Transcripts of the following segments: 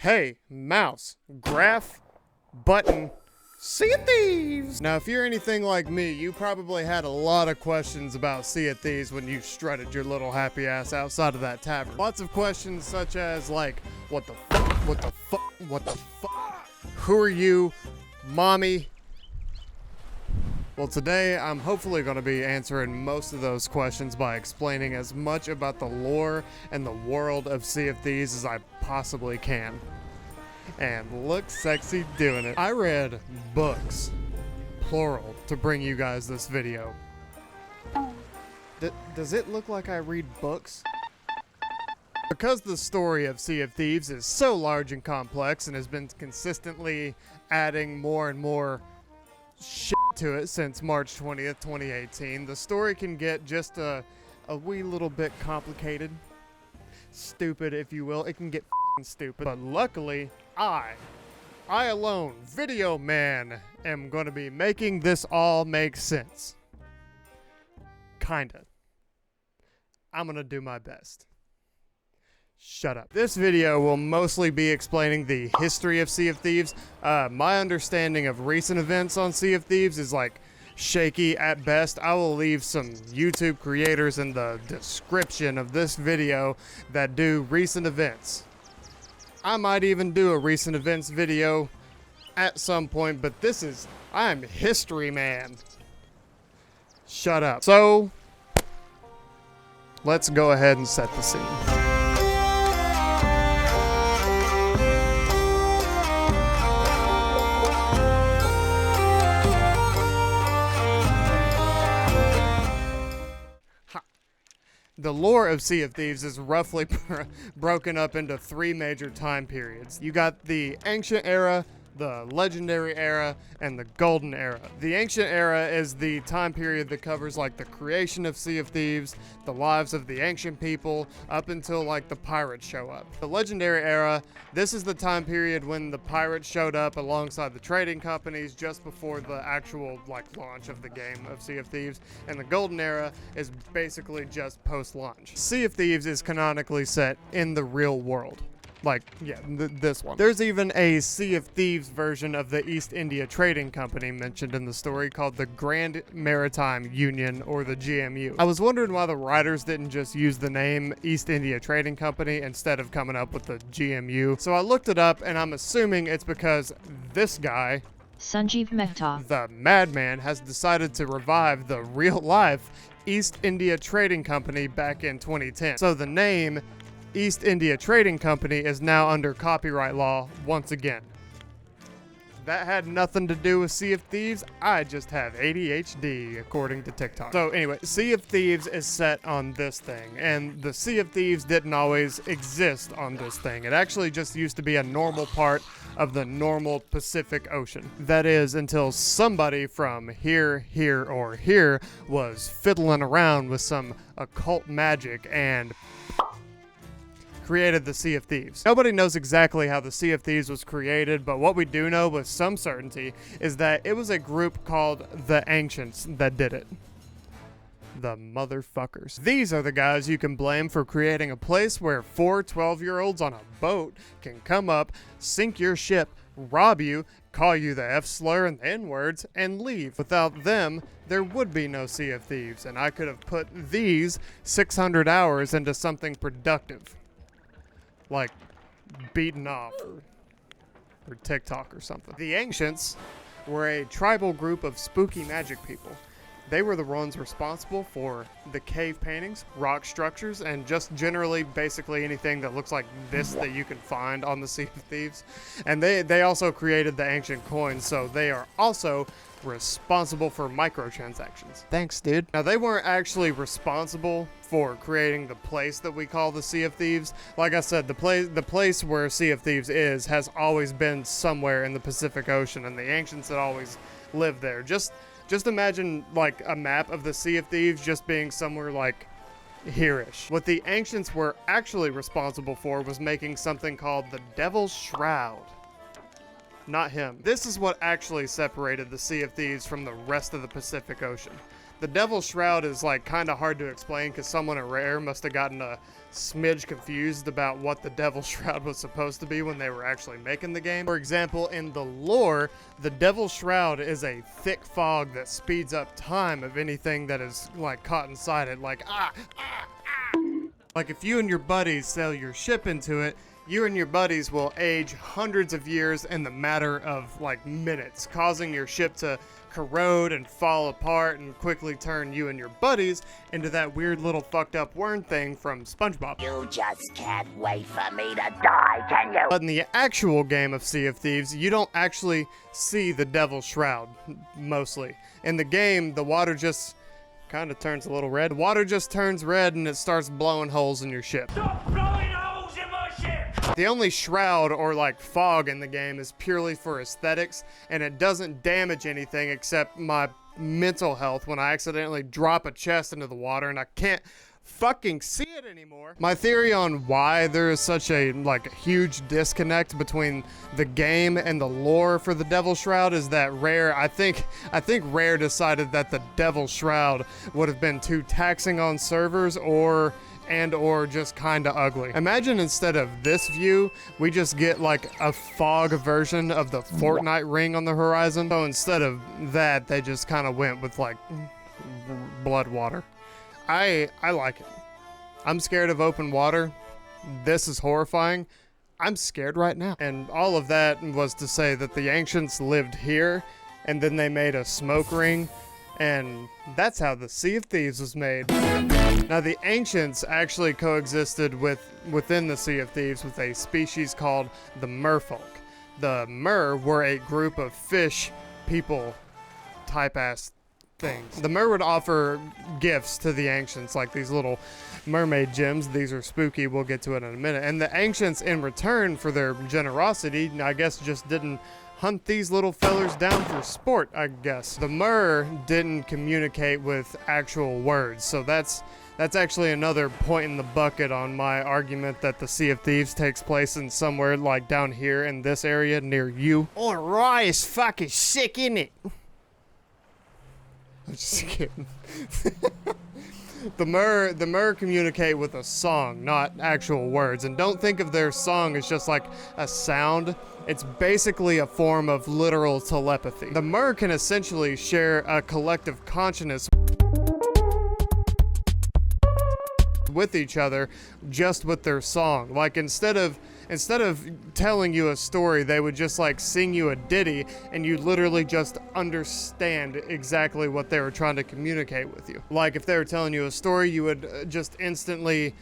Hey, mouse, graph, button, Sea of Thieves! Now, if you're anything like me, you probably had a lot of questions about Sea of Thieves when you strutted your little happy ass outside of that tavern. Lots of questions such as, like, what the fuck, what the fuck, what the fuck? Who are you, mommy? Well, today I'm hopefully going to be answering most of those questions by explaining as much about the lore and the world of Sea of Thieves as I possibly can. And look sexy doing it. I read books, plural, to bring you guys this video. Does it look like I read books? Because the story of Sea of Thieves is so large and complex and has been consistently adding more and more shit to it since March 20th, 2018, the story can get just a wee little bit complicated. Stupid, if you will. It can get f***ing stupid. But luckily, I alone, Video Man, am going to be making this all make sense. Kinda. I'm going to do my best. Shut up. This video will mostly be explaining the history of Sea of Thieves. My understanding of recent events on Sea of Thieves is like shaky at best. I will leave some YouTube creators in the description of this video that do recent events. I might even do a recent events video at some point, but I'm History Man. Shut up. So, let's go ahead and set the scene. The lore of Sea of Thieves is roughly broken up into three major time periods. You got the Ancient Era, the Legendary Era, and the Golden Era. The Ancient Era is the time period that covers like the creation of Sea of Thieves, the lives of the ancient people, up until like the pirates show up. The Legendary Era, this is the time period when the pirates showed up alongside the trading companies just before the actual like launch of the game of Sea of Thieves. And the Golden Era is basically just post-launch. Sea of Thieves is canonically set in the real world. Like, yeah, this one. There's even a Sea of Thieves version of the East India Trading Company mentioned in the story called the Grand Maritime Union, or the GMU. I was wondering why the writers didn't just use the name East India Trading Company instead of coming up with the GMU. So I looked it up, and I'm assuming it's because this guy, Sanjeev Mehta, the madman, has decided to revive the real-life East India Trading Company back in 2010. So the name East India Trading Company is now under copyright law once again. That had nothing to do with Sea of Thieves. I just have ADHD, according to TikTok. So anyway, Sea of Thieves is set on this thing, and the Sea of Thieves didn't always exist on this thing. It actually just used to be a normal part of the normal Pacific Ocean. That is, until somebody from here, or here was fiddling around with some occult magic and created the Sea of Thieves. Nobody knows exactly how the Sea of Thieves was created, but what we do know with some certainty is that it was a group called the Ancients that did it. The motherfuckers. These are the guys you can blame for creating a place where 4 12-year-olds on a boat can come up, sink your ship, rob you, call you the F-slur and the N-words, and leave. Without them, there would be no Sea of Thieves, and I could have put these 600 hours into something productive. Like beaten off or TikTok or something. The Ancients were a tribal group of spooky magic people. They were the ones responsible for the cave paintings, rock structures, and just generally basically anything that looks like this that you can find on the Sea of Thieves. And they also created the ancient coins, so they are also responsible for microtransactions. Thanks, dude. Now, they weren't actually responsible for creating the place that we call the Sea of Thieves. Like I said, the place where Sea of Thieves has always been somewhere in the Pacific Ocean, and the Ancients had always lived there. Just imagine like a map of the Sea of Thieves just being somewhere like here-ish. What the Ancients were actually responsible for was making something called the Devil's Shroud. Not him. This is what actually separated the Sea of Thieves from the rest of the Pacific Ocean. The Devil's Shroud is like kind of hard to explain because someone at Rare must have gotten a smidge confused about what the Devil's Shroud was supposed to be when they were actually making the game. For example, in the lore, the Devil's Shroud is a thick fog that speeds up time of anything that is like caught inside it, like Like if you and your buddies sail your ship into it, you and your buddies will age hundreds of years in the matter of like minutes, causing your ship to corrode and fall apart and quickly turn you and your buddies into that weird little fucked up worm thing from SpongeBob. You just can't wait for me to die, can you? But in the actual game of Sea of Thieves, you don't actually see the Devil's Shroud, mostly. In the game, the water just kind of turns a little red. Water just turns red and it starts blowing holes in your ship. Stop blowing holes in my ship! The only shroud or like fog in the game is purely for aesthetics, and it doesn't damage anything except my mental health when I accidentally drop a chest into the water and I can't fucking see it anymore. My theory on why there is such a like huge disconnect between the game and the lore for the Devil's Shroud is that Rare, I think Rare decided that the Devil's Shroud would have been too taxing on servers or just kind of ugly. Imagine instead of this view, we just get like a fog version of the Fortnite ring on the horizon. So instead of that, they just kind of went with like blood water. I like it. I'm scared of open water. This is horrifying. I'm scared right now. And all of that was to say that the Ancients lived here, and then they made a smoke ring, and that's how the Sea of Thieves was made. Now, the Ancients actually coexisted within the Sea of Thieves with a species called the Merfolk. The Mer were a group of fish people type-ass things. The Mer would offer gifts to the Ancients, like these little mermaid gems. These are spooky. We'll get to it in a minute. And the Ancients, in return for their generosity, I guess just didn't hunt these little fellers down for sport, I guess. The Mer didn't communicate with actual words, so that's actually another point in the bucket on my argument that the Sea of Thieves takes place in somewhere like down here in this area near you. Oh, Roy is fucking sick, isn't it? I'm just kidding. The Mer communicate with a song, not actual words. And don't think of their song as just like a sound. It's basically a form of literal telepathy. The Mer can essentially share a collective consciousness with each other just with their song. Like instead of telling you a story, they would just like sing you a ditty and you literally just understand exactly what they were trying to communicate with you. Like if they were telling you a story, you would just instantly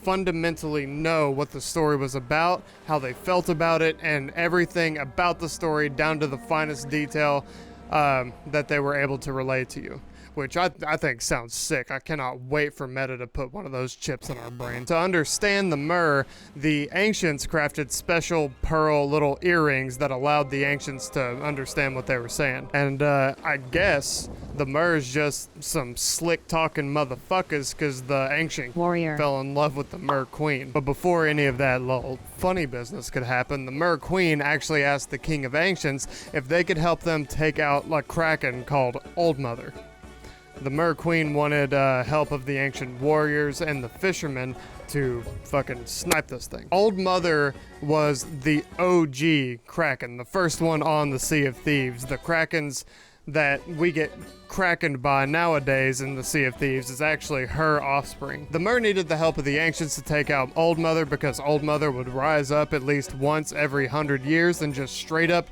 fundamentally know what the story was about, how they felt about it, and everything about the story down to the finest detail that they were able to relate to you. Which I think sounds sick. I cannot wait for Meta to put one of those chips in our brain. To understand the Mer, the Ancients crafted special pearl little earrings that allowed the Ancients to understand what they were saying. And I guess the Mer is just some slick talking motherfuckers because the Ancient Warrior fell in love with the Mer Queen. But before any of that little funny business could happen, the Mer Queen actually asked the King of Ancients if they could help them take out a Kraken called Old Mother. The Mer Queen wanted help of the ancient warriors and the fishermen to fucking snipe this thing. Old Mother was the OG Kraken, the first one on the Sea of Thieves. The Krakens that we get krakened by nowadays in the Sea of Thieves is actually her offspring. The Mer needed the help of the Ancients to take out Old Mother because Old Mother would rise up at least once every 100 years and just straight up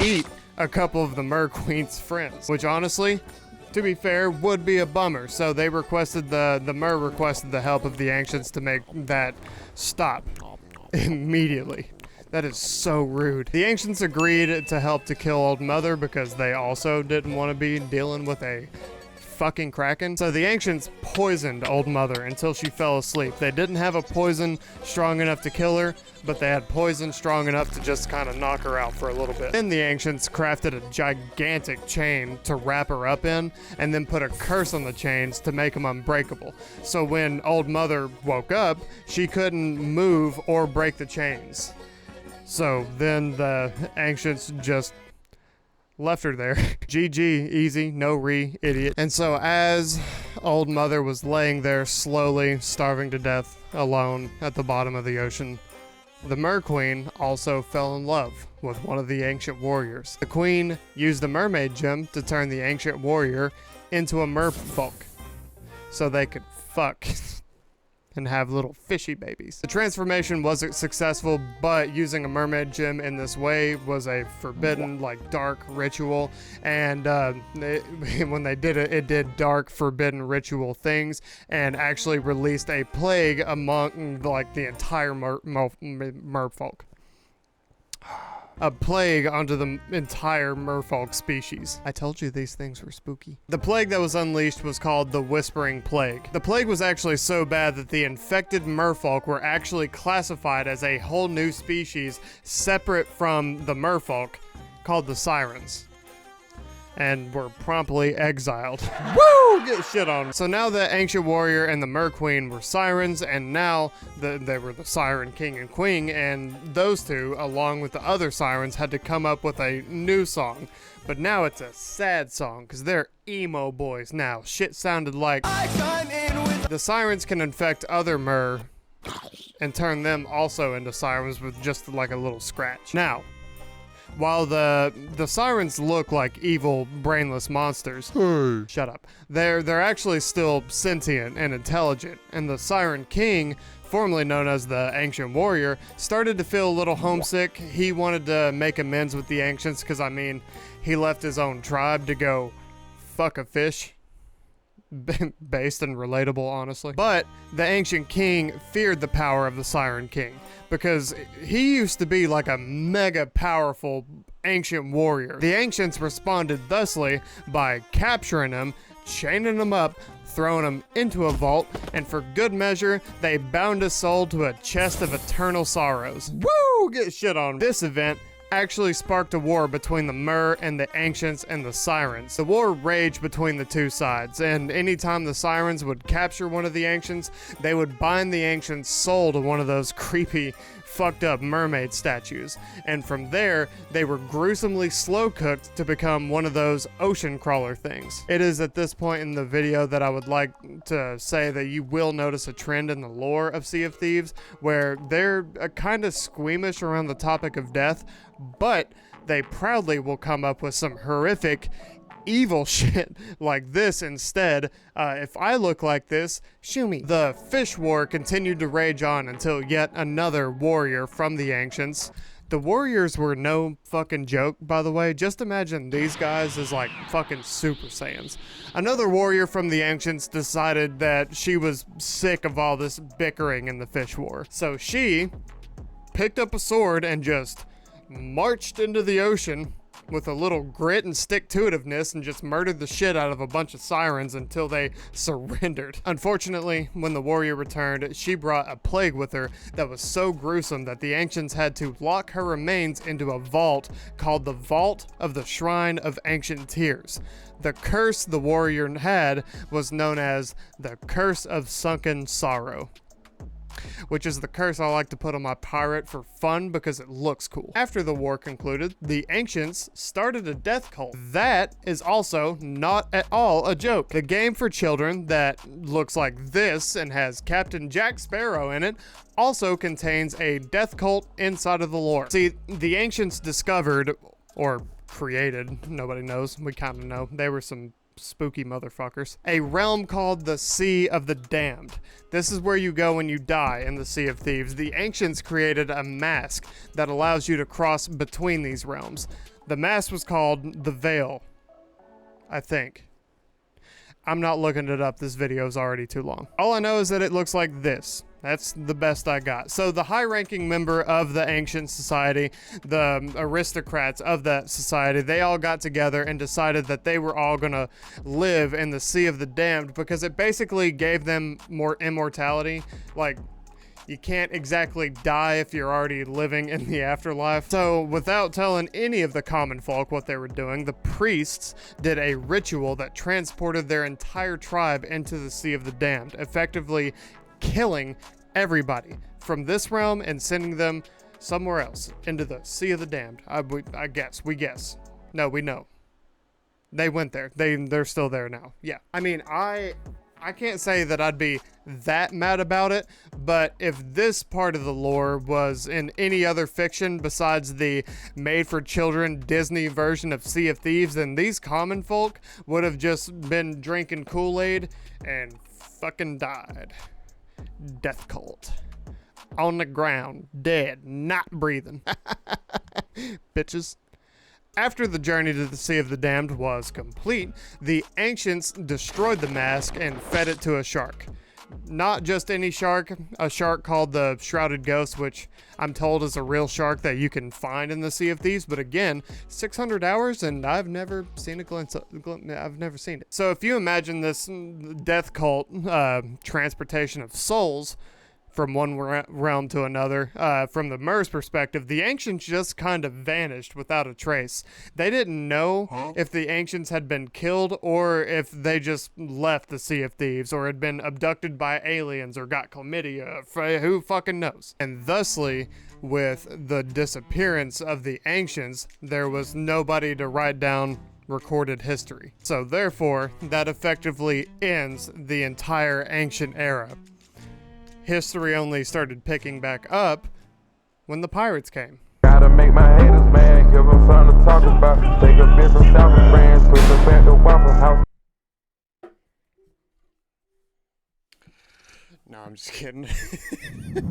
eat a couple of the Mer Queen's friends, which honestly, to be fair, would be a bummer. So they requested the Mer requested the help of the Ancients to make that stop immediately. That is so rude. The Ancients agreed to help to kill Old Mother because they also didn't want to be dealing with a fucking Kraken. So the Ancients poisoned Old Mother until she fell asleep. They didn't have a poison strong enough to kill her, but they had poison strong enough to just kind of knock her out for a little bit. Then the Ancients crafted a gigantic chain to wrap her up in, and then put a curse on the chains to make them unbreakable. So when Old Mother woke up, she couldn't move or break the chains. So then the Ancients just left her there. GG, easy, no idiot. And so as old mother was laying there slowly starving to death alone at the bottom of the ocean, the Mer Queen also fell in love with one of the ancient warriors. The queen used the mermaid gem to turn the ancient warrior into a merfolk so they could fuck and have little fishy babies. The transformation wasn't successful, but using a mermaid gem in this way was a forbidden, like, dark ritual, and when they did it, it did dark, forbidden ritual things, and actually released a plague among, like, the entire merfolk. A plague onto the entire merfolk species. I told you these things were spooky. The plague that was unleashed was called the Whispering Plague. The plague was actually so bad that the infected merfolk were actually classified as a whole new species separate from the merfolk called the Sirens, and were promptly exiled. Woo! Get shit on. So now the Ancient Warrior and the Mer Queen were Sirens, and now they were the Siren King and Queen, and those two, along with the other Sirens, had to come up with a new song. But now it's a sad song, because they're emo boys now. Shit sounded like... The Sirens can infect other Mer and turn them also into Sirens with just like a little scratch. Now, while the Sirens look like evil, brainless monsters, shut up, they're actually still sentient and intelligent, and the Siren King, formerly known as the Ancient Warrior, started to feel a little homesick. He wanted to make amends with the Ancients, because, I mean, he left his own tribe to go fuck a fish. Based and relatable, honestly. But the Ancient King feared the power of the Siren King, because he used to be like a mega powerful ancient warrior. The Ancients responded thusly by capturing him, chaining him up, throwing him into a vault, and for good measure, they bound his soul to a chest of eternal sorrows. Woo! Get shit on. This event actually sparked a war between the Mer and the Ancients and the Sirens. The war raged between the two sides, and anytime the Sirens would capture one of the Ancients, they would bind the Ancient's soul to one of those creepy, fucked up mermaid statues, and from there, they were gruesomely slow cooked to become one of those ocean crawler things. It is at this point in the video that I would like to say that you will notice a trend in the lore of Sea of Thieves, where they're kind of squeamish around the topic of death, but they proudly will come up with some horrific, evil shit like this instead. If I look like this, shoo me. The fish war continued to rage on until yet another warrior from the Ancients. The warriors were no fucking joke, by the way. Just imagine these guys as like fucking Super Saiyans. Another warrior from the Ancients decided that she was sick of all this bickering in the fish war. So she picked up a sword and just marched into the ocean with a little grit and stick-to-itiveness and just murdered the shit out of a bunch of Sirens until they surrendered. Unfortunately, when the warrior returned, she brought a plague with her that was so gruesome that the Ancients had to lock her remains into a vault called the Vault of the Shrine of Ancient Tears. The curse the warrior had was known as the Curse of Sunken Sorrow, which is the curse I like to put on my pirate for fun because it looks cool. After the war concluded, the Ancients started a death cult. That is also not at all a joke. The game for children that looks like this and has Captain Jack Sparrow in it also contains a death cult inside of the lore. See, the Ancients discovered, or created, nobody knows, we kind of know, they were some spooky motherfuckers, a realm called the Sea of the Damned. This is where you go when you die in the Sea of Thieves. The Ancients created a mask that allows you to cross between these realms. The mask was called the Veil, I think. I'm not looking it up, this video is already too long. All I know is that it looks like this. That's the best I got. So the high-ranking member of the Ancient Society, the aristocrats of that society, they all got together and decided that they were all gonna live in the Sea of the Damned because it basically gave them more immortality. Like, you can't exactly die if you're already living in the afterlife. So without telling any of the common folk what they were doing, the priests did a ritual that transported their entire tribe into the Sea of the Damned, effectively killing everybody from this realm and sending them somewhere else into the Sea of the Damned. We guess. No, we know. They went there. They're still there now. Yeah. I mean, I can't say that I'd be that mad about it, but if this part of the lore was in any other fiction besides the made-for-children Disney version of Sea of Thieves, then these common folk would have just been drinking Kool-Aid and fucking died. Death cult. On the ground, dead, not breathing. Bitches. After the journey to the Sea of the Damned was complete, the Ancients destroyed the mask and fed it to a shark. Not just any shark, a shark called the Shrouded Ghost, which I'm told is a real shark that you can find in the Sea of Thieves, but again, 600 hours and I've never seen a glimpse I've never seen it. So if you imagine this death cult transportation of souls from one realm to another. From the Mer's perspective, the Ancients just kind of vanished without a trace. They didn't know if the Ancients had been killed or if they just left the Sea of Thieves or had been abducted by aliens or got chlamydia. Who fucking knows? And thusly, with the disappearance of the Ancients, there was nobody to write down recorded history. So therefore, that effectively ends the entire Ancient Era. History only started picking back up when the pirates came. Gotta make my haters mad, give them something to talk about. Take a bit from South of France, push them back to Waffle House. No, I'm just kidding.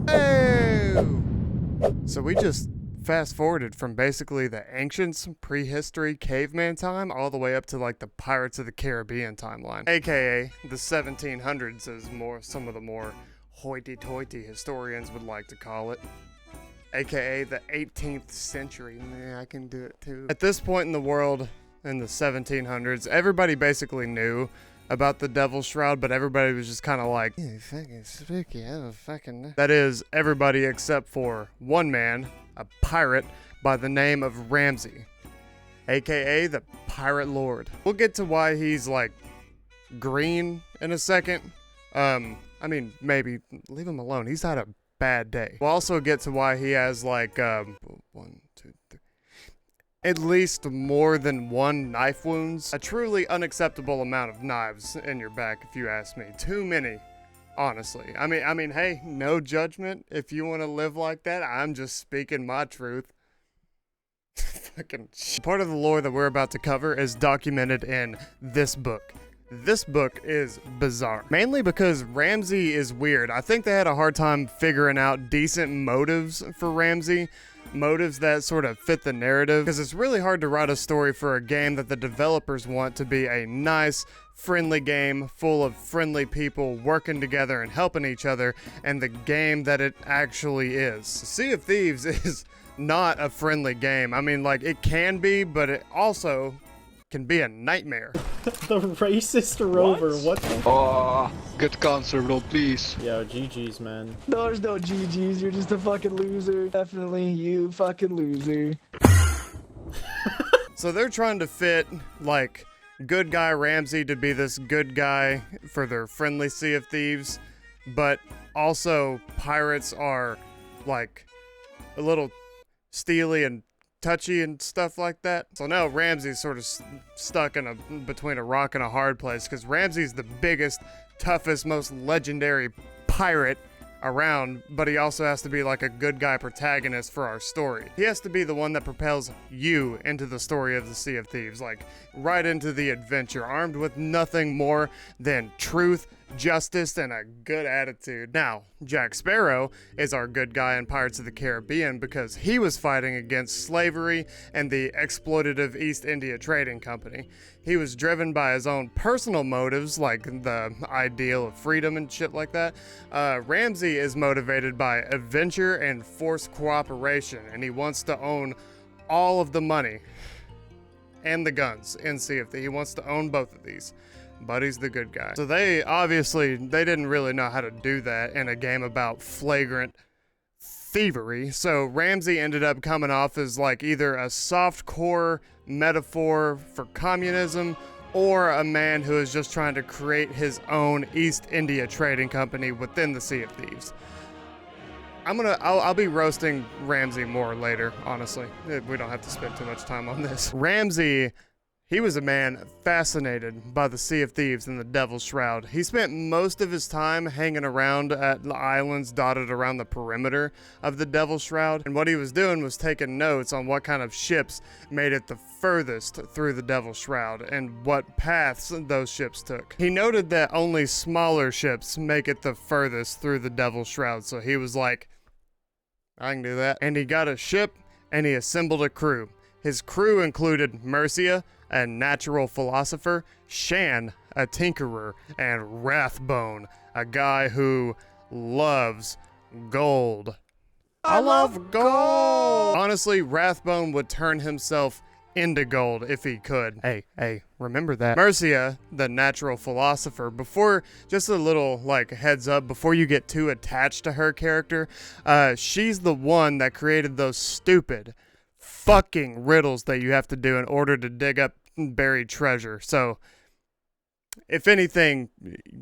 Oh! So we just fast forwarded from basically the Ancients, prehistory, caveman time, all the way up to like the Pirates of the Caribbean timeline. AKA the 1700s, as some of the more hoity-toity historians would like to call it, aka the 18th century. Yeah, I can do it too. At this point in the world, in the 1700s, everybody basically knew about the Devil's Shroud, but everybody was just kind of like, yeah, fucking spooky, I don't fucking know. That is, everybody except for one man, a pirate by the name of Ramsay, aka the Pirate Lord. We'll get to why he's like green in a second. I mean, maybe leave him alone. He's had a bad day. We'll also get to why he has like, 1, 2, 3, at least more than one knife wounds. A truly unacceptable amount of knives in your back, if you ask me. Too many, honestly. I mean, hey, no judgment. If you want to live like that, I'm just speaking my truth. Fucking shit. Part of the lore that we're about to cover is documented in this book. This book is bizarre, mainly because Ramsay is weird. I think they had a hard time figuring out decent motives for Ramsay, motives that sort of fit the narrative, because it's really hard to write a story for a game that the developers want to be a nice, friendly game full of friendly people working together and helping each other, and the game that it actually is. Sea of Thieves is not a friendly game. I mean, like, it can be, but it also can be a nightmare. The racist rover, what the? Oh, get cancer, bro, please. Yo, GG's, man. There's no GG's, you're just a fucking loser. Definitely you fucking loser. So they're trying to fit, like, good guy Ramsay to be this good guy for their friendly Sea of Thieves, but also pirates are, like, a little steely and touchy and stuff like that. So now Ramsay's sort of stuck in between a rock and a hard place, because Ramsay's the biggest, toughest, most legendary pirate around, but he also has to be like a good guy protagonist for our story. He has to be the one that propels you into the story of the Sea of Thieves, like right into the adventure, armed with nothing more than truth, justice, and a good attitude. Now, Jack Sparrow is our good guy in Pirates of the Caribbean because he was fighting against slavery and the exploitative East India Trading Company. He was driven by his own personal motives, like the ideal of freedom and shit like that. Ramsay is motivated by adventure and forced cooperation, and he wants to own all of the money and the guns in Sea of Thieves. He wants to own both of these. But he's the good guy. So they didn't really know how to do that in a game about flagrant thievery. So Ramsay ended up coming off as like either a soft-core metaphor for communism or a man who is just trying to create his own East India Trading Company within the Sea of Thieves. I'll be roasting Ramsay more later, honestly. We don't have to spend too much time on this. Ramsay, he was a man fascinated by the Sea of Thieves and the Devil's Shroud. He spent most of his time hanging around at the islands dotted around the perimeter of the Devil's Shroud, and what he was doing was taking notes on what kind of ships made it the furthest through the Devil's Shroud and what paths those ships took. He noted that only smaller ships make it the furthest through the Devil's Shroud, so he was like, I can do that. And he got a ship and he assembled a crew. His crew included Mercia, a natural philosopher, Shan, a tinkerer, and Rathbone, a guy who loves gold. I love gold! Honestly, Rathbone would turn himself into gold if he could. Hey, remember that. Mercia, the natural philosopher, before, just a little like heads up, before you get too attached to her character, she's the one that created those stupid fucking riddles that you have to do in order to dig up buried treasure. So, if anything,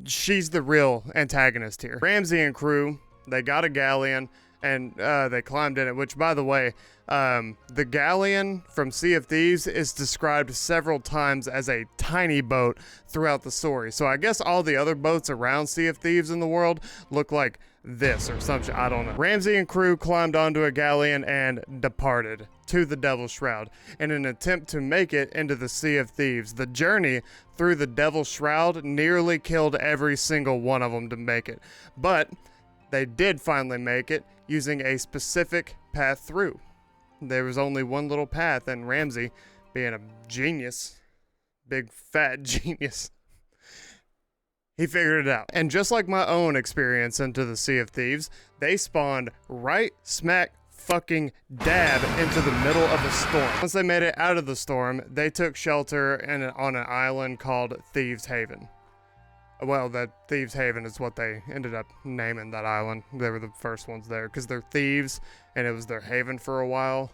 she's the real antagonist here. Ramsay and crew, they got a galleon, and they climbed in it, which, by the way, the galleon from Sea of Thieves is described several times as a tiny boat throughout the story. So I guess all the other boats around Sea of Thieves in the world look like this or some shit. I don't know. Ramsay and crew climbed onto a galleon and departed to the Devil's Shroud in an attempt to make it into the Sea of Thieves. The journey through the Devil's Shroud nearly killed every single one of them to make it. But they did finally make it using a specific path through. There was only one little path, and Ramsay, being a genius, big fat genius, he figured it out. And just like my own experience into the Sea of Thieves, they spawned right smack fucking dab into the middle of a storm. Once they made it out of the storm, they took shelter on an island called Thieves Haven. Well, that Thieves Haven is what they ended up naming that island. They were the first ones there because they're thieves and it was their haven for a while.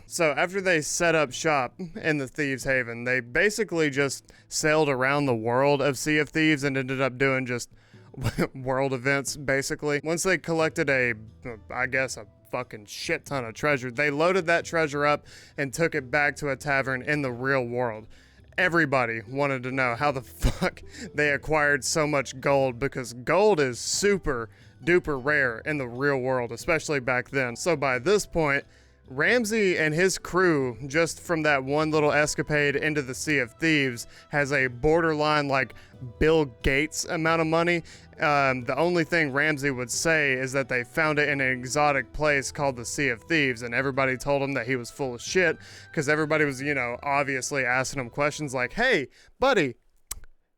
So after they set up shop in the Thieves Haven, they basically just sailed around the world of Sea of Thieves and ended up doing just world events, basically. Once they collected a fucking shit ton of treasure, they loaded that treasure up and took it back to a tavern in the real world. Everybody wanted to know how the fuck they acquired so much gold, because gold is super duper rare in the real world, especially back then. So by this point, Ramsay and his crew, just from that one little escapade into the Sea of Thieves, has a borderline like Bill Gates amount of money. The only thing Ramsay would say is that they found it in an exotic place called the Sea of Thieves, and everybody told him that he was full of shit, because everybody was, obviously asking him questions like, hey, buddy,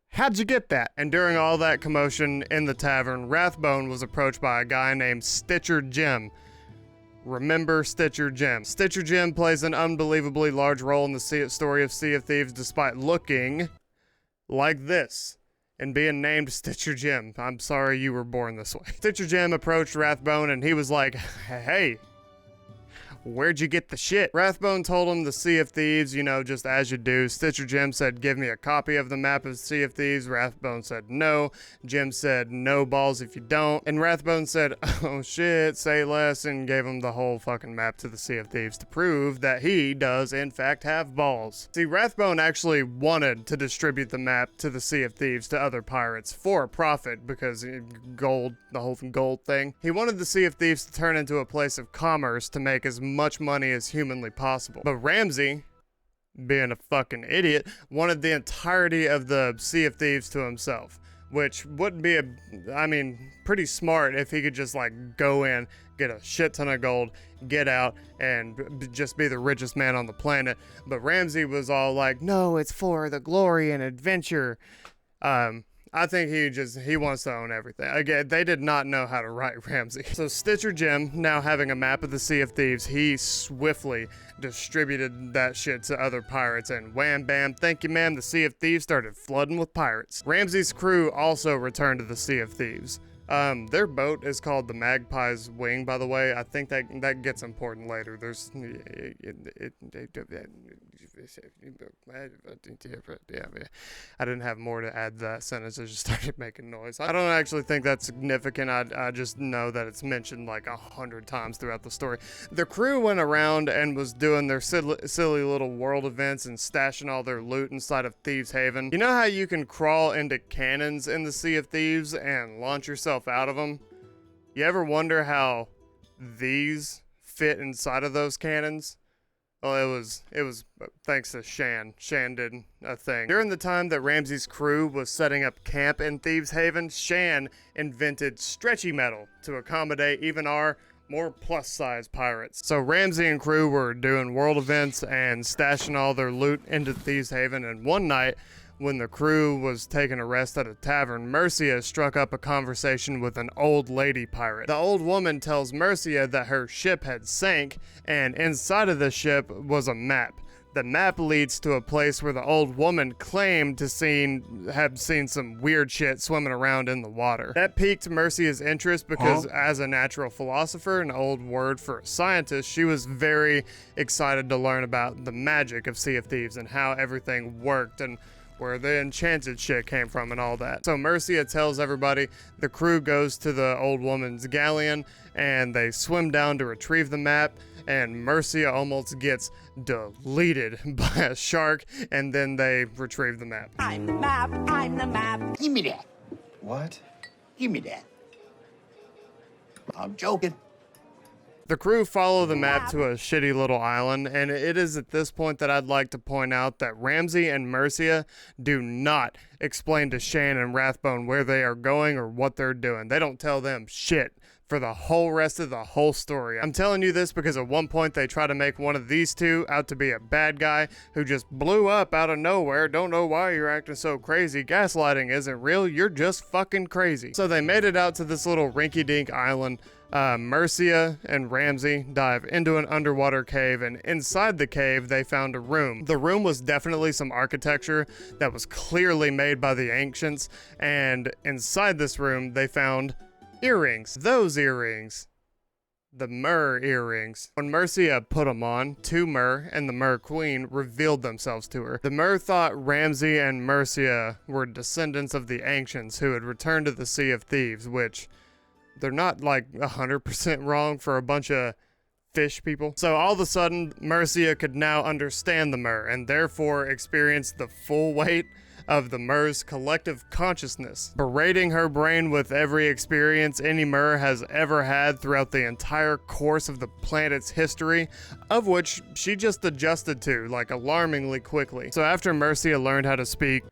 how'd you get that? And during all that commotion in the tavern, Rathbone was approached by a guy named Stitcher Jim. Remember Stitcher Jim. Stitcher Jim plays an unbelievably large role in the story of Sea of Thieves, despite looking like this and being named Stitcher Jim. I'm sorry you were born this way. Stitcher Jim approached Rathbone and he was like, hey, where'd you get the shit? Rathbone told him the Sea of Thieves, just as you do. Stitcher Jim said, give me a copy of the map of Sea of Thieves. Rathbone said no. Jim said, no balls if you don't. And Rathbone said, oh shit, say less, and gave him the whole fucking map to the Sea of Thieves to prove that he does in fact have balls. See, Rathbone actually wanted to distribute the map to the Sea of Thieves to other pirates for a profit, because gold, the whole gold thing. He wanted the Sea of Thieves to turn into a place of commerce to make as much money as humanly possible. But Ramsay, being a fucking idiot, wanted the entirety of the Sea of Thieves to himself, which wouldn't be pretty smart if he could just go in, get a shit ton of gold, get out, and just be the richest man on the planet. But Ramsay was all like, no, it's for the glory and adventure. I think he wants to own everything. Again, they did not know how to write Ramsay. So Stitcher Jim, now having a map of the Sea of Thieves, he swiftly distributed that shit to other pirates, and wham bam, thank you ma'am, the Sea of Thieves started flooding with pirates. Ramsay's crew also returned to the Sea of Thieves. Their boat is called the Magpie's Wing, by the way. I think that gets important later. There's I didn't have more to add to that sentence. I just started making noise. I don't actually think that's significant. I just know that it's mentioned like 100 times throughout the story. The crew went around and was doing their silly little world events and stashing all their loot inside of Thieves Haven. You know how you can crawl into cannons in the Sea of Thieves and launch yourself out of them? You ever wonder how these fit inside of those cannons? Well, it was thanks to Shan. Shan did a thing. During the time that Ramsay's crew was setting up camp in Thieves Haven, Shan invented stretchy metal to accommodate even our more plus-size pirates. So Ramsay and crew were doing world events and stashing all their loot into Thieves Haven, and one night, when the crew was taking a rest at a tavern, Mercia struck up a conversation with an old lady pirate. The old woman tells Mercia that her ship had sank, and inside of the ship was a map. The map leads to a place where the old woman claimed to have seen some weird shit swimming around in the water. That piqued Mercia's interest because as a natural philosopher, an old word for a scientist, she was very excited to learn about the magic of Sea of Thieves and how everything worked and where the enchanted shit came from and all that. So Mercia tells everybody, the crew goes to the old woman's galleon and they swim down to retrieve the map, and Mercia almost gets deleted by a shark, and then they retrieve the map. I'm the map, I'm the map. Give me that. What? Give me that. I'm joking. The crew follow the map to a shitty little island, and it is at this point that I'd like to point out that Ramsay and Mercia do not explain to Shan and Rathbone where they are going or what they're doing. They don't tell them shit for the whole rest of the whole story. I'm telling you this because at one point they try to make one of these two out to be a bad guy who just blew up out of nowhere. Don't know why you're acting so crazy. Gaslighting isn't real. You're just fucking crazy. So they made it out to this little rinky-dink island. Mercia and Ramsay dive into an underwater cave, and inside the cave they found a room. The room was definitely some architecture that was clearly made by the ancients, and inside this room they found earrings. Those earrings. The Mer earrings. When Mercia put them on, two Mer and the Mer Queen revealed themselves to her. The Mer thought Ramsay and Mercia were descendants of the ancients who had returned to the Sea of Thieves, which they're not like 100% wrong for a bunch of fish people. So all of a sudden, Mercia could now understand the Mer and therefore experience the full weight of the Mer's collective consciousness, berating her brain with every experience any Mer has ever had throughout the entire course of the planet's history, of which she just adjusted to, like, alarmingly quickly. So after Mercia learned how to speak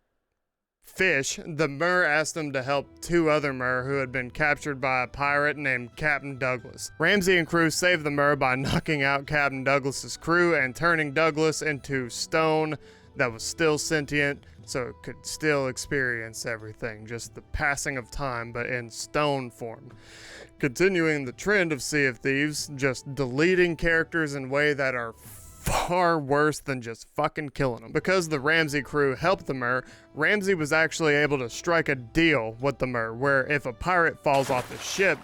fish, the Mer asked them to help two other Mer who had been captured by a pirate named Captain Douglas. Ramsay and crew saved the Mer by knocking out Captain Douglas's crew and turning Douglas into stone that was still sentient, so it could still experience everything, just the passing of time, but in stone form. Continuing the trend of Sea of Thieves, just deleting characters in ways that are far worse than just fucking killing them. Because the Ramsay crew helped the Mer, Ramsay was actually able to strike a deal with the Mer, where if a pirate falls off the ship,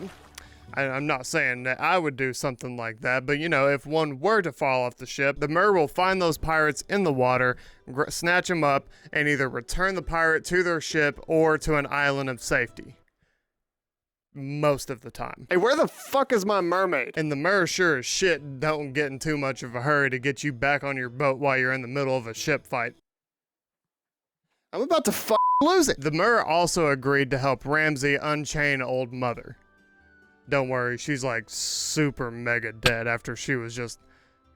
I'm not saying that I would do something like that, but you know, if one were to fall off the ship, the Mer will find those pirates in the water, snatch them up, and either return the pirate to their ship or to an island of safety. Most of the time. Hey, where the fuck is my mermaid? And the Mer sure as shit don't get in too much of a hurry to get you back on your boat while you're in the middle of a ship fight. I'm about to lose it. The Mer also agreed to help Ramsay unchain Old Mother. Don't worry, she's like super mega dead after she was just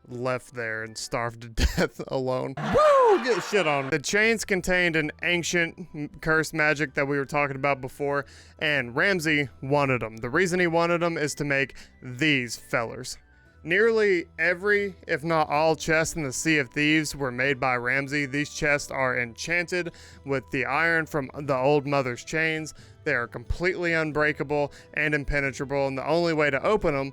left there and starved to death alone. Woo! Get shit on. The chains contained an ancient cursed magic that we were talking about before, and Ramsay wanted them. The reason he wanted them is to make these fellers. Nearly every, if not all, chests in the Sea of Thieves were made by Ramsay. These chests are enchanted with the iron from the Old Mother's chains. They are completely unbreakable and impenetrable, and the only way to open them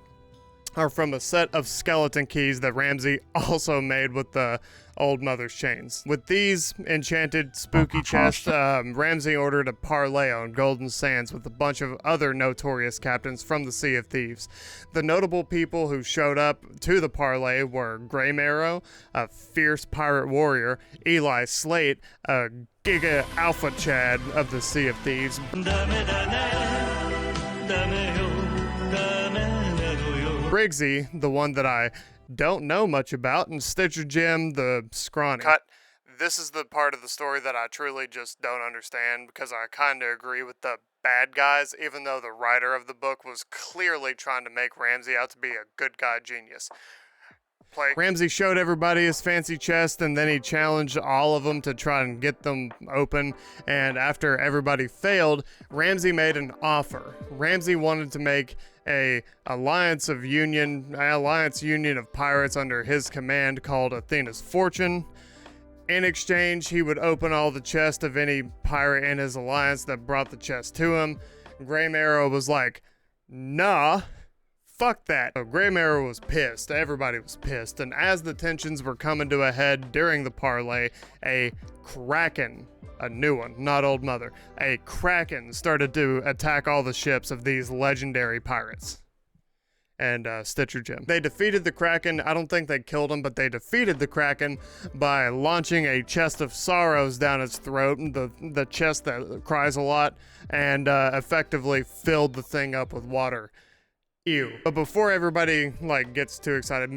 are from a set of skeleton keys that Ramsay also made with the Old Mother's chains. With these enchanted spooky chests, Ramsay ordered a parlay on Golden Sands with a bunch of other notorious captains from the Sea of Thieves. The notable people who showed up to the parlay were Greymarrow, a fierce pirate warrior, Eli Slate, a Giga Alpha Chad of the Sea of Thieves, Briggsy, the one that I don't know much about, and Stitcher Jim, the scrawny. Cut. This is the part of the story that I truly just don't understand, because I kind of agree with the bad guys, even though the writer of the book was clearly trying to make Ramsay out to be a good guy genius. Ramsay showed everybody his fancy chest, and then he challenged all of them to try and get them open, and after everybody failed, Ramsay made an offer. Ramsay wanted to make a alliance union of pirates under his command called Athena's Fortune. In exchange, he would open all the chests of any pirate in his alliance that brought the chest to him. Greymarrow was like, nah, fuck that. So Greymarrow was pissed. Everybody was pissed. And as the tensions were coming to a head during the parlay, a Kraken, a new one, not Old Mother, a Kraken started to attack all the ships of these legendary pirates. And Stitcher Jim. They defeated the Kraken. I don't think they killed him, but they defeated the Kraken by launching a chest of sorrows down its throat, the chest that cries a lot, and effectively filled the thing up with water. Ew. But before everybody gets too excited,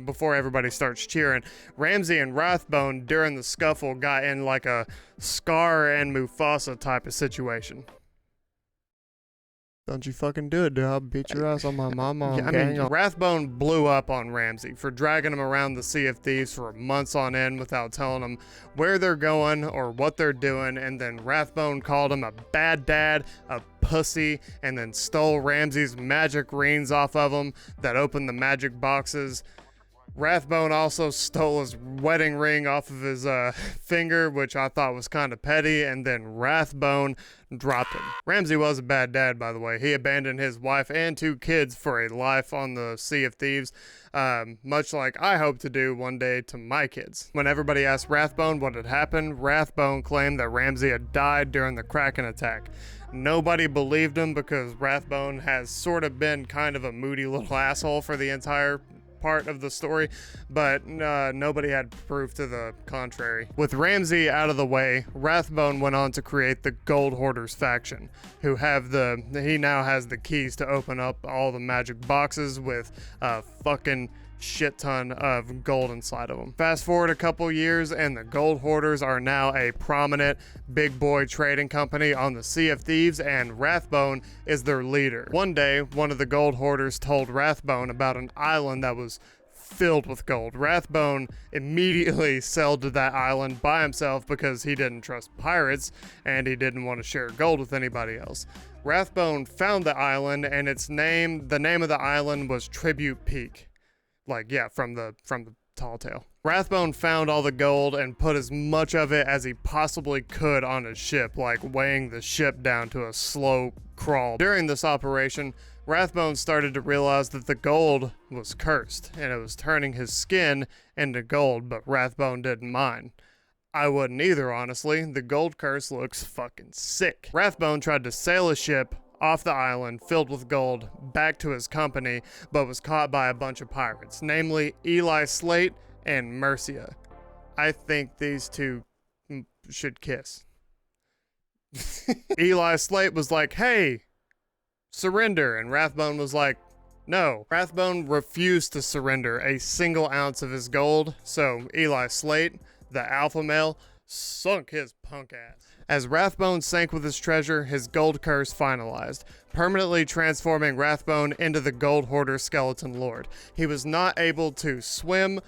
before everybody starts cheering, Ramsay and Rathbone during the scuffle got in like a Scar and Mufasa type of situation. Don't you fucking do it, dude. I'll beat your ass on my mama. Rathbone blew up on Ramsay for dragging him around the Sea of Thieves for months on end without telling him where they're going or what they're doing, and then Rathbone called him a bad dad, a pussy, and then stole Ramsay's magic rings off of him that opened the magic boxes. Rathbone also stole his wedding ring off of his finger, which I thought was kind of petty, and then Rathbone dropped him. Ramsay was a bad dad, by the way. He abandoned his wife and 2 kids for a life on the Sea of Thieves, much like I hope to do one day to my kids. When everybody asked Rathbone what had happened, Rathbone claimed that Ramsay had died during the Kraken attack. Nobody believed him because Rathbone has sort of been kind of a moody little asshole for the entire part of the story, but nobody had proof to the contrary. With Ramsay out of the way, Rathbone went on to create the Gold Hoarders faction, he now has the keys to open up all the magic boxes with a fucking shit ton of gold inside of them. Fast forward a couple years and the Gold Hoarders are now a prominent big boy trading company on the Sea of Thieves, and Rathbone is their leader. One day, one of the Gold Hoarders told Rathbone about an island that was filled with gold. Rathbone immediately sailed to that island by himself because he didn't trust pirates and he didn't want to share gold with anybody else. Rathbone found the island, and the name of the island was Tribute Peak. From the Tall Tale. Rathbone found all the gold and put as much of it as he possibly could on his ship, weighing the ship down to a slow crawl. During this operation, Rathbone started to realize that the gold was cursed, and it was turning his skin into gold, but Rathbone didn't mind. I wouldn't either, honestly. The gold curse looks fucking sick. Rathbone tried to sail a ship off the island filled with gold back to his company, but was caught by a bunch of pirates, namely Eli Slate and Mercia. I think these two should kiss. Eli Slate was like, hey, surrender, and Rathbone was like, no. Rathbone refused to surrender a single ounce of his gold, so Eli Slate, the alpha male, sunk his punk ass. As Rathbone sank with his treasure, his gold curse finalized, permanently transforming Rathbone into the Gold Hoarder Skeleton Lord. He was not able to swim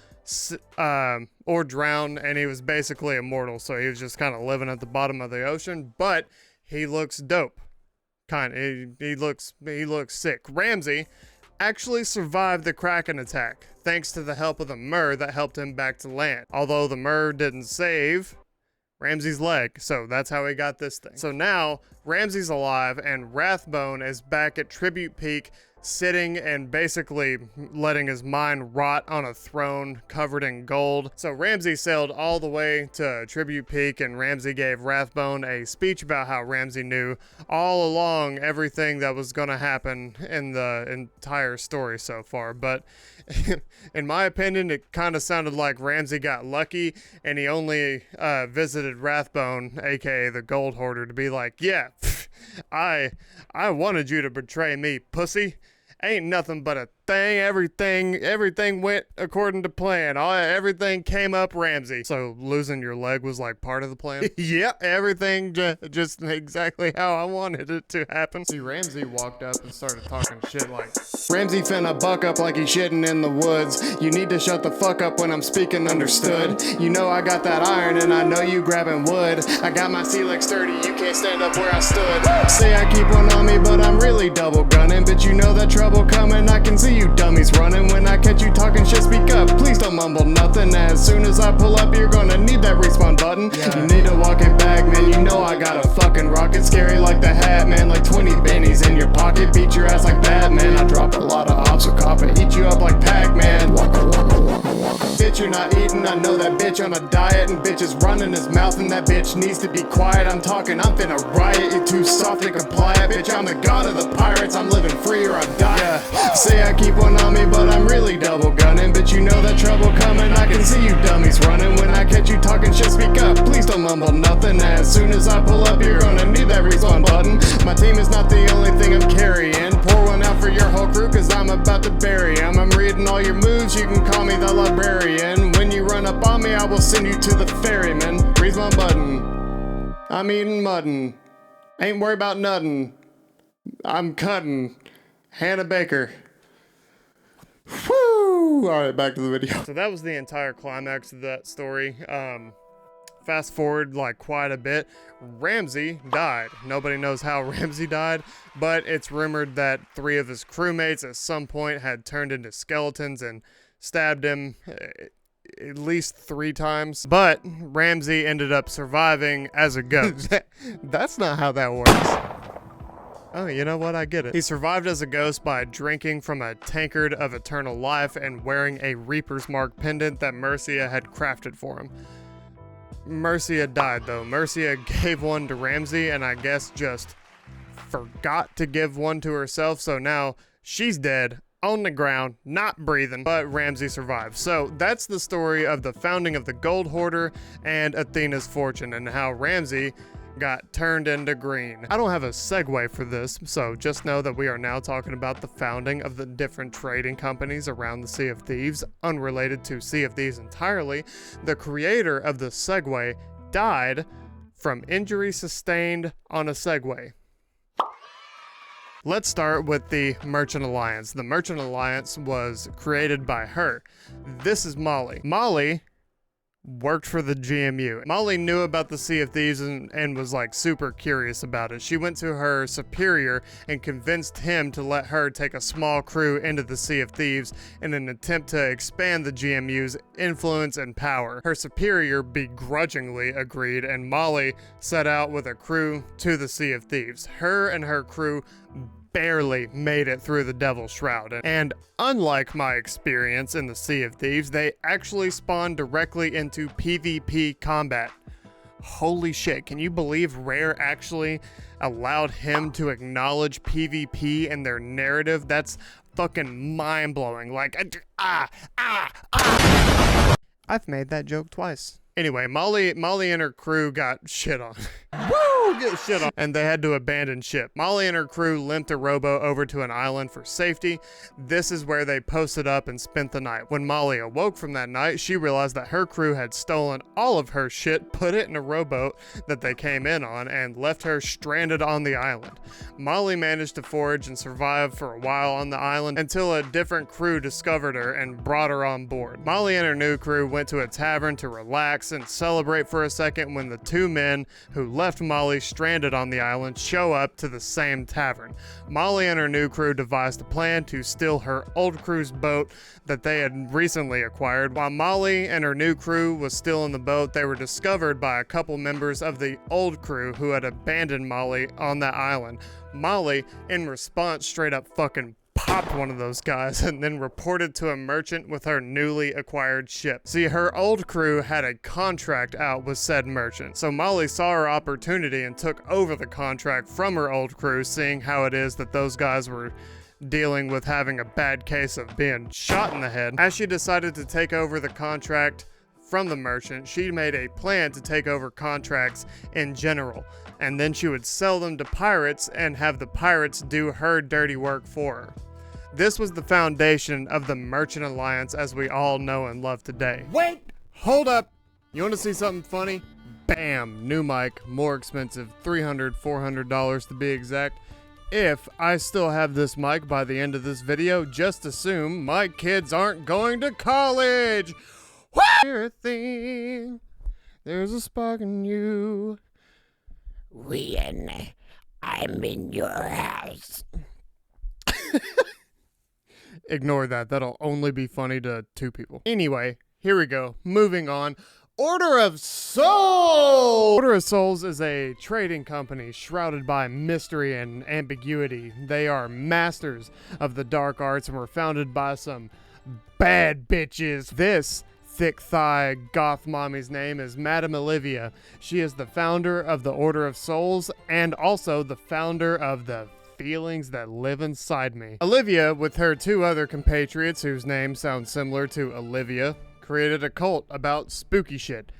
or drown, and he was basically immortal, so he was just kind of living at the bottom of the ocean, but he looks dope. He looks sick. Ramsay actually survived the Kraken attack, thanks to the help of the Mer that helped him back to land. Although the Mer didn't save Ramsay's leg, so that's how he got this thing. So now, Ramsay's alive, and Rathbone is back at Tribute Peak sitting and basically letting his mind rot on a throne covered in gold. So Ramsay sailed all the way to Tribute Peak, and Ramsay gave Rathbone a speech about how Ramsay knew all along everything that was going to happen in the entire story so far. But in my opinion, it kind of sounded like Ramsay got lucky, and he only visited Rathbone, aka the Gold Hoarder, to be like, yeah, I wanted you to betray me, pussy. Ain't nothing but a thing. Everything went according to plan. Everything came up Ramsay. So losing your leg was like part of the plan? Yep, everything just exactly how I wanted it to happen. See, Ramsay walked up and started talking shit like, Ramsay finna buck up like he's shitting in the woods. You need to shut the fuck up when I'm speaking, understood? You know I got that iron and I know you grabbing wood. I got my Celix sturdy, you can't stand up where I stood. Say I keep one on me, but I'm really double gunning. But you know that trouble coming, I can see you dummies running. When I catch you talking shit, speak up, please don't mumble nothing. As soon as I pull up, you're gonna need that respawn button. You need to walk it back, man, you know I got a fucking rocket. Scary like the hat, man, like 20 bennies in your pocket. Beat your ass like Batman, I drop a lot of ops, so cop it. Eat you up like Pac-Man. Waka, waka, waka, waka. Bitch, you're not eating, I know that bitch on a diet. And bitch is running his mouth and that bitch needs to be quiet. I'm talking, I'm finna riot, you're too soft to comply. Bitch, I'm the god of the pirates, I'm living free or I die. Say I keep one on me, but I'm really double gunning. But you know that trouble coming, I can see you dummies running. When I catch you talking shit, speak up, please don't mumble nothing. As soon as I pull up, you're gonna need that respawn button. My team is not the only thing I'm carrying. Pour one out for your whole crew, cause I'm about to bury him. I'm reading all your moves, you can call me the librarian. When you run up on me, I will send you to the ferryman. Respawn button. I'm eating mutton. Ain't worried about nothing. I'm cutting. Hannah Baker. Woo! Alright, back to the video. So that was the entire climax of that story. Fast forward like quite a bit. Ramsay died. Nobody knows how Ramsay died, but it's rumored that 3 of his crewmates at some point had turned into skeletons and stabbed him at least 3 times. But Ramsay ended up surviving as a ghost. That's not how that works. Oh, you know what? I get it. He survived as a ghost by drinking from a tankard of eternal life and wearing a Reaper's Mark pendant that Mercia had crafted for him. Mercia died, though. Mercia gave one to Ramsay and I guess just forgot to give one to herself, so now she's dead, on the ground, not breathing, but Ramsay survived. So that's the story of the founding of the Gold Hoarder and Athena's fortune, and how Ramsay got turned into green. I don't have a segue for this, so just know that we are now talking about the founding of the different trading companies around the Sea of Thieves. Unrelated to Sea of Thieves entirely, the creator of the Segway died from injury sustained on a Segway. Let's start with the Merchant Alliance. The Merchant Alliance was created by her. This is Molly. Molly worked for the GMU. Molly knew about the Sea of Thieves and was like super curious about it. She went to her superior and convinced him to let her take a small crew into the Sea of Thieves in an attempt to expand the GMU's influence and power. Her superior begrudgingly agreed, and Molly set out with a crew to the Sea of Thieves. Her and her crew barely made it through the Devil's Shroud, and unlike my experience in the Sea of Thieves, they actually spawned directly into PvP combat. Holy shit, can you believe Rare actually allowed him to acknowledge PvP in their narrative? That's fucking mind-blowing. Like, I've made that joke twice. Anyway, Molly and her crew got shit on. Woo! Get shit on. And they had to abandon ship. Molly and her crew limped a rowboat over to an island for safety. This is where they posted up and spent the night. When Molly awoke from that night, she realized that her crew had stolen all of her shit, put it in a rowboat that they came in on, and left her stranded on the island. Molly managed to forage and survive for a while on the island until a different crew discovered her and brought her on board. Molly and her new crew went to a tavern to relax and celebrate for a second when the 2 men who left Molly stranded on the island show up to the same tavern. Molly and her new crew devised a plan to steal her old crew's boat that they had recently acquired. While Molly and her new crew was still in the boat, they were discovered by a couple members of the old crew who had abandoned Molly on that island. Molly, in response, straight up fucking popped one of those guys and then reported to a merchant with her newly acquired ship. See, her old crew had a contract out with said merchant, so Molly saw her opportunity and took over the contract from her old crew, seeing how it is that those guys were dealing with having a bad case of being shot in the head. As she decided to take over the contract from the merchant, she made a plan to take over contracts in general, and then she would sell them to pirates and have the pirates do her dirty work for her. This was the foundation of the Merchant Alliance as we all know and love today. Wait! Hold up! You want to see something funny? Bam! New mic, more expensive, $300, $400 to be exact. If I still have this mic by the end of this video, just assume my kids aren't going to college! Hear a thing, there's a spark in you. When I'm in your house. Ignore that, that'll only be funny to 2 people. Anyway, here we go, moving on. Order of Souls! Order of Souls is a trading company shrouded by mystery and ambiguity. They are masters of the dark arts and were founded by some bad bitches. This thick thigh goth mommy's name is Madame Olivia. She is the founder of the Order of Souls and also the founder of the feelings that live inside me. Olivia, with her 2 other compatriots whose names sound similar to Olivia, created a cult about spooky shit.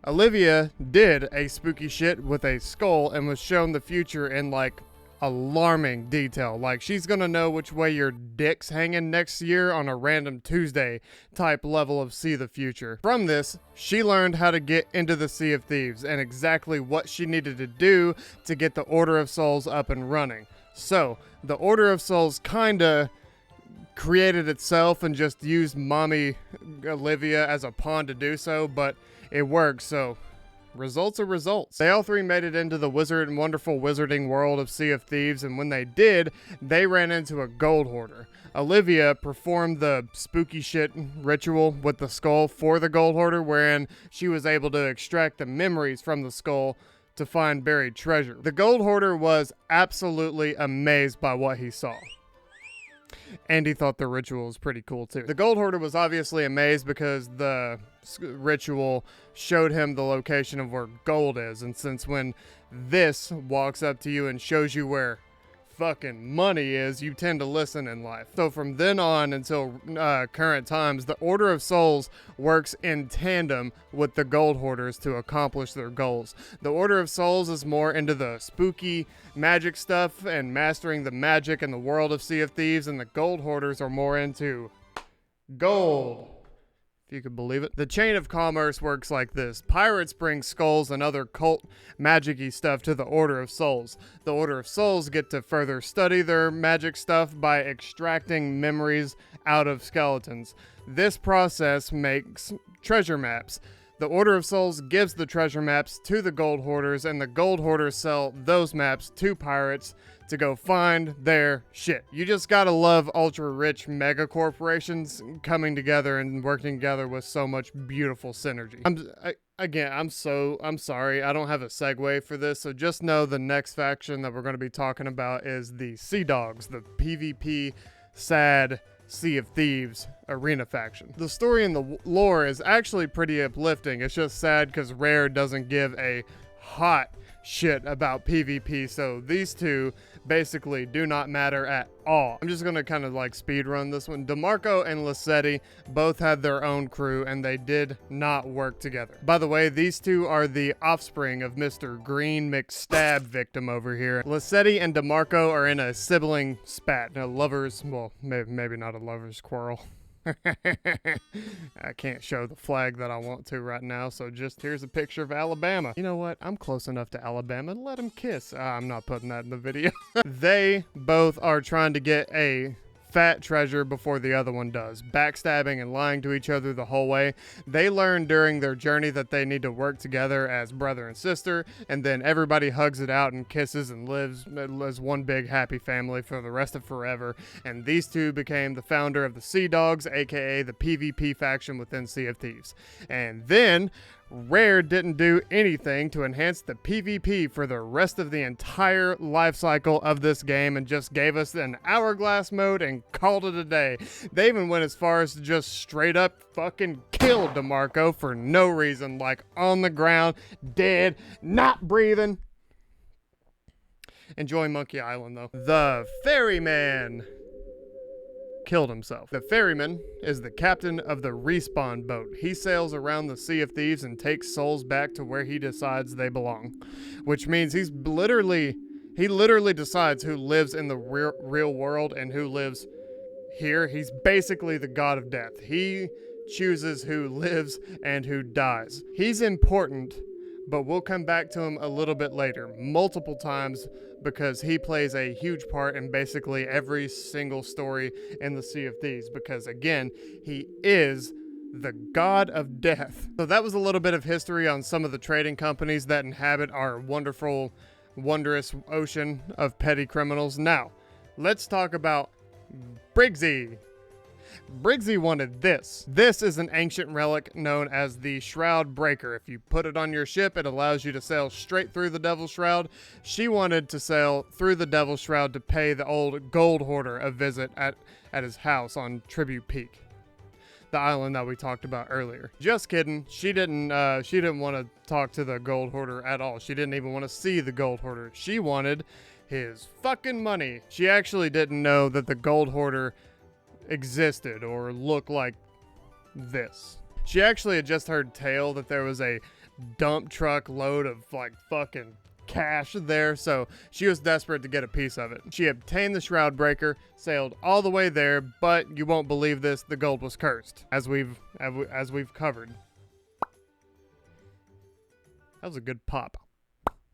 Olivia did a spooky shit with a skull and was shown the future in like alarming detail. Like, she's gonna know which way your dick's hanging next year on a random Tuesday type level of see the future. From this, she learned how to get into the Sea of Thieves and exactly what she needed to do to get the Order of Souls up and running. So, the Order of Souls kinda created itself and just used mommy Olivia as a pawn to do so, but it worked, so results are results. They all 3 made it into the wizard and wonderful wizarding world of Sea of Thieves, and when they did, they ran into a gold hoarder. Olivia performed the spooky shit ritual with the skull for the gold hoarder, wherein she was able to extract the memories from the skull to find buried treasure. The gold hoarder was absolutely amazed by what he saw. And he thought the ritual was pretty cool too. The gold hoarder was obviously amazed because the ritual showed him the location of where gold is, and since when this walks up to you and shows you where fucking money is, you tend to listen in life. So from then on until current times, the Order of Souls works in tandem with the gold hoarders to accomplish their goals. The Order of Souls is more into the spooky magic stuff and mastering the magic in the world of Sea of Thieves, and the gold hoarders are more into gold. You could believe it. The chain of commerce works like this. Pirates bring skulls and other cult magic-y stuff to the Order of Souls. The Order of Souls get to further study their magic stuff by extracting memories out of skeletons. This process makes treasure maps. The Order of Souls gives the treasure maps to the gold hoarders, and the gold hoarders sell those maps to pirates to go find their shit. You just gotta love ultra rich mega corporations coming together and working together with so much beautiful synergy. I'm sorry, I don't have a segue for this, so just know the next faction that we're going to be talking about is the Sea Dogs, the PvP sad Sea of Thieves arena faction. The story and the lore is actually pretty uplifting. It's just sad because Rare doesn't give a hot shit about PvP, so these 2 basically do not matter at all. I'm just gonna kind of like speed run this one. DeMarco and Lissetti both had their own crew and they did not work together. By the way, these 2 are the offspring of Mr. Green McStab victim over here. Lissetti and DeMarco are in a sibling spat. A lovers, well, maybe not a lovers quarrel. I can't show the flag that I want to right now, so just here's a picture of Alabama. You know what? I'm close enough to Alabama to let them kiss. I'm not putting that in the video. They both are trying to get a fat treasure before the other one does, backstabbing and lying to each other the whole way. They learn during their journey that they need to work together as brother and sister, and then everybody hugs it out and kisses and lives as one big happy family for the rest of forever. And these 2 became the founder of the Sea Dogs, aka the PvP faction within Sea of Thieves. And then Rare didn't do anything to enhance the PvP for the rest of the entire life cycle of this game and just gave us an hourglass mode and called it a day. They even went as far as to just straight up fucking kill DeMarco for no reason, like on the ground, dead, not breathing. Enjoy Monkey Island though. The Ferryman killed himself. The ferryman is the captain of the respawn boat. He sails around the Sea of Thieves and takes souls back to where he decides they belong, which means he literally decides who lives in the real world and who lives here. He's basically the god of death. He chooses who lives and who dies. He's important, but we'll come back to him a little bit later, multiple times, because he plays a huge part in basically every single story in the Sea of Thieves, because again, he is the god of death. So that was a little bit of history on some of the trading companies that inhabit our wonderful, wondrous ocean of petty criminals. Now, let's talk about Briggsy. Briggsy wanted this. This is an ancient relic known as the Shroudbreaker. If you put it on your ship, it allows you to sail straight through the Devil's Shroud. She wanted to sail through the Devil's Shroud to pay the old Gold Hoarder a visit at his house on Tribute Peak, the island that we talked about earlier. Just kidding. She didn't want to talk to the Gold Hoarder at all. She didn't even want to see the Gold Hoarder. She wanted his fucking money. She actually didn't know that the Gold Hoarder existed or looked like this. She actually had just heard tale that there was a dump truck load of like fucking cash there, so she was desperate to get a piece of it. She obtained the Shroudbreaker, sailed all the way there, but you won't believe this, the gold was cursed, as we've covered. That was a good pop.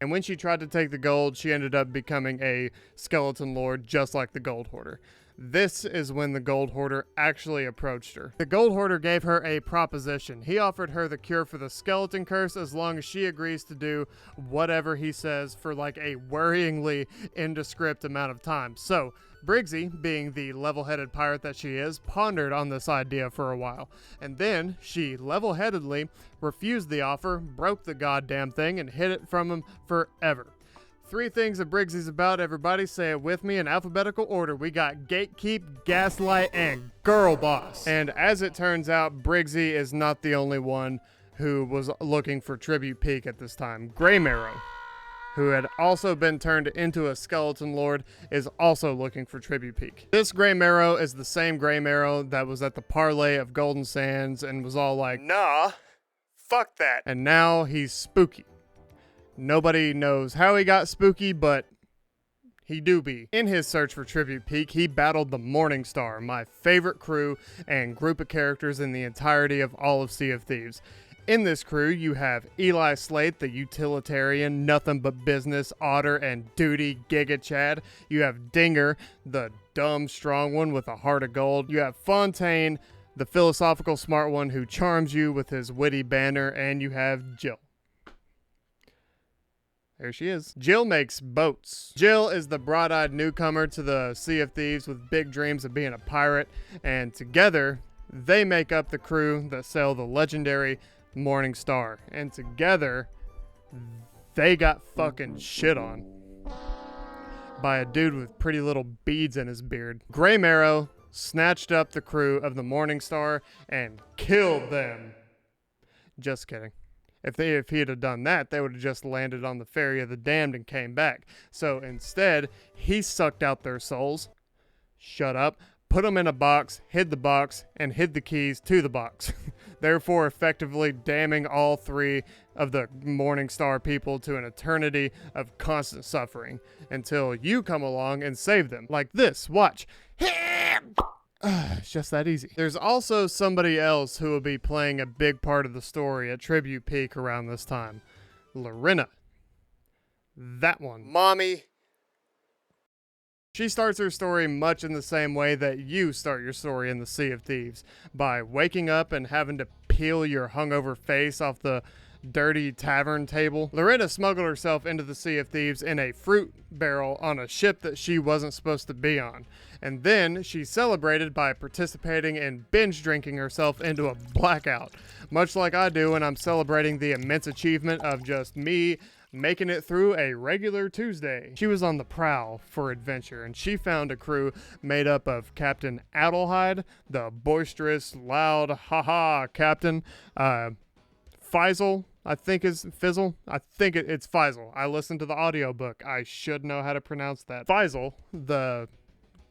And when she tried to take the gold, she ended up becoming a skeleton lord just like the Gold Hoarder. This is when the Gold Hoarder actually approached her. The Gold Hoarder gave her a proposition. He offered her the cure for the skeleton curse as long as she agrees to do whatever he says for like a worryingly indescript amount of time. So, Briggsy, being the level-headed pirate that she is, pondered on this idea for a while. And then, she level-headedly refused the offer, broke the goddamn thing, and hid it from him forever. 3 things that Briggsy's about, everybody. Say it with me in alphabetical order. We got Gatekeep, Gaslight, and Girl Boss. And as it turns out, Briggsy is not the only one who was looking for Tribute Peak at this time. Greymarrow, who had also been turned into a skeleton lord, is also looking for Tribute Peak. This Greymarrow is the same Greymarrow that was at the parlay of Golden Sands and was all like, nah, fuck that. And now he's spooky. Nobody knows how he got spooky, but he do be. In his search for Tribute Peak, he battled the Morning Star, my favorite crew and group of characters in the entirety of all of Sea of Thieves. In this crew, you have Eli Slate, the utilitarian, nothing but business, otter, and duty Giga Chad. You have Dinger, the dumb, strong one with a heart of gold. You have Fontaine, the philosophical smart one who charms you with his witty banter. And you have Jill. There she is. Jill makes boats. Jill is the broad-eyed newcomer to the Sea of Thieves with big dreams of being a pirate, and together, they make up the crew that sail the legendary Morning Star. And together, they got fucking shit on by a dude with pretty little beads in his beard. Greymarrow snatched up the crew of the Morning Star and killed them. Just kidding. If he had done that, they would have just landed on the Ferry of the Damned and came back. So instead, he sucked out their souls, shut up, put them in a box, hid the box, and hid the keys to the box. Therefore, effectively damning all 3 of the Morning Star people to an eternity of constant suffering until you come along and save them. Like this, watch. It's just that easy. There's also somebody else who will be playing a big part of the story at Tribute Peak around this time. Lorena. That one. Mommy. She starts her story much in the same way that you start your story in the Sea of Thieves, by waking up and having to peel your hungover face off the dirty tavern table. Lorena smuggled herself into the Sea of Thieves in a fruit barrel on a ship that she wasn't supposed to be on. And then she celebrated by participating in binge drinking herself into a blackout, much like I do when I'm celebrating the immense achievement of just me making it through a regular Tuesday. She was on the prowl for adventure, and she found a crew made up of Captain Adelheid, the boisterous, loud, haha captain, Faisal, I think is Fizzle. I think it's Faisal. I listened to the audiobook. I should know how to pronounce that. Faisal, the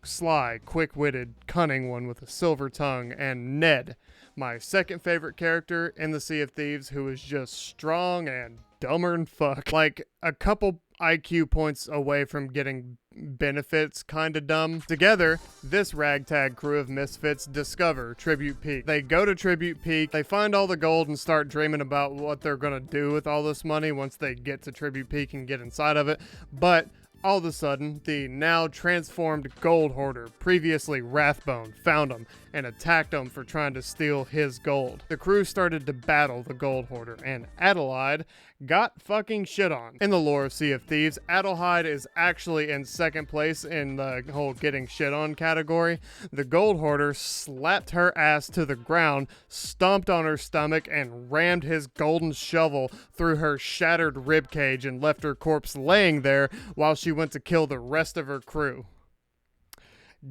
sly, quick-witted, cunning one with a silver tongue, and Ned, my second favorite character in the Sea of Thieves, who is just strong and dumber than fuck. Like a couple IQ points away from getting benefits kinda dumb. Together, this ragtag crew of misfits discover Tribute Peak. They go to Tribute Peak, they find all the gold and start dreaming about what they're gonna do with all this money once they get to Tribute Peak and get inside of it. But all of a sudden, the now transformed gold hoarder, previously Wrathbone, found him and attacked him for trying to steal his gold. The crew started to battle the gold hoarder, and Adelheid got fucking shit on. In the lore of Sea of Thieves, Adelheid is actually in second place in the whole getting shit on category. The gold hoarder slapped her ass to the ground, stomped on her stomach, and rammed his golden shovel through her shattered ribcage and left her corpse laying there while she went to kill the rest of her crew.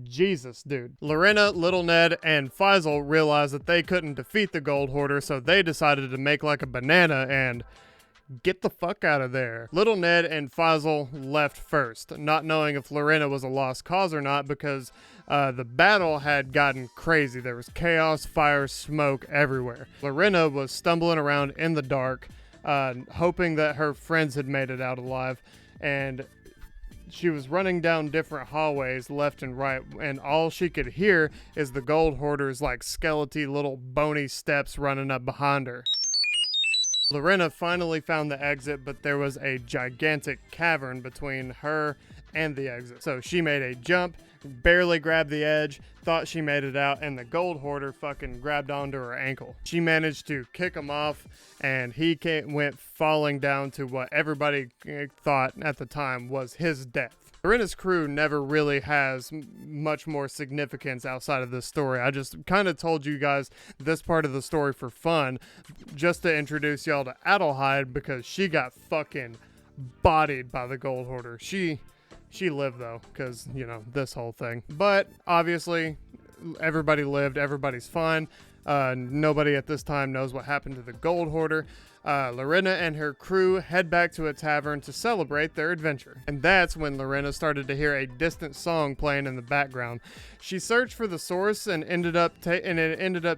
Jesus, dude. Lorena, Little Ned, and Faisal realized that they couldn't defeat the gold hoarder, so they decided to make like a banana and get the fuck out of there. Little Ned and Faisal left first, not knowing if Lorena was a lost cause or not, because the battle had gotten crazy. There was chaos, fire, smoke everywhere. Lorena was stumbling around in the dark, hoping that her friends had made it out alive, and she was running down different hallways left and right, and all she could hear is the gold hoarder's like skeleton little bony steps running up behind her. Lorena finally found the exit, but there was a gigantic cavern between her and the exit. So she made a jump, barely grabbed the edge, thought she made it out, and the gold hoarder fucking grabbed onto her ankle. She managed to kick him off, and he went falling down to what everybody thought at the time was his death. Lorena's crew never really has much more significance outside of this story. I just kind of told you guys this part of the story for fun, just to introduce y'all to Adelheid, because she got fucking bodied by the gold hoarder. She lived though, because, you know, this whole thing. But obviously, everybody lived, everybody's fine. Nobody at this time knows what happened to the gold hoarder. Lorena and her crew head back to a tavern to celebrate their adventure. And that's when Lorena started to hear a distant song playing in the background. She searched for the source and it ended up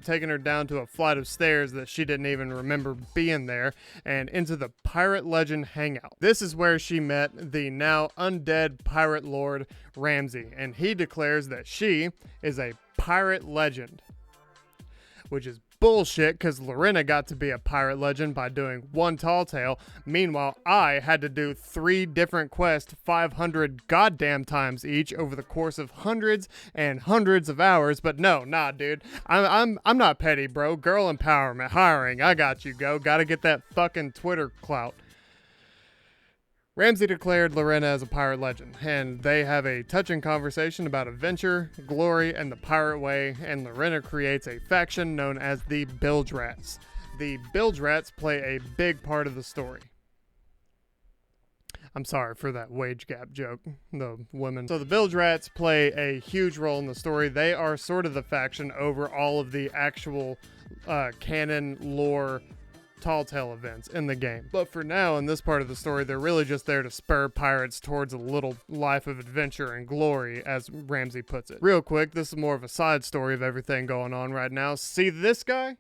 taking her down to a flight of stairs that she didn't even remember being there, and into the Pirate Legend hangout. This is where she met the now undead pirate lord Ramsay, and he declares that she is a pirate legend, which is bullshit, because Lorena got to be a pirate legend by doing one tall tale. Meanwhile, I had to do 3 different quests 500 goddamn times each over the course of hundreds and hundreds of hours. But nah, dude. I'm not petty, bro. Girl empowerment, hiring. I got you, go. Gotta get that fucking Twitter clout. Ramsay declared Lorena as a pirate legend, and they have a touching conversation about adventure, glory, and the pirate way, and Lorena creates a faction known as the Bilge Rats. The Bilge Rats play a big part of the story. I'm sorry for that wage gap joke, the women. So the Bilge Rats play a huge role in the story. They are sort of the faction over all of the actual canon lore tall tale events in the game. But for now, in this part of the story, they're really just there to spur pirates towards a little life of adventure and glory, as Ramsay puts it. Real quick, this is more of a side story of everything going on right now. See this guy?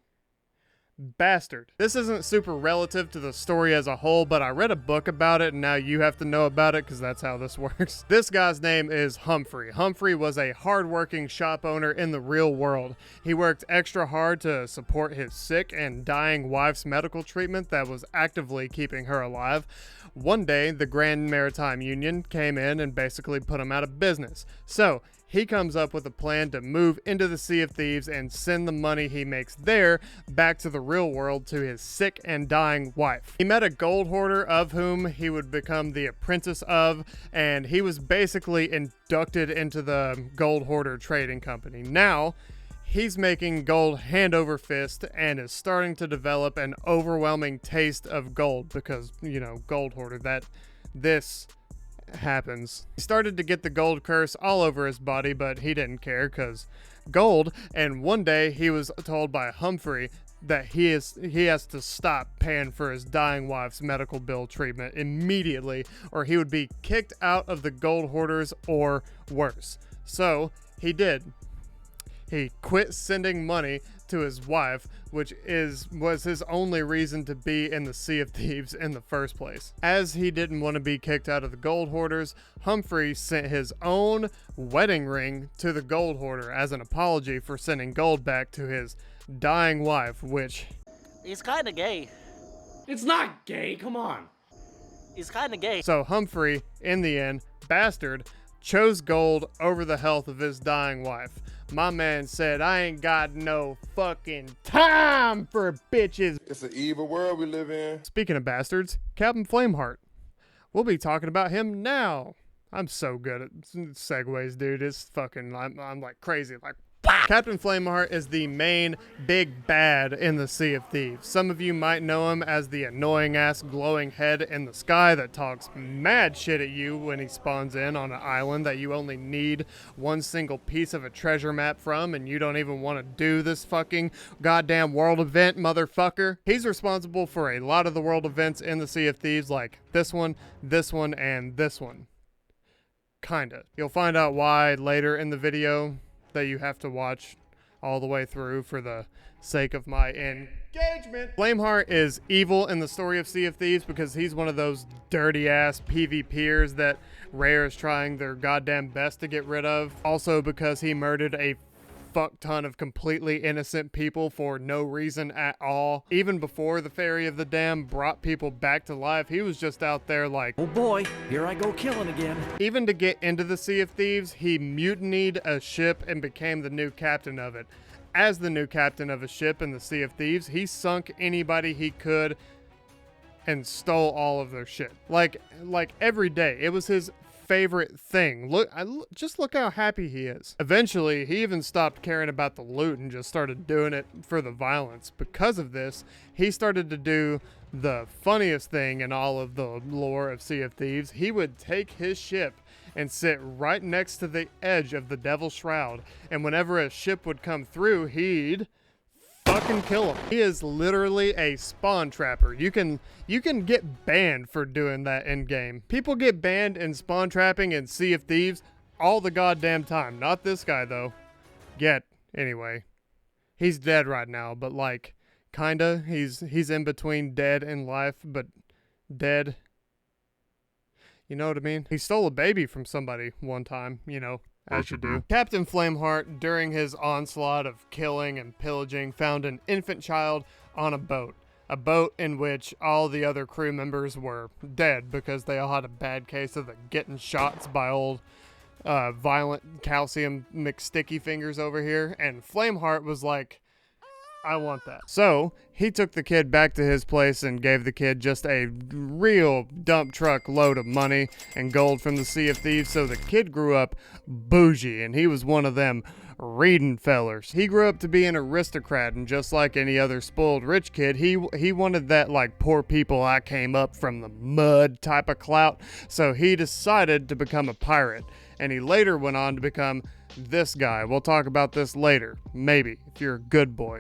Bastard. This isn't super relative to the story as a whole, but I read a book about it, and now you have to know about it, because that's how this works. This guy's name is Humphrey. Humphrey was a hard-working shop owner in the real world. He worked extra hard to support his sick and dying wife's medical treatment that was actively keeping her alive. One day, the Grand Maritime Union came in and basically put him out of business. So he comes up with a plan to move into the Sea of Thieves and send the money he makes there back to the real world to his sick and dying wife. He met a gold hoarder of whom he would become the apprentice of, and he was basically inducted into the gold hoarder trading company. Now, he's making gold hand over fist and is starting to develop an overwhelming taste of gold because, you know, gold hoarder, this happens. He started to get the gold curse all over his body, but he didn't care because gold, and one day he was told by Humphrey that he has to stop paying for his dying wife's medical bill treatment immediately or he would be kicked out of the gold hoarders or worse. So he did. He quit sending money to his wife, which was his only reason to be in the Sea of Thieves in the first place. As he didn't want to be kicked out of the gold hoarders, Humphrey sent his own wedding ring to the gold hoarder as an apology for sending gold back to his dying wife, which He's kinda gay. It's not gay, come on. He's kinda gay. so Humphrey, in the end, bastard, chose gold over the health of his dying wife. My man said, I ain't got no fucking time for bitches. It's an evil world we live in. Speaking of bastards, Captain Flameheart. We'll be talking about him now. I'm so good at segues, dude. It's fucking, I'm like crazy. Like, Captain Flameheart is the main big bad in the Sea of Thieves. Some of you might know him as the annoying ass glowing head in the sky that talks mad shit at you when he spawns in on an island that you only need one single piece of a treasure map from and you don't even want to do this fucking goddamn world event, motherfucker. He's responsible for a lot of the world events in the Sea of Thieves, like this one, and this one. Kinda. You'll find out why later in the video that you have to watch all the way through for the sake of my engagement. Flameheart is evil in the story of Sea of Thieves because he's one of those dirty ass PvPers that Rare is trying their goddamn best to get rid of. Also because he murdered a fuck ton of completely innocent people for no reason at all. Even before the Fairy of the Dam brought people back to life, he was just out there like, oh boy, here I go killing again. Even to get into the Sea of Thieves, he mutinied a ship and became the new captain of it. As the new captain of a ship in the Sea of Thieves, he sunk anybody he could and stole all of their shit. Like every day. It was his favorite thing. Just look how happy he is. Eventually, he even stopped caring about the loot and just started doing it for the violence. Because of this, he started to do the funniest thing in all of the lore of Sea of Thieves. He would take his ship and sit right next to the edge of the Devil's Shroud, and whenever a ship would come through, he'd fucking kill him. He is literally a spawn trapper. You can get banned for doing that in game. People get banned in spawn trapping in Sea of Thieves all the goddamn time. Not this guy though. Yet, anyway. He's dead right now, but like kinda. He's in between dead and life, but dead. You know what I mean? He stole a baby from somebody one time, you know. As you do. Captain Flameheart, during his onslaught of killing and pillaging, found an infant child on a boat. A boat in which all the other crew members were dead because they all had a bad case of the getting shots by old violent calcium McSticky fingers over here. And Flameheart was like, I want that. So he took the kid back to his place and gave the kid just a real dump truck load of money and gold from the Sea of Thieves. So the kid grew up bougie and he was one of them reading fellers. He grew up to be an aristocrat, and just like any other spoiled rich kid, he wanted that like poor people I came up from the mud type of clout. So he decided to become a pirate, and he later went on to become this guy. We'll talk about this later, maybe, if you're a good boy.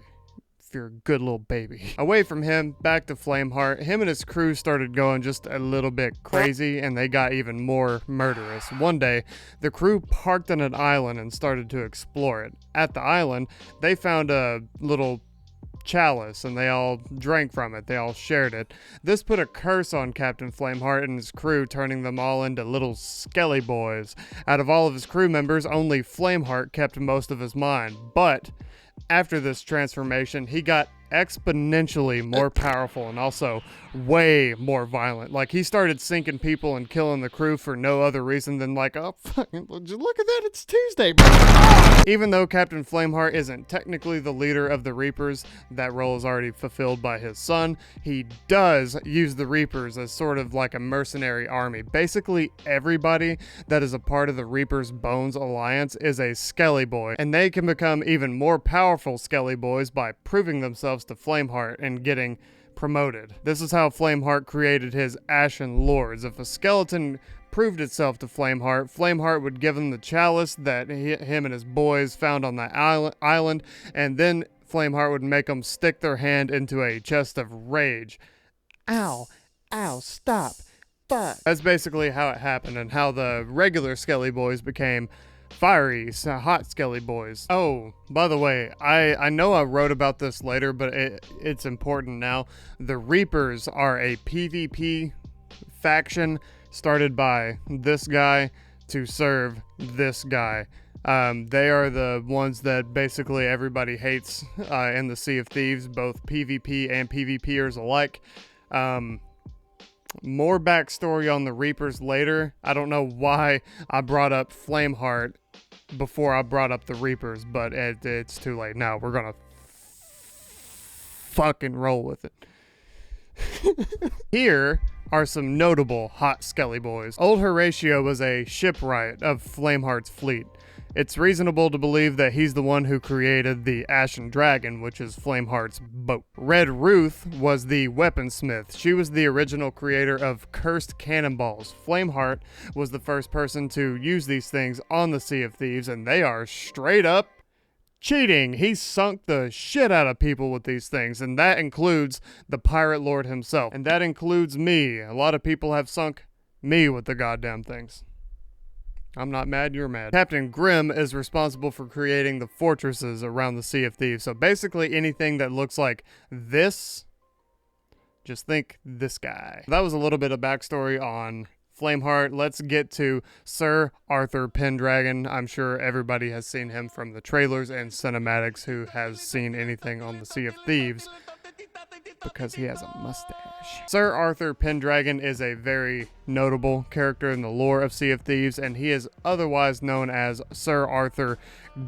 If you're a good little baby. Away from him, back to Flameheart, him and his crew started going just a little bit crazy, and they got even more murderous. One day, the crew parked on an island and started to explore it. At the island, they found a little chalice, and they all drank from it. They all shared it. This put a curse on Captain Flameheart and his crew, turning them all into little skelly boys. Out of all of his crew members, only Flameheart kept most of his mind, but after this transformation, he got exponentially more powerful and also way more violent. Like, he started sinking people and killing the crew for no other reason than like, oh, fucking, look at that, it's Tuesday, bro. Even though Captain Flameheart isn't technically the leader of the Reapers, that role is already fulfilled by his son, he does use the Reapers as sort of like a mercenary army. Basically, everybody that is a part of the Reapers Bones Alliance is a Skelly Boy, and they can become even more powerful Skelly Boys by proving themselves to Flameheart and getting promoted. This is how Flameheart created his Ashen Lords. If a skeleton proved itself to Flameheart, Flameheart would give him the chalice that him and his boys found on that island, and then Flameheart would make them stick their hand into a chest of rage. Ow, ow, stop, fuck. That's basically how it happened, and how the regular Skelly Boys became fiery, hot Skelly Boys. Oh, by the way, I know I wrote about this later, but it's important now. The Reapers are a PvP faction started by this guy to serve this guy. They are the ones that basically everybody hates in the Sea of Thieves, both PvP and PvPers alike. More backstory on the Reapers later. I don't know why I brought up Flameheart before I brought up the Reapers, but it's too late now. We're gonna fucking roll with it. Here are some notable hot Skelly Boys. Old Horatio was a shipwright of Flameheart's fleet. It's reasonable to believe that he's the one who created the Ashen Dragon, which is Flameheart's boat. Red Ruth was the weaponsmith. She was the original creator of cursed cannonballs. Flameheart was the first person to use these things on the Sea of Thieves, and they are straight up cheating. He sunk the shit out of people with these things, and that includes the Pirate Lord himself. And that includes me. A lot of people have sunk me with the goddamn things. I'm not mad, you're mad. Captain Grimm is responsible for creating the fortresses around the Sea of Thieves. So basically anything that looks like this, just think this guy. That was a little bit of backstory on Flameheart. Let's get to Sir Arthur Pendragon. I'm sure everybody has seen him from the trailers and cinematics who has seen anything on the Sea of Thieves, because he has a mustache. Sir Arthur Pendragon is a very notable character in the lore of Sea of Thieves, and he is otherwise known as Sir Arthur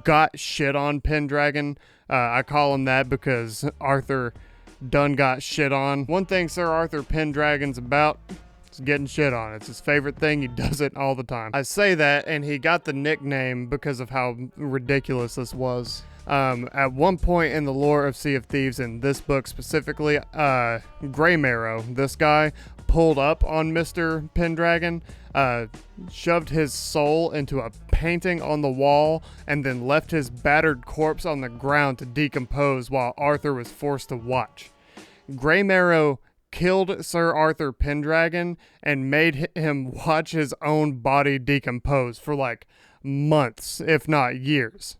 Got Shit on Pendragon. I call him that because Arthur done got shit on. One thing Sir Arthur Pendragon's about is getting shit on. It's his favorite thing. He does it all the time. I say that, and he got the nickname because of how ridiculous this was. At one point in the lore of Sea of Thieves, in this book specifically, Grey Marrow, this guy, pulled up on Mr. Pendragon, shoved his soul into a painting on the wall, and then left his battered corpse on the ground to decompose while Arthur was forced to watch. Grey Marrow killed Sir Arthur Pendragon and made him watch his own body decompose for like months, if not years.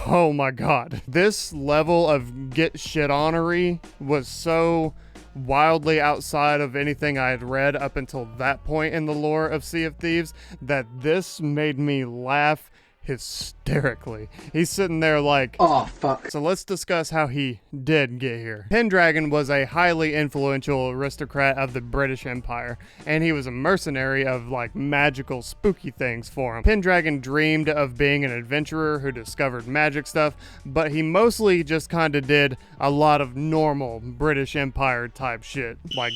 Oh my god. This level of get shit onery was so wildly outside of anything I had read up until that point in the lore of Sea of Thieves that this made me laugh hysterically. He's sitting there like, oh fuck. So let's discuss how he did get here. Pendragon was a highly influential aristocrat of the British Empire, and he was a mercenary of like magical spooky things for him. Pendragon dreamed of being an adventurer who discovered magic stuff, but he mostly just kind of did a lot of normal British Empire type shit, like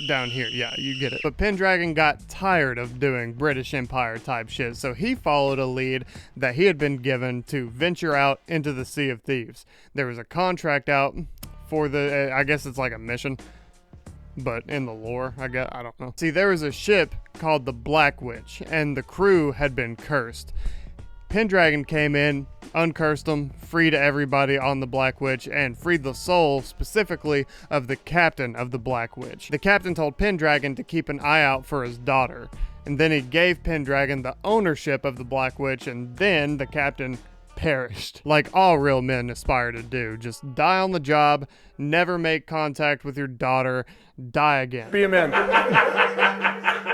down here. Yeah, you get it. But Pendragon got tired of doing British Empire type shit, so he followed a lead that he had been given to venture out into the Sea of Thieves. There was a contract out for the, I guess it's like a mission, but in the lore, I don't know. See, there was a ship called the Black Witch, and the crew had been cursed. Pendragon came in, uncursed them, freed everybody on the Black Witch, and freed the soul specifically of the captain of the Black Witch. The captain told Pendragon to keep an eye out for his daughter, and then he gave Pendragon the ownership of the Black Witch, and then the captain perished. Like all real men aspire to do. Just die on the job, never make contact with your daughter, die again. Be a man.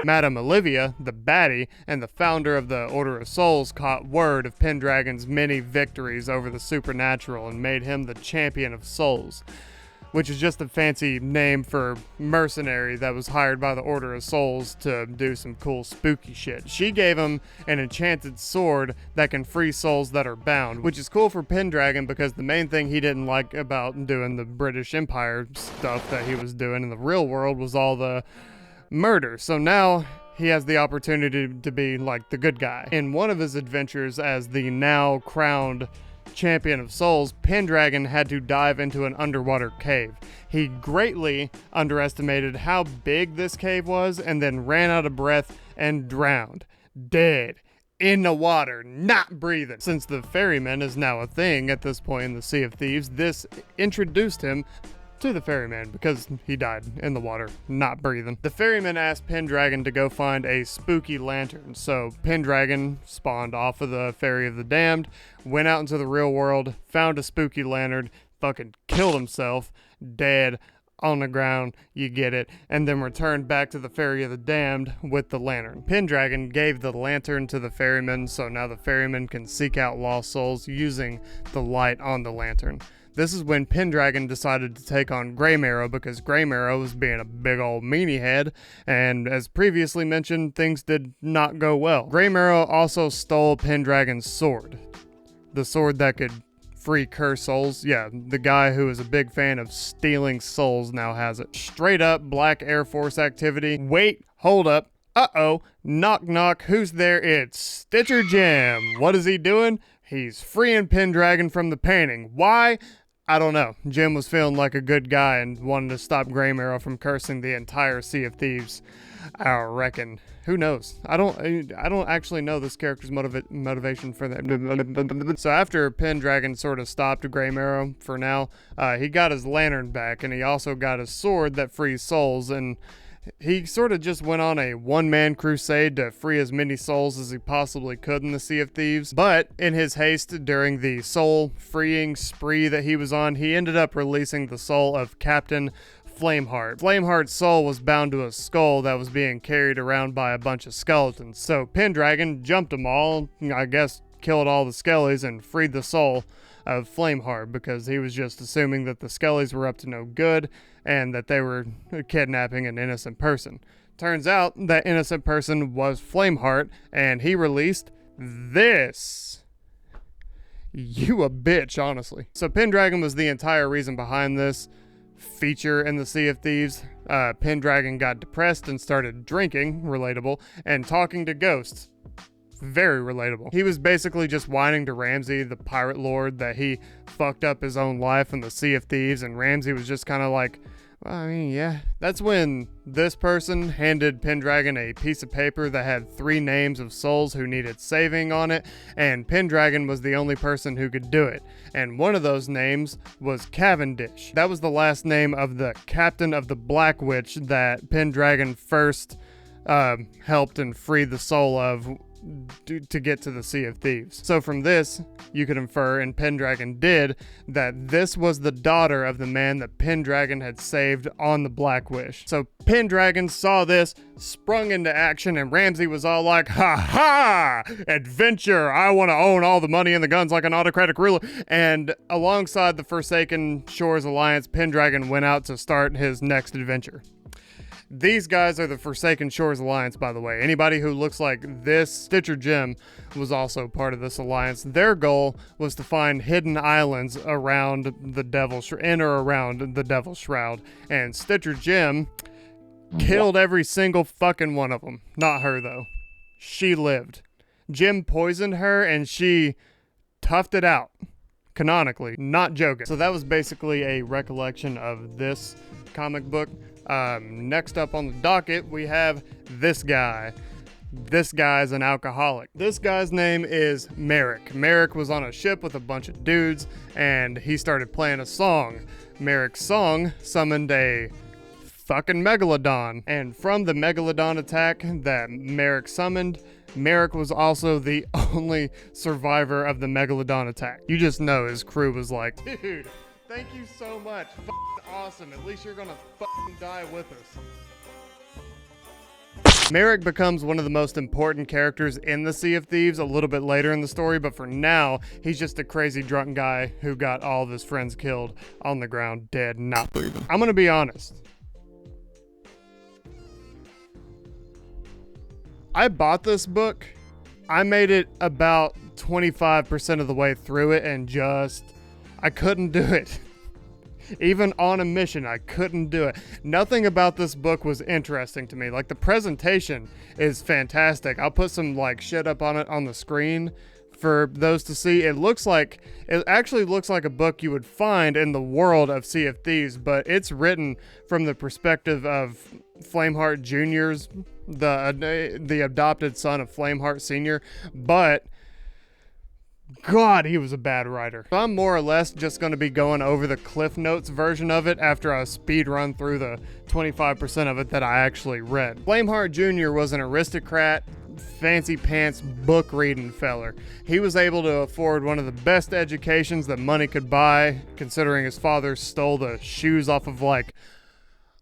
Madame Olivia, the baddie, and the founder of the Order of Souls caught word of Pendragon's many victories over the supernatural and made him the champion of souls, which is just a fancy name for mercenary that was hired by the Order of Souls to do some cool spooky shit. She gave him an enchanted sword that can free souls that are bound, which is cool for Pendragon because the main thing he didn't like about doing the British Empire stuff that he was doing in the real world was all the murder. So now he has the opportunity to be like the good guy. In one of his adventures as the now crowned champion of souls, Pendragon had to dive into an underwater cave. He greatly underestimated how big this cave was and then ran out of breath and drowned. Dead. In the water, not breathing. Since the ferryman is now a thing at this point in the Sea of Thieves, this introduced him to the ferryman because he died in the water, not breathing. The ferryman asked Pendragon to go find a spooky lantern, so Pendragon spawned off of the Ferry of the Damned, went out into the real world, found a spooky lantern, fucking killed himself, dead, on the ground, you get it, and then returned back to the Ferry of the Damned with the lantern. Pendragon gave the lantern to the ferryman, so now the ferryman can seek out lost souls using the light on the lantern. This is when Pendragon decided to take on Greymarrow because Greymarrow was being a big old meanie head, and as previously mentioned, things did not go well. Greymarrow also stole Pendragon's sword. The sword that could free cursed souls. Yeah, the guy who is a big fan of stealing souls now has it. Straight up Black Air Force activity. Wait, hold up. Uh-oh, knock knock, who's there? It's Stitcher Jim. What is he doing? He's freeing Pendragon from the painting. Why? I don't know. Jim was feeling like a good guy and wanted to stop Greymarrow from cursing the entire Sea of Thieves. I reckon. Who knows? I don't actually know this character's motivation for that. So after Pendragon sort of stopped Greymarrow for now, he got his lantern back, and he also got his sword that frees souls, and he sort of just went on a one-man crusade to free as many souls as he possibly could in the Sea of Thieves. But in his haste during the soul-freeing spree that he was on, he ended up releasing the soul of Captain Flameheart. Flameheart's soul was bound to a skull that was being carried around by a bunch of skeletons. So Pendragon jumped them all, I guess killed all the skellies, and freed the soul of Flameheart because he was just assuming that the skellies were up to no good and that they were kidnapping an innocent person. Turns out that innocent person was Flameheart, and he released this. You a bitch, honestly. So Pendragon was the entire reason behind this feature in the Sea of Thieves. Pendragon got depressed and started drinking, relatable, and talking to ghosts. Very relatable. He was basically just whining to Ramsay, the pirate lord, that he fucked up his own life in the Sea of Thieves, and Ramsay was just kind of like, well, I mean, yeah. That's when this person handed Pendragon a piece of paper that had 3 names of souls who needed saving on it, and Pendragon was the only person who could do it. And one of those names was Cavendish. That was the last name of the captain of the Black Witch that Pendragon first helped and freed the soul of to get to the Sea of Thieves. So from this, you could infer, and Pendragon did, that this was the daughter of the man that Pendragon had saved on the Black Witch. So Pendragon saw this, sprung into action, and Ramsay was all like, ha ha! Adventure! I want to own all the money and the guns like an autocratic ruler. And alongside the Forsaken Shores Alliance, Pendragon went out to start his next adventure. These guys are the Forsaken Shores Alliance, by the way. Anybody who looks like this Stitcher Jim was also part of this alliance. Their goal was to find hidden islands around the Devil's in or around the Devil's Shroud. And Stitcher Jim killed every single fucking one of them. Not her, though. She lived. Jim poisoned her, and she toughed it out. Canonically. Not joking. So that was basically a recollection of this comic book. Next up on the docket, we have this guy. This guy's an alcoholic. This guy's name is Merrick. Merrick was on a ship with a bunch of dudes, and he started playing a song. Merrick's song summoned a fucking megalodon, and from the megalodon attack that Merrick summoned, Merrick was also the only survivor of the megalodon attack. You just know his crew was like, dude, thank you so much. F***ing awesome. At least you're gonna f***ing die with us. Merrick becomes one of the most important characters in the Sea of Thieves a little bit later in the story, but for now, he's just a crazy drunk guy who got all of his friends killed on the ground, dead, not breathing. I'm gonna be honest. I bought this book. I made it about 25% of the way through it and I couldn't do it. Even on a mission, I couldn't do it. Nothing about this book was interesting to me. Like, the presentation is fantastic. I'll put some like shit up on it on the screen for those to see. It actually looks like a book you would find in the world of Sea of Thieves, but it's written from the perspective of Flameheart Junior's, the adopted son of Flameheart Senior, but God, he was a bad writer. So I'm more or less just going to be going over the Cliff Notes version of it after I speed run through the 25% of it that I actually read. Flameheart Jr. was an aristocrat, fancy pants, book reading feller. He was able to afford one of the best educations that money could buy, considering his father stole the shoes off of like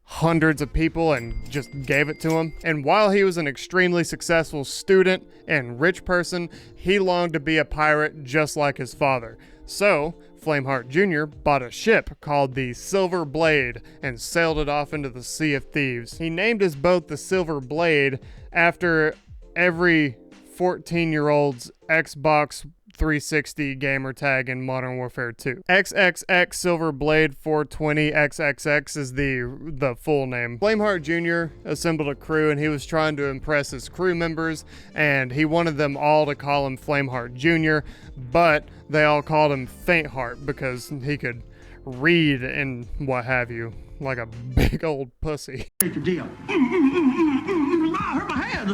hundreds of people and just gave it to him. And while he was an extremely successful student and rich person, he longed to be a pirate just like his father. So Flameheart Jr. bought a ship called the Silver Blade and sailed it off into the Sea of Thieves. He named his boat the Silver Blade after every 14-year-old's Xbox 360 gamer tag in Modern Warfare 2. XXX Silver Blade 420 XXX is the full name. Flameheart Jr. assembled a crew and he was trying to impress his crew members, and he wanted them all to call him Flameheart Jr., but they all called him Faintheart because he could read and what have you, like a big old pussy. Deal. I hurt my head.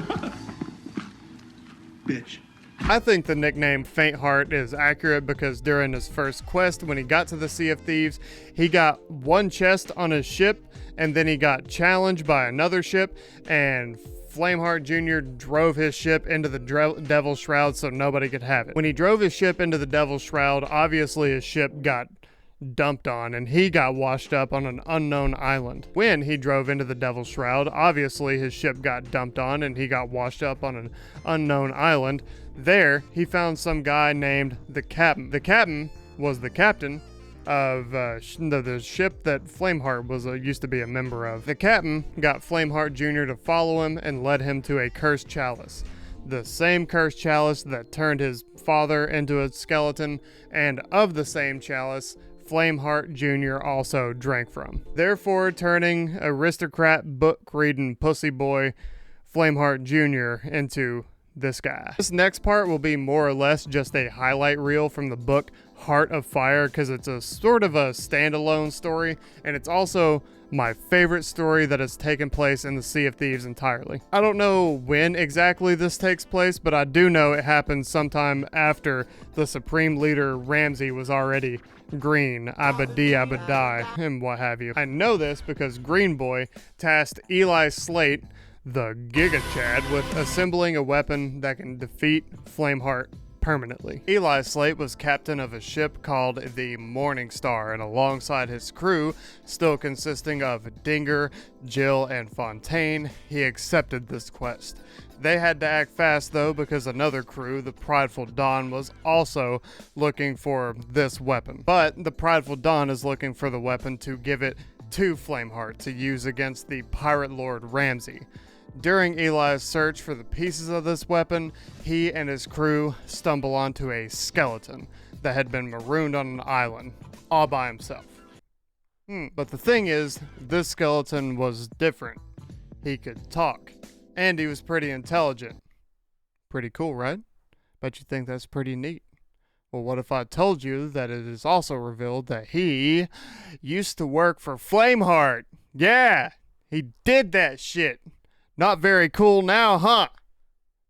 Bitch. I think the nickname Faintheart is accurate because during his first quest, when he got to the Sea of Thieves, he got one chest on his ship, and then he got challenged by another ship, and Flameheart Jr. drove his ship into the Devil's Shroud so nobody could have it. When he drove his ship into the Devil's Shroud, obviously his ship got dumped on and he got washed up on an unknown island. When he drove into the Devil's Shroud, obviously his ship got dumped on and he got washed up on an unknown island. There, he found some guy named the Captain. The Captain was the captain of the ship that Flameheart was used to be a member of. The Captain got Flameheart Jr. to follow him and led him to a cursed chalice. The same cursed chalice that turned his father into a skeleton, and of the same chalice, Flameheart Jr. also drank from. Therefore, turning aristocrat, book-reading pussy boy Flameheart Jr. into this guy. This next part will be more or less just a highlight reel from the book Heart of Fire, because it's a sort of a standalone story, and it's also my favorite story that has taken place in the Sea of Thieves entirely. I don't know when exactly this takes place, but I do know it happened sometime after the Supreme Leader Ramsay was already green, Abadi, and what have you. I know this because Green Boy tasked Eli Slate, the Giga Chad, with assembling a weapon that can defeat Flameheart permanently. Eli Slate was captain of a ship called the Morning Star, and alongside his crew, still consisting of Dinger, Jill, and Fontaine, he accepted this quest. They had to act fast though, because another crew, the Prideful Dawn, was also looking for this weapon. But the Prideful Dawn is looking for the weapon to give it to Flameheart to use against the Pirate Lord Ramsay. During Eli's search for the pieces of this weapon, he and his crew stumble onto a skeleton that had been marooned on an island, all by himself. But the thing is, this skeleton was different. He could talk, and he was pretty intelligent. Pretty cool, right? Bet you think that's pretty neat. Well, what if I told you that it is also revealed that he used to work for Flameheart? Yeah, he did that shit. Not very cool now, huh?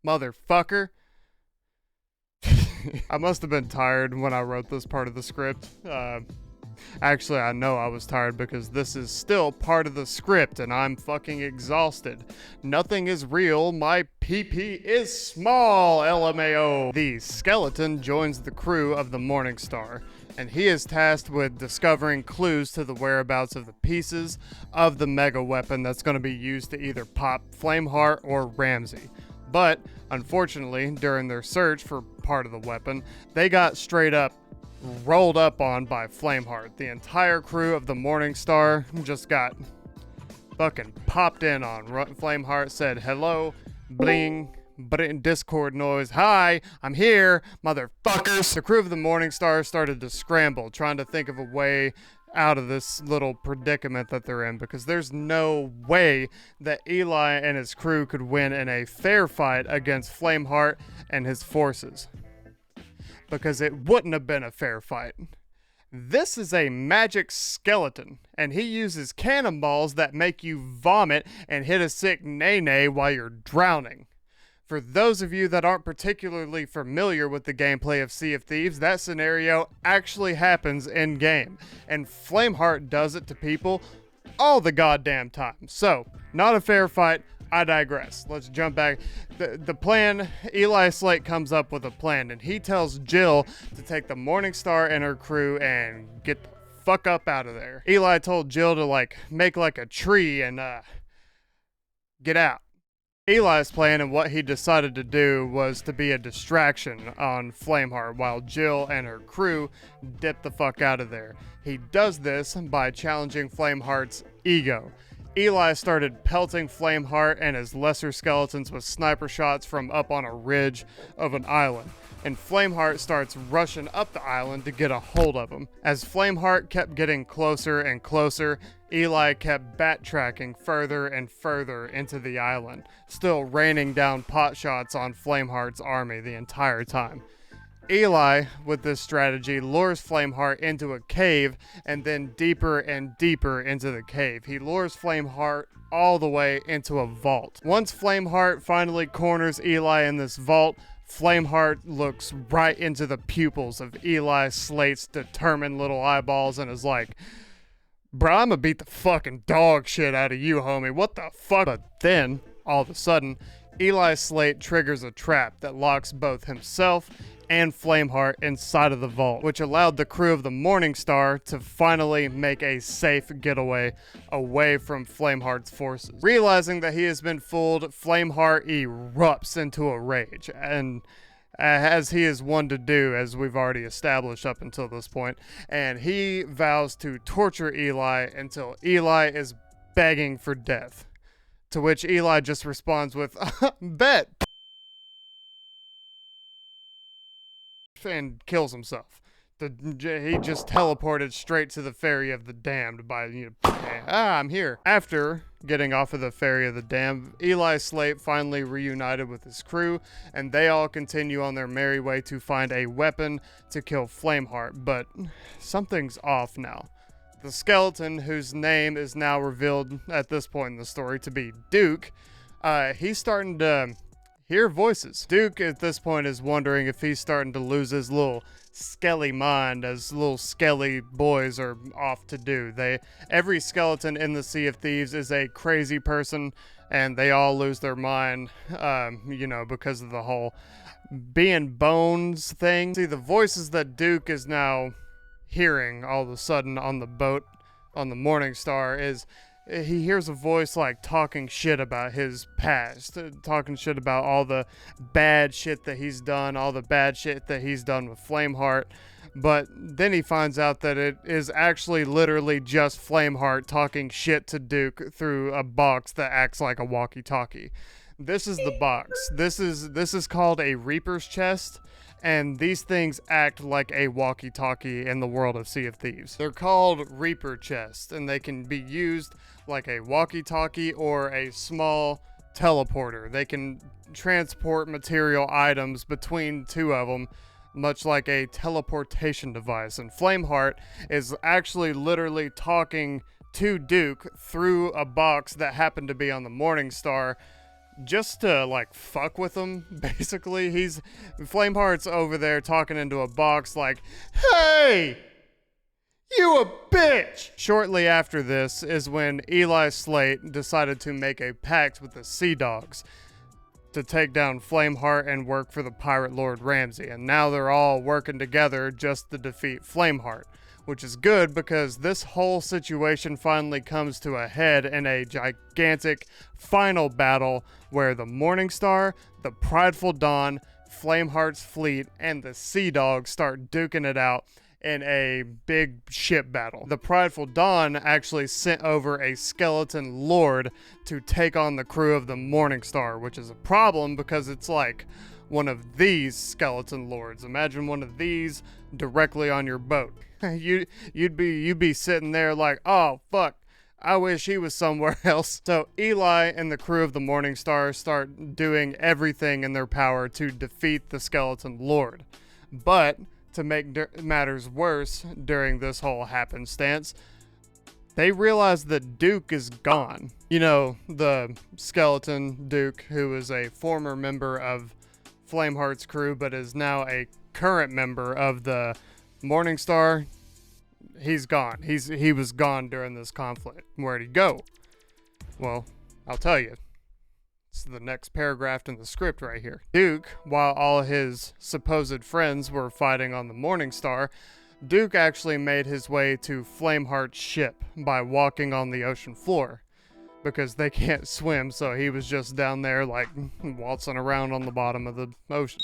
Motherfucker. I must have been tired when I wrote this part of the script. Actually, I know I was tired because this is still part of the script and I'm fucking exhausted. Nothing is real, my PP is small, LMAO. The skeleton joins the crew of the Morning Star. and he is tasked with discovering clues to the whereabouts of the pieces of the mega weapon that's going to be used to either pop Flameheart or Ramsay. But unfortunately, during their search for part of the weapon, they got straight up rolled up on by Flameheart. The entire crew of the Morningstar just got fucking popped in on. Flameheart said, "Hello, bling." But in Discord noise, "Hi, I'm here, motherfuckers." The crew of the Morningstar started to scramble, trying to think of a way out of this little predicament that they're in, because there's no way that Eli and his crew could win in a fair fight against Flameheart and his forces, because it wouldn't have been a fair fight. This is a magic skeleton, and he uses cannonballs that make you vomit and hit a sick nay-nay while you're drowning. For those of you that aren't particularly familiar with the gameplay of Sea of Thieves, that scenario actually happens in-game, and Flameheart does it to people all the goddamn time. So, not a fair fight, I digress. Let's jump back. The plan, Eli Slate comes up with a plan, and he tells Jill to take the Morningstar and her crew and get the fuck up out of there. Eli told Jill to make a tree and get out. Eli's plan and what he decided to do was to be a distraction on Flameheart while Jill and her crew dip the fuck out of there. He does this by challenging Flameheart's ego. Eli started pelting Flameheart and his lesser skeletons with sniper shots from up on a ridge of an island, and Flameheart starts rushing up the island to get a hold of him. As Flameheart kept getting closer and closer, Eli kept backtracking further and further into the island, still raining down pot shots on Flameheart's army the entire time. Eli, with this strategy, lures Flameheart into a cave and then deeper and deeper into the cave. He lures Flameheart all the way into a vault. Once Flameheart finally corners Eli in this vault, Flameheart looks right into the pupils of Eli Slate's determined little eyeballs and is like, "Bro, I'ma beat the fucking dog shit out of you, homie. What the fuck?" But then, all of a sudden, Eli Slate triggers a trap that locks both himself and Flameheart inside of the vault, which allowed the crew of the Morningstar to finally make a safe getaway away from Flameheart's forces. Realizing that he has been fooled, Flameheart erupts into a rage, and as he is one to do, as we've already established up until this point, and he vows to torture Eli until Eli is begging for death. To which Eli just responds with, "Bet," and kills himself. He just teleported straight to the Ferry of the Damned by, I'm here. After getting off of the Ferry of the Damned, Eli Slate finally reunited with his crew, and they all continue on their merry way to find a weapon to kill Flameheart, but something's off now. The skeleton, whose name is now revealed at this point in the story to be Duke, he's starting to hear voices. Duke at this point is wondering if he's starting to lose his little skelly mind, as little skelly boys are off to do. Every skeleton in the Sea of Thieves is a crazy person, and they all lose their mind, because of the whole being bones thing. See, the voices that Duke is now hearing all of a sudden on the boat on the Morningstar is he hears a voice talking shit about his past, talking shit about all the bad shit that he's done, all the bad shit that he's done with Flameheart. But then he finds out that it is actually literally just Flameheart talking shit to Duke through a box that acts like a walkie-talkie. This is the box. This is called a Reaper's Chest, and these things act like a walkie-talkie in the world of Sea of Thieves. They're called Reaper Chests, and they can be used like a walkie-talkie or a small teleporter. They can transport material items between two of them, much like a teleportation device. And Flameheart is actually literally talking to Duke through a box that happened to be on the Morningstar, just to fuck with him. Basically, Flameheart's over there talking into a box like, "Hey, you a bitch!" Shortly after this is when Eli Slate decided to make a pact with the Sea Dogs. to take down Flameheart and work for the pirate lord Ramsay, and now they're all working together just to defeat Flameheart, which is good because this whole situation finally comes to a head in a gigantic final battle where the Morningstar, the Prideful Dawn, Flameheart's fleet, and the Sea Dogs start duking it out in a big ship battle. The Prideful Dawn actually sent over a skeleton lord to take on the crew of the Morningstar, which is a problem because it's like one of these skeleton lords. Imagine one of these directly on your boat. You'd be sitting there like, oh fuck, I wish he was somewhere else. So Eli and the crew of the Morningstar start doing everything in their power to defeat the skeleton lord. But to make matters worse during this whole happenstance, they realize that Duke is gone. You know, the skeleton Duke, who is a former member of Flameheart's crew, but is now a current member of the Morningstar. He's gone. He was gone during this conflict. Where'd he go? Well, I'll tell you. It's the next paragraph in the script right here. Duke, while all his supposed friends were fighting on the Morningstar, Duke actually made his way to Flameheart's ship by walking on the ocean floor because they can't swim, so he was just down there like waltzing around on the bottom of the ocean.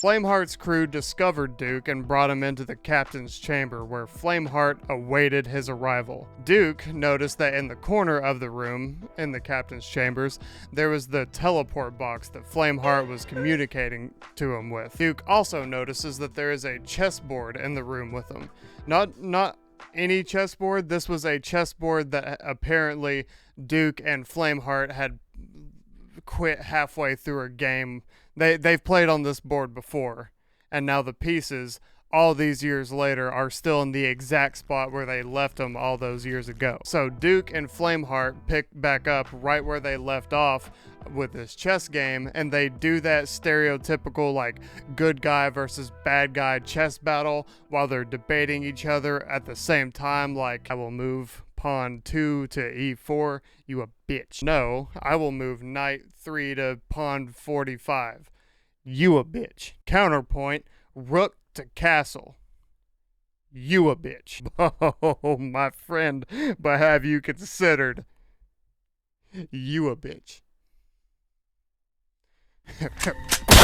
Flameheart's crew discovered Duke and brought him into the captain's chamber where Flameheart awaited his arrival. Duke noticed that in the corner of the room, in the captain's chambers, there was the teleport box that Flameheart was communicating to him with. Duke also notices that there is a chessboard in the room with him. Not any chessboard, this was a chessboard that apparently Duke and Flameheart had quit halfway through a game. They've played on this board before, and now the pieces, all these years later, are still in the exact spot where they left them all those years ago. So Duke and Flameheart pick back up right where they left off with this chess game, and they do that stereotypical like good guy versus bad guy chess battle while they're debating each other at the same time, like, I will move pawn 2 to e4, you a bitch. No, I will move knight 3 to pawn 45, you a bitch. Counterpoint, rook to castle, you a bitch. Oh, my friend, but have you considered, you a bitch.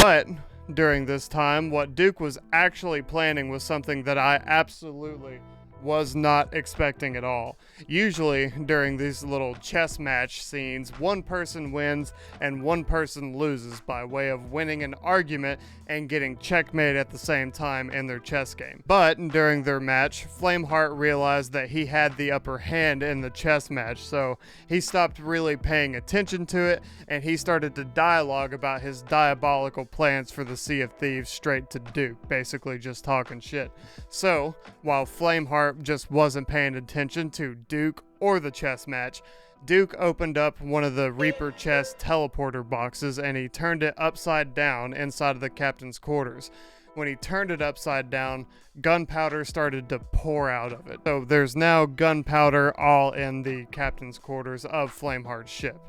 But during this time, what Duke was actually planning was something that I absolutely was not expecting at all. Usually during these little chess match scenes, one person wins and one person loses by way of winning an argument and getting checkmate at the same time in their chess game. But during their match, Flameheart realized that he had the upper hand in the chess match, so he stopped really paying attention to it and he started to dialogue about his diabolical plans for the Sea of Thieves straight to Duke, basically just talking shit. So while Flameheart just wasn't paying attention to Duke or the chess match, Duke opened up one of the Reaper chest teleporter boxes and he turned it upside down inside of the captain's quarters. When he turned it upside down, gunpowder started to pour out of it. So there's now gunpowder all in the captain's quarters of Flameheart's ship.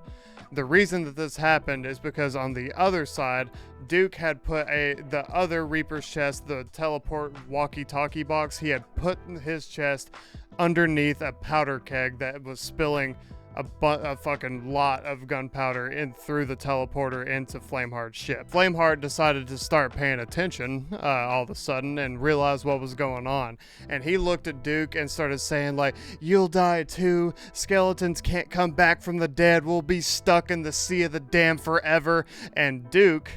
The reason that this happened is because on the other side, Duke had put the other Reaper's chest, the teleport walkie-talkie box, he had put his chest underneath a powder keg that was spilling a fucking lot of gunpowder in through the teleporter into Flameheart's ship. Flameheart decided to start paying attention all of a sudden and realized what was going on. And he looked at Duke and started saying like, you'll die too, skeletons can't come back from the dead, we'll be stuck in the sea of the damned forever. And Duke,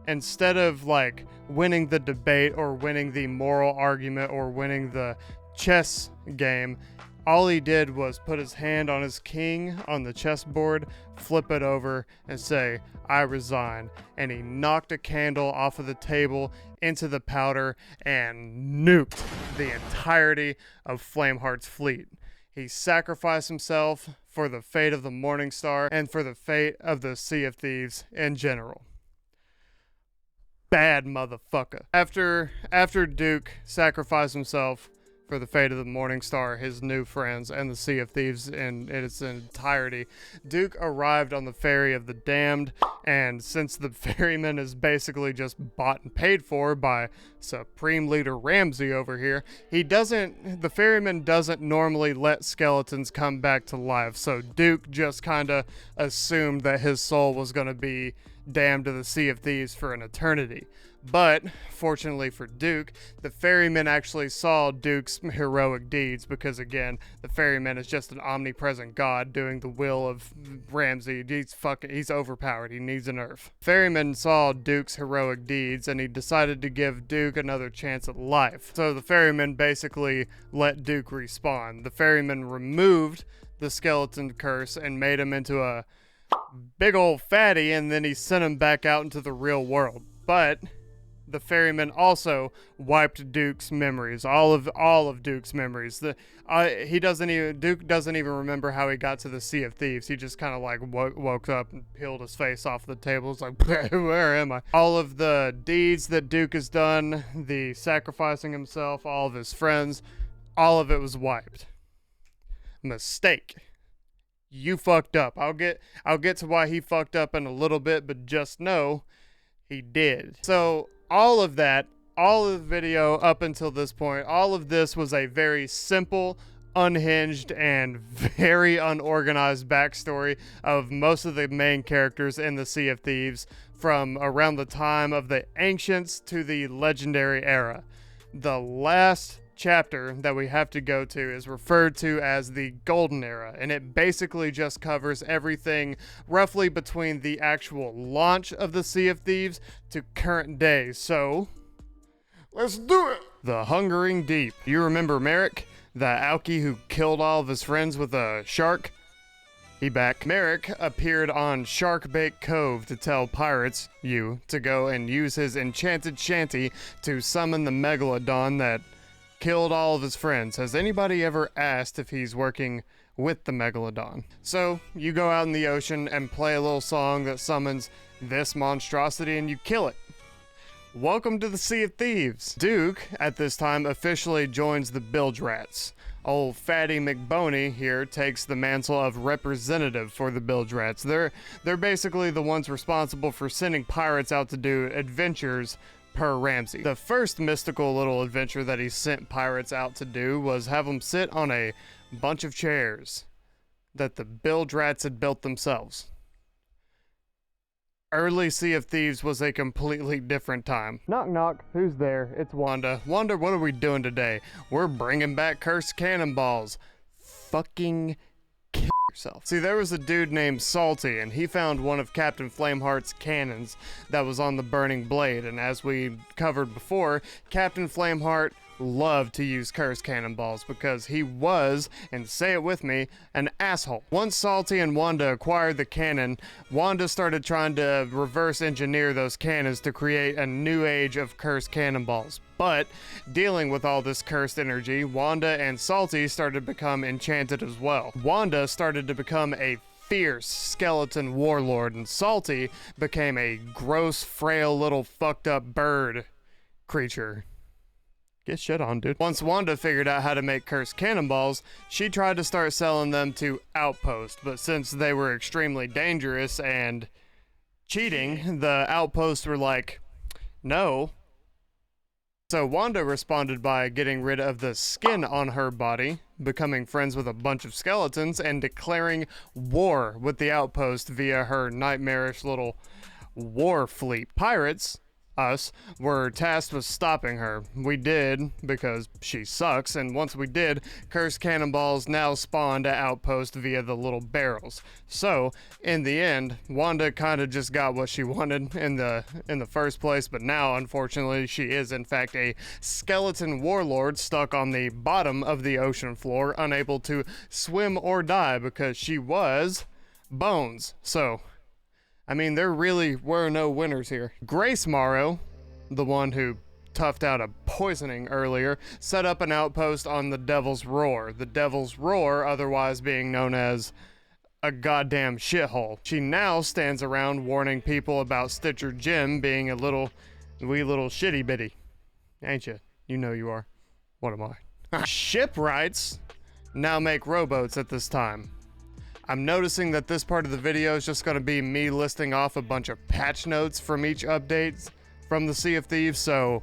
instead of like winning the debate or winning the moral argument or winning the chess game, all he did was put his hand on his king on the chessboard, flip it over, and say, I resign. And he knocked a candle off of the table into the powder and nuked the entirety of Flameheart's fleet. He sacrificed himself for the fate of the Morningstar and for the fate of the Sea of Thieves in general. Bad motherfucker. After Duke sacrificed himself for the fate of the Morning Star, his new friends, and the Sea of Thieves in its entirety. Duke arrived on the ferry of the damned, and since the ferryman is basically just bought and paid for by Supreme Leader Ramsay over here, the ferryman doesn't normally let skeletons come back to life, so Duke just kinda assumed that his soul was gonna be damned to the Sea of Thieves for an eternity. But, fortunately for Duke, the ferryman actually saw Duke's heroic deeds because, again, the ferryman is just an omnipresent god doing the will of Ramsay. He's overpowered. He needs a nerf. Ferryman saw Duke's heroic deeds and he decided to give Duke another chance at life. So the ferryman basically let Duke respawn. The ferryman removed the skeleton curse and made him into a big old fatty, and then he sent him back out into the real world. But the ferryman also wiped Duke's memories, all of Duke's memories. Duke doesn't even remember how he got to the Sea of Thieves. He just kind of like woke up and peeled his face off the table. It's like, where am I? All of the deeds that Duke has done, the sacrificing himself, all of his friends, all of it was wiped. Mistake. You fucked up. I'll get to why he fucked up in a little bit, but just know he did. So all of that, all of the video up until this point, all of this was a very simple, unhinged, and very unorganized backstory of most of the main characters in the Sea of Thieves from around the time of the Ancients to the Legendary Era. The last chapter that we have to go to is referred to as the Golden Era, and it basically just covers everything roughly between the actual launch of the Sea of Thieves to current day. So let's do it! The Hungering Deep. You remember Merrick, the Alki who killed all of his friends with a shark? He back. Merrick appeared on Sharkbait Cove to tell pirates, to go and use his enchanted shanty to summon the Megalodon that killed all of his friends. Has anybody ever asked if he's working with the Megalodon? So you go out in the ocean and play a little song that summons this monstrosity and you kill it. Welcome to the Sea of Thieves. Duke, at this time, officially joins the Bilge Rats. Old Fatty McBoney here takes the mantle of representative for the Bilge Rats. They're basically the ones responsible for sending pirates out to do adventures per Ramsay. The first mystical little adventure that he sent pirates out to do was have them sit on a bunch of chairs that the Bilge Rats had built themselves. Early Sea of Thieves was a completely different time. Knock knock, who's there? It's Wanda. Wanda, what are we doing today? We're bringing back cursed cannonballs. Fucking kill yourself. See, there was a dude named Salty, and he found one of Captain Flameheart's cannons that was on the burning blade, and as we covered before, Captain Flameheart loved to use cursed cannonballs because he was, and say it with me, an asshole. Once Salty and Wanda acquired the cannon, Wanda started trying to reverse engineer those cannons to create a new age of cursed cannonballs. But dealing with all this cursed energy, Wanda and Salty started to become enchanted as well. Wanda started to become a fierce skeleton warlord, and Salty became a gross, frail little fucked up bird creature. Get shit on, dude. Once Wanda figured out how to make cursed cannonballs, she tried to start selling them to Outpost, but since they were extremely dangerous and cheating, the Outposts were like, no. So Wanda responded by getting rid of the skin on her body, becoming friends with a bunch of skeletons, and declaring war with the Outpost via her nightmarish little war fleet. Pirates, us, were tasked with stopping her. We did, because she sucks, and once we did, cursed cannonballs now spawned at Outpost via the little barrels. So, in the end, Wanda kind of just got what she wanted in the first place, but now, unfortunately, she is in fact a skeleton warlord stuck on the bottom of the ocean floor, unable to swim or die because she was bones. So, I mean, there really were no winners here. Grace Morrow, the one who toughed out a poisoning earlier, set up an outpost on the Devil's Roar. The Devil's Roar, otherwise being known as a goddamn shithole. She now stands around warning people about Stitcher Jim being wee little shitty bitty. Ain't ya? You know you are. What am I? Shipwrights now make rowboats at this time. I'm noticing that this part of the video is just going to be me listing off a bunch of patch notes from each update from the Sea of Thieves, so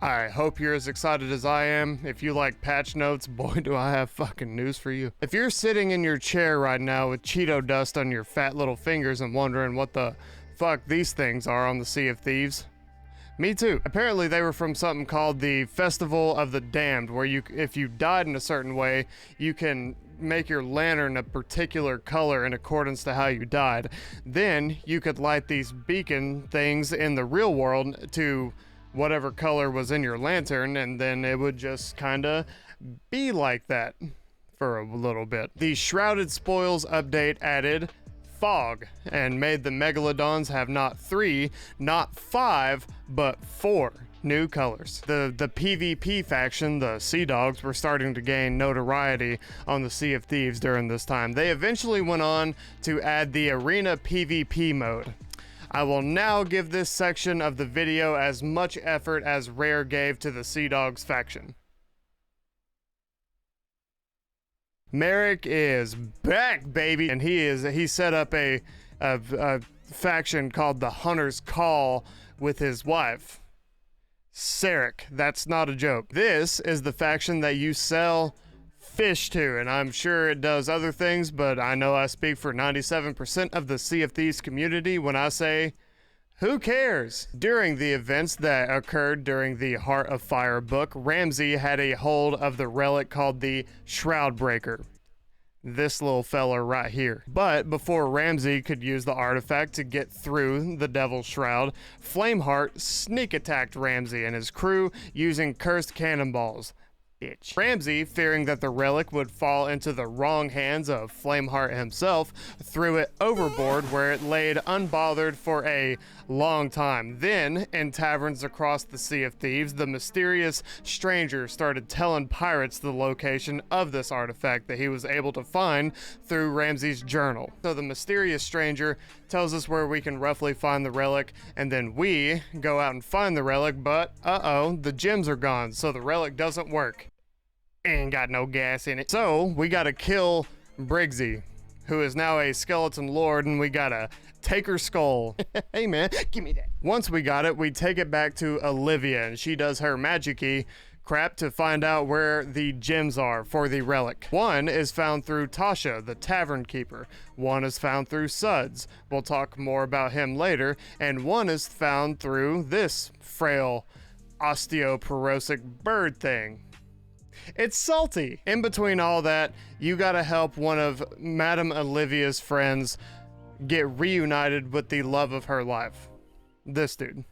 I hope you're as excited as I am. If you like patch notes, boy do I have fucking news for you. If you're sitting in your chair right now with Cheeto dust on your fat little fingers and wondering what the fuck these things are on the Sea of Thieves, me too. Apparently they were from something called the Festival of the Damned, where if you died in a certain way, you can make your lantern a particular color in accordance to how you died. Then you could light these beacon things in the real world to whatever color was in your lantern, and then it would just kinda be like that for a little bit. The Shrouded Spoils update added fog and made the Megalodons have not 3, not 5, but 4 new colors. The PvP faction, the Sea Dogs, were starting to gain notoriety on the Sea of Thieves during this time. They eventually went on to add the Arena PvP mode. I will now give this section of the video as much effort as Rare gave to the Sea Dogs faction. Merrick is back, baby, and he set up a faction called the Hunter's Call with his wife, Sarek. That's not a joke. This is the faction that you sell fish to, and I'm sure it does other things, but I know I speak for 97% of the Sea of Thieves community when I say, who cares? During the events that occurred during the Heart of Fire book, Ramsay had a hold of the relic called the Shroudbreaker. This little fella right here. But before Ramsay could use the artifact to get through the Devil's Shroud, Flameheart sneak attacked Ramsay and his crew using cursed cannonballs. Bitch. Ramsay, fearing that the relic would fall into the wrong hands of Flameheart himself, threw it overboard where it laid unbothered for a long time. Then, in taverns across the Sea of Thieves, the mysterious stranger started telling pirates the location of this artifact that he was able to find through Ramsay's journal. So the mysterious stranger tells us where we can roughly find the relic, and then we go out and find the relic, but uh-oh, the gems are gone, so the relic doesn't work. Ain't got no gas in it. So we gotta kill Briggsy, who is now a skeleton lord, and we gotta take her skull. Hey man, give me that. Once we got it, we take it back to Olivia, and she does her magic-y crap to find out where the gems are for the relic. One is found through Tasha, the tavern keeper. One is found through Suds. We'll talk more about him later. And one is found through this frail osteoporosic bird thing. It's salty. In between all that, you gotta help one of Madame Olivia's friends get reunited with the love of her life. This dude.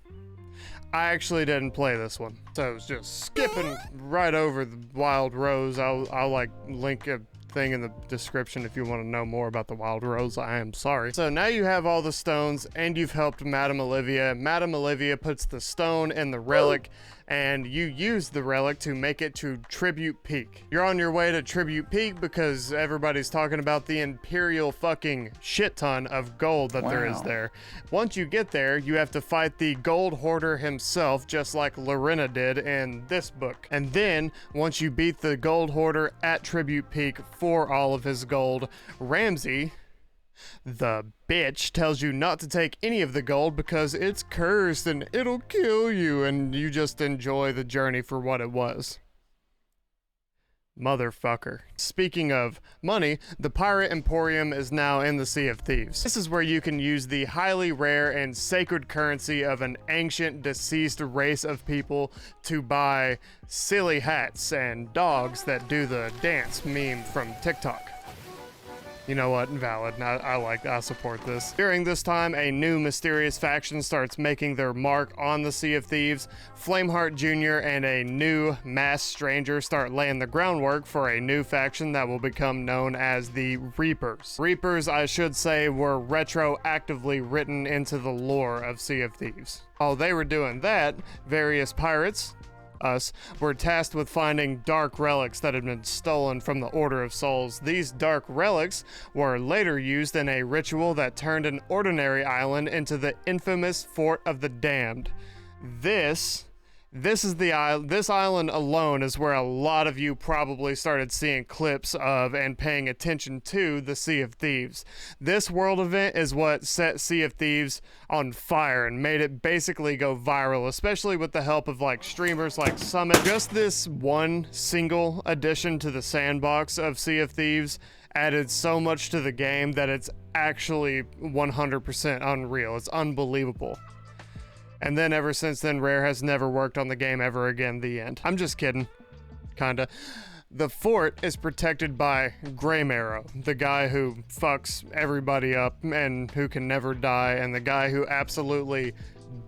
I actually didn't play this one, so I was just skipping right over the Wild Rose. I'll like link a thing in the description if you want to know more about the Wild Rose. I am sorry. So now you have all the stones and you've helped Madame Olivia. Madame Olivia puts the stone in the relic and you use the relic to make it to Tribute Peak. You're on your way to Tribute Peak because everybody's talking about the imperial fucking shit ton of gold that there is there. Once you get there, you have to fight the gold hoarder himself, just like Lorena did in this book. And then, once you beat the gold hoarder at Tribute Peak for all of his gold, Ramsay, the bitch, tells you not to take any of the gold because it's cursed and it'll kill you, and you just enjoy the journey for what it was. Motherfucker. Speaking of money, the Pirate Emporium is now in the Sea of Thieves. This is where you can use the highly rare and sacred currency of an ancient deceased race of people to buy silly hats and dogs that do the dance meme from TikTok. You know what? Valid. I support this. During this time, a new mysterious faction starts making their mark on the Sea of Thieves. Flameheart Junior and a new masked stranger start laying the groundwork for a new faction that will become known as the Reapers. Reapers, I should say, were retroactively written into the lore of Sea of Thieves. While they were doing that, various pirates, us, were tasked with finding dark relics that had been stolen from the Order of Souls. These dark relics were later used in a ritual that turned an ordinary island into the infamous Fort of the Damned. This This island alone is where a lot of you probably started seeing clips of and paying attention to the Sea of Thieves. This world event is what set Sea of Thieves on fire and made it basically go viral, especially with the help of like streamers like Summit. Just this one single addition to the sandbox of Sea of Thieves added so much to the game that it's actually 100% unreal. It's unbelievable. And then ever since then, Rare has never worked on the game ever again, the end. I'm just kidding. Kinda. The fort is protected by Greymarrow, the guy who fucks everybody up and who can never die, and the guy who absolutely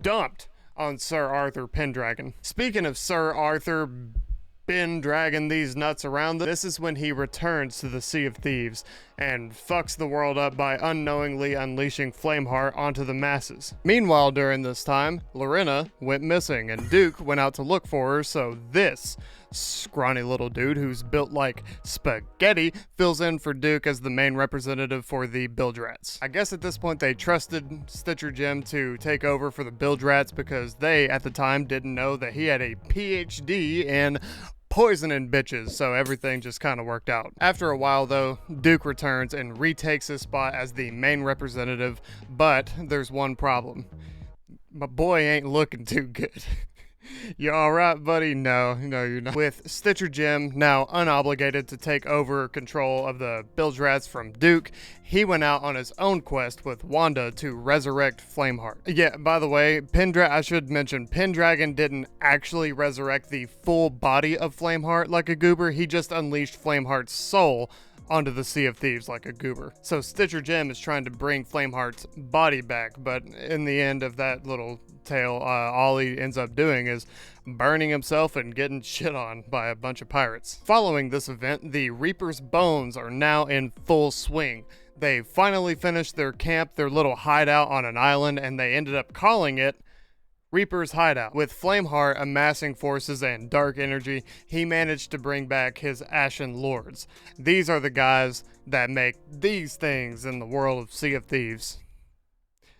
dumped on Sir Arthur Pendragon. Speaking of Sir Arthur Pendragon these nuts around, this is when he returns to the Sea of Thieves and fucks the world up by unknowingly unleashing Flameheart onto the masses. Meanwhile, during this time, Lorena went missing and Duke went out to look for her, so this scrawny little dude who's built like spaghetti fills in for Duke as the main representative for the Bilge Rats. I guess at this point they trusted Stitcher Jim to take over for the Bilge Rats because they, at the time, didn't know that he had a PhD in poisoning bitches, so everything just kind of worked out. After a while though, Duke returns and retakes his spot as the main representative, but there's one problem. My boy ain't looking too good. You alright, buddy? No, you're not. With Stitcher Jim now unobligated to take over control of the Bilge Rats from Duke, he went out on his own quest with Wanda to resurrect Flameheart. Yeah, by the way, I should mention, Pendragon didn't actually resurrect the full body of Flameheart like a goober, he just unleashed Flameheart's soul onto the Sea of Thieves like a goober. So Stitcher Jim is trying to bring Flameheart's body back, but in the end of that little tale, all he ends up doing is burning himself and getting shit on by a bunch of pirates. Following this event, the Reaper's bones are now in full swing. They finally finished their camp, their little hideout on an island, and they ended up calling it Reaper's Hideout. With Flameheart amassing forces and dark energy, he managed to bring back his Ashen Lords. These are the guys that make these things in the world of Sea of Thieves.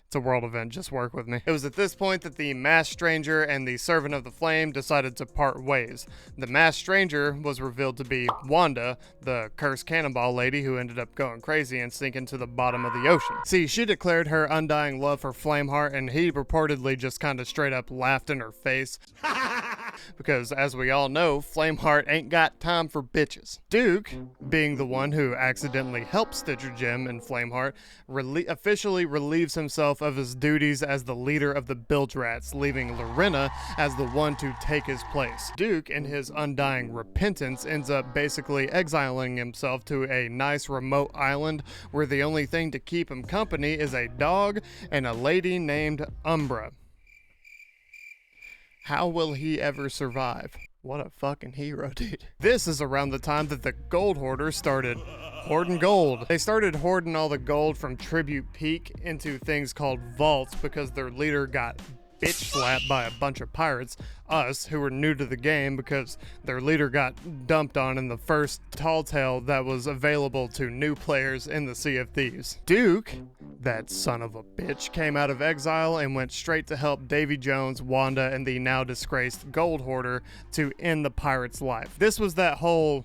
It's a world event, just work with me. It was at this point that the Masked Stranger and the Servant of the Flame decided to part ways. The Masked Stranger was revealed to be Wanda, the cursed cannonball lady who ended up going crazy and sinking to the bottom of the ocean. See, she declared her undying love for Flameheart, and he reportedly just kind of straight up laughed in her face. Because, as we all know, Flameheart ain't got time for bitches. Duke, being the one who accidentally helped Stitcher Jim and Flameheart, officially relieves himself of his duties as the leader of the Bilge Rats, leaving Lorena as the one to take his place. Duke, in his undying repentance, ends up basically exiling himself to a nice remote island where the only thing to keep him company is a dog and a lady named Umbra. How will he ever survive? What a fucking hero, dude. This is around the time that the gold hoarders started hoarding gold. They started hoarding all the gold from Tribute Peak into things called vaults because their leader got bitch slapped by a bunch of pirates, us, who were new to the game because their leader got dumped on in the first tall tale that was available to new players in the Sea of Thieves. Duke, that son of a bitch, came out of exile and went straight to help Davy Jones, Wanda, and the now disgraced Gold Hoarder to end the pirate's life. This was that whole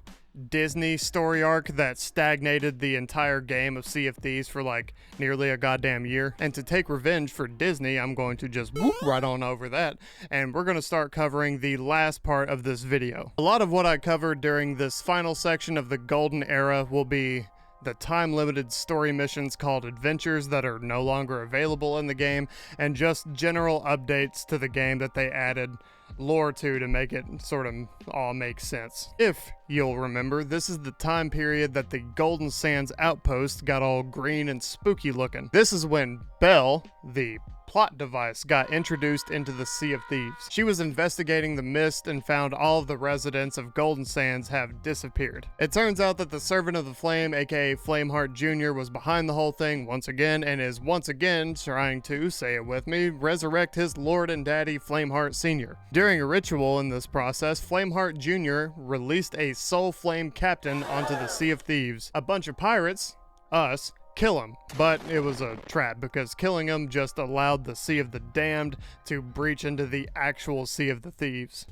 Disney story arc that stagnated the entire game of Sea of Thieves for like nearly a goddamn year. And to take revenge for Disney, I'm going to just whoop right on over that, and we're going to start covering the last part of this video. A lot of what I covered during this final section of the Golden Era will be the time-limited story missions called Adventures that are no longer available in the game, and just general updates to the game that they added lore to make it sort of all make sense. If you'll remember, this is the time period that the Golden Sands outpost got all green and spooky looking. This is when Belle, the plot device, got introduced into the Sea of Thieves. She was investigating the mist and found all of the residents of Golden Sands have disappeared. It turns out that the Servant of the Flame, aka Flameheart Junior, was behind the whole thing once again and is once again trying to, say it with me, resurrect his lord and daddy Flameheart Senior. During a ritual in this process, Flameheart Junior released a soul flame captain onto the Sea of Thieves. A bunch of pirates, us, kill him, but it was a trap because killing him just allowed the Sea of the Damned to breach into the actual Sea of the Thieves.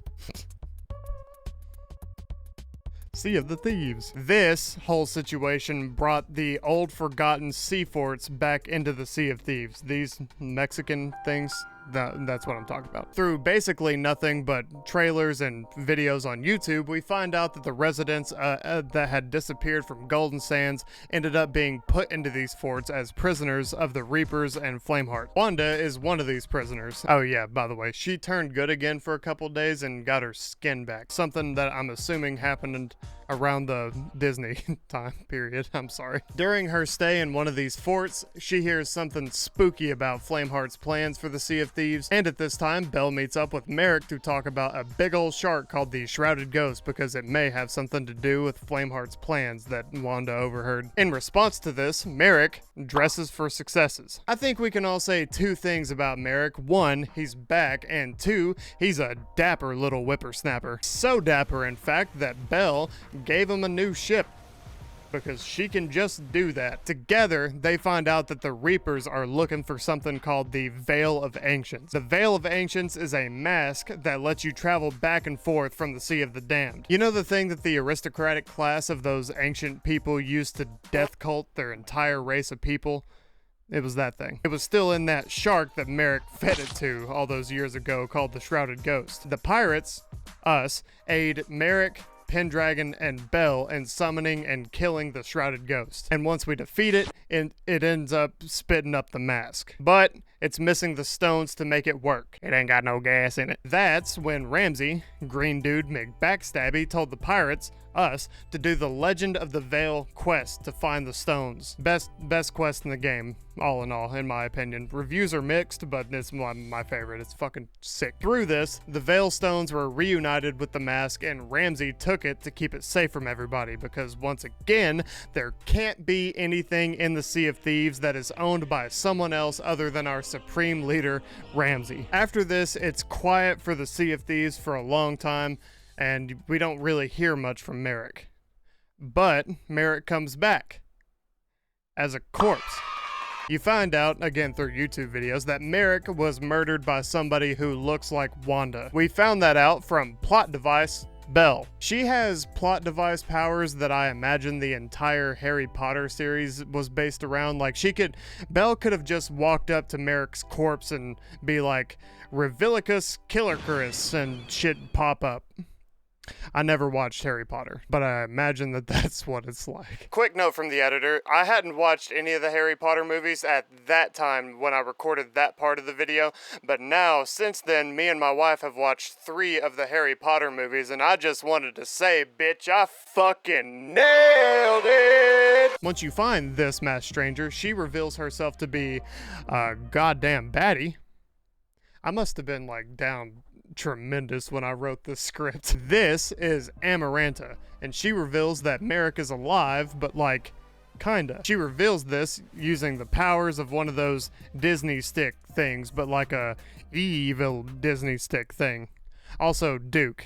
Sea of the Thieves. This whole situation brought the old forgotten sea forts back into the Sea of Thieves. These Mexican things, that's what I'm talking about. Through basically nothing but trailers and videos on YouTube, we find out that the residents that had disappeared from Golden Sands ended up being put into these forts as prisoners of the Reapers and Flameheart. Wanda is one of these prisoners. Oh yeah, by the way, she turned good again for a couple days and got her skin back. Something that I'm assuming happened around the Disney time period. I'm sorry. During her stay in one of these forts, she hears something spooky about Flameheart's plans for the Sea of Thieves, and at this time, Belle meets up with Merrick to talk about a big old shark called the Shrouded Ghost because it may have something to do with Flameheart's plans that Wanda overheard. In response to this, Merrick dresses for successes. I think we can all say two things about Merrick. One, he's back, and two, he's a dapper little whippersnapper. So dapper, in fact, that Belle gave him a new ship because she can just do that. Together, they find out that the Reapers are looking for something called the Veil of Ancients. The Veil of Ancients is a mask that lets you travel back and forth from the Sea of the Damned. You know the thing that the aristocratic class of those ancient people used to death cult their entire race of people? It was that thing. It was still in that shark that Merrick fed it to all those years ago called the Shrouded Ghost. The pirates, us, aid Merrick, Pendragon, and Belle in summoning and killing the Shrouded Ghost. And once we defeat it, it ends up spitting up the mask. But it's missing the stones to make it work. It ain't got no gas in it. That's when Ramsay, green dude McBackstabby, told the pirates, us, to do the Legend of the Veil quest to find the stones. Best quest in the game, all in all, in my opinion. Reviews are mixed, but it's my favorite. It's fucking sick. Through this, the Veil stones were reunited with the mask, and Ramsay took it to keep it safe from everybody, because once again, there can't be anything in the Sea of Thieves that is owned by someone else other than our supreme leader, Ramsay. After this, it's quiet for the Sea of Thieves for a long time, and we don't really hear much from Merrick. But Merrick comes back as a corpse. You find out, again through YouTube videos, that Merrick was murdered by somebody who looks like Wanda. We found that out from plot device Belle. She has plot device powers that I imagine the entire Harry Potter series was based around. Like Belle could have just walked up to Merrick's corpse and be like, Revilicus Killercurus, and shit pop up. I never watched Harry Potter, but I imagine that that's what it's like. Quick note from the editor, I hadn't watched any of the Harry Potter movies at that time when I recorded that part of the video, but now, since then, me and my wife have watched 3 of the Harry Potter movies, and I just wanted to say, bitch, I fucking nailed it! Once you find this masked stranger, she reveals herself to be a goddamn baddie. I must have been, like, down tremendous when I wrote this script. This is Amaranta, and she reveals that Merrick is alive, but like, kinda. She reveals this using the powers of one of those Disney stick things, but like a evil Disney stick thing. Also, Duke.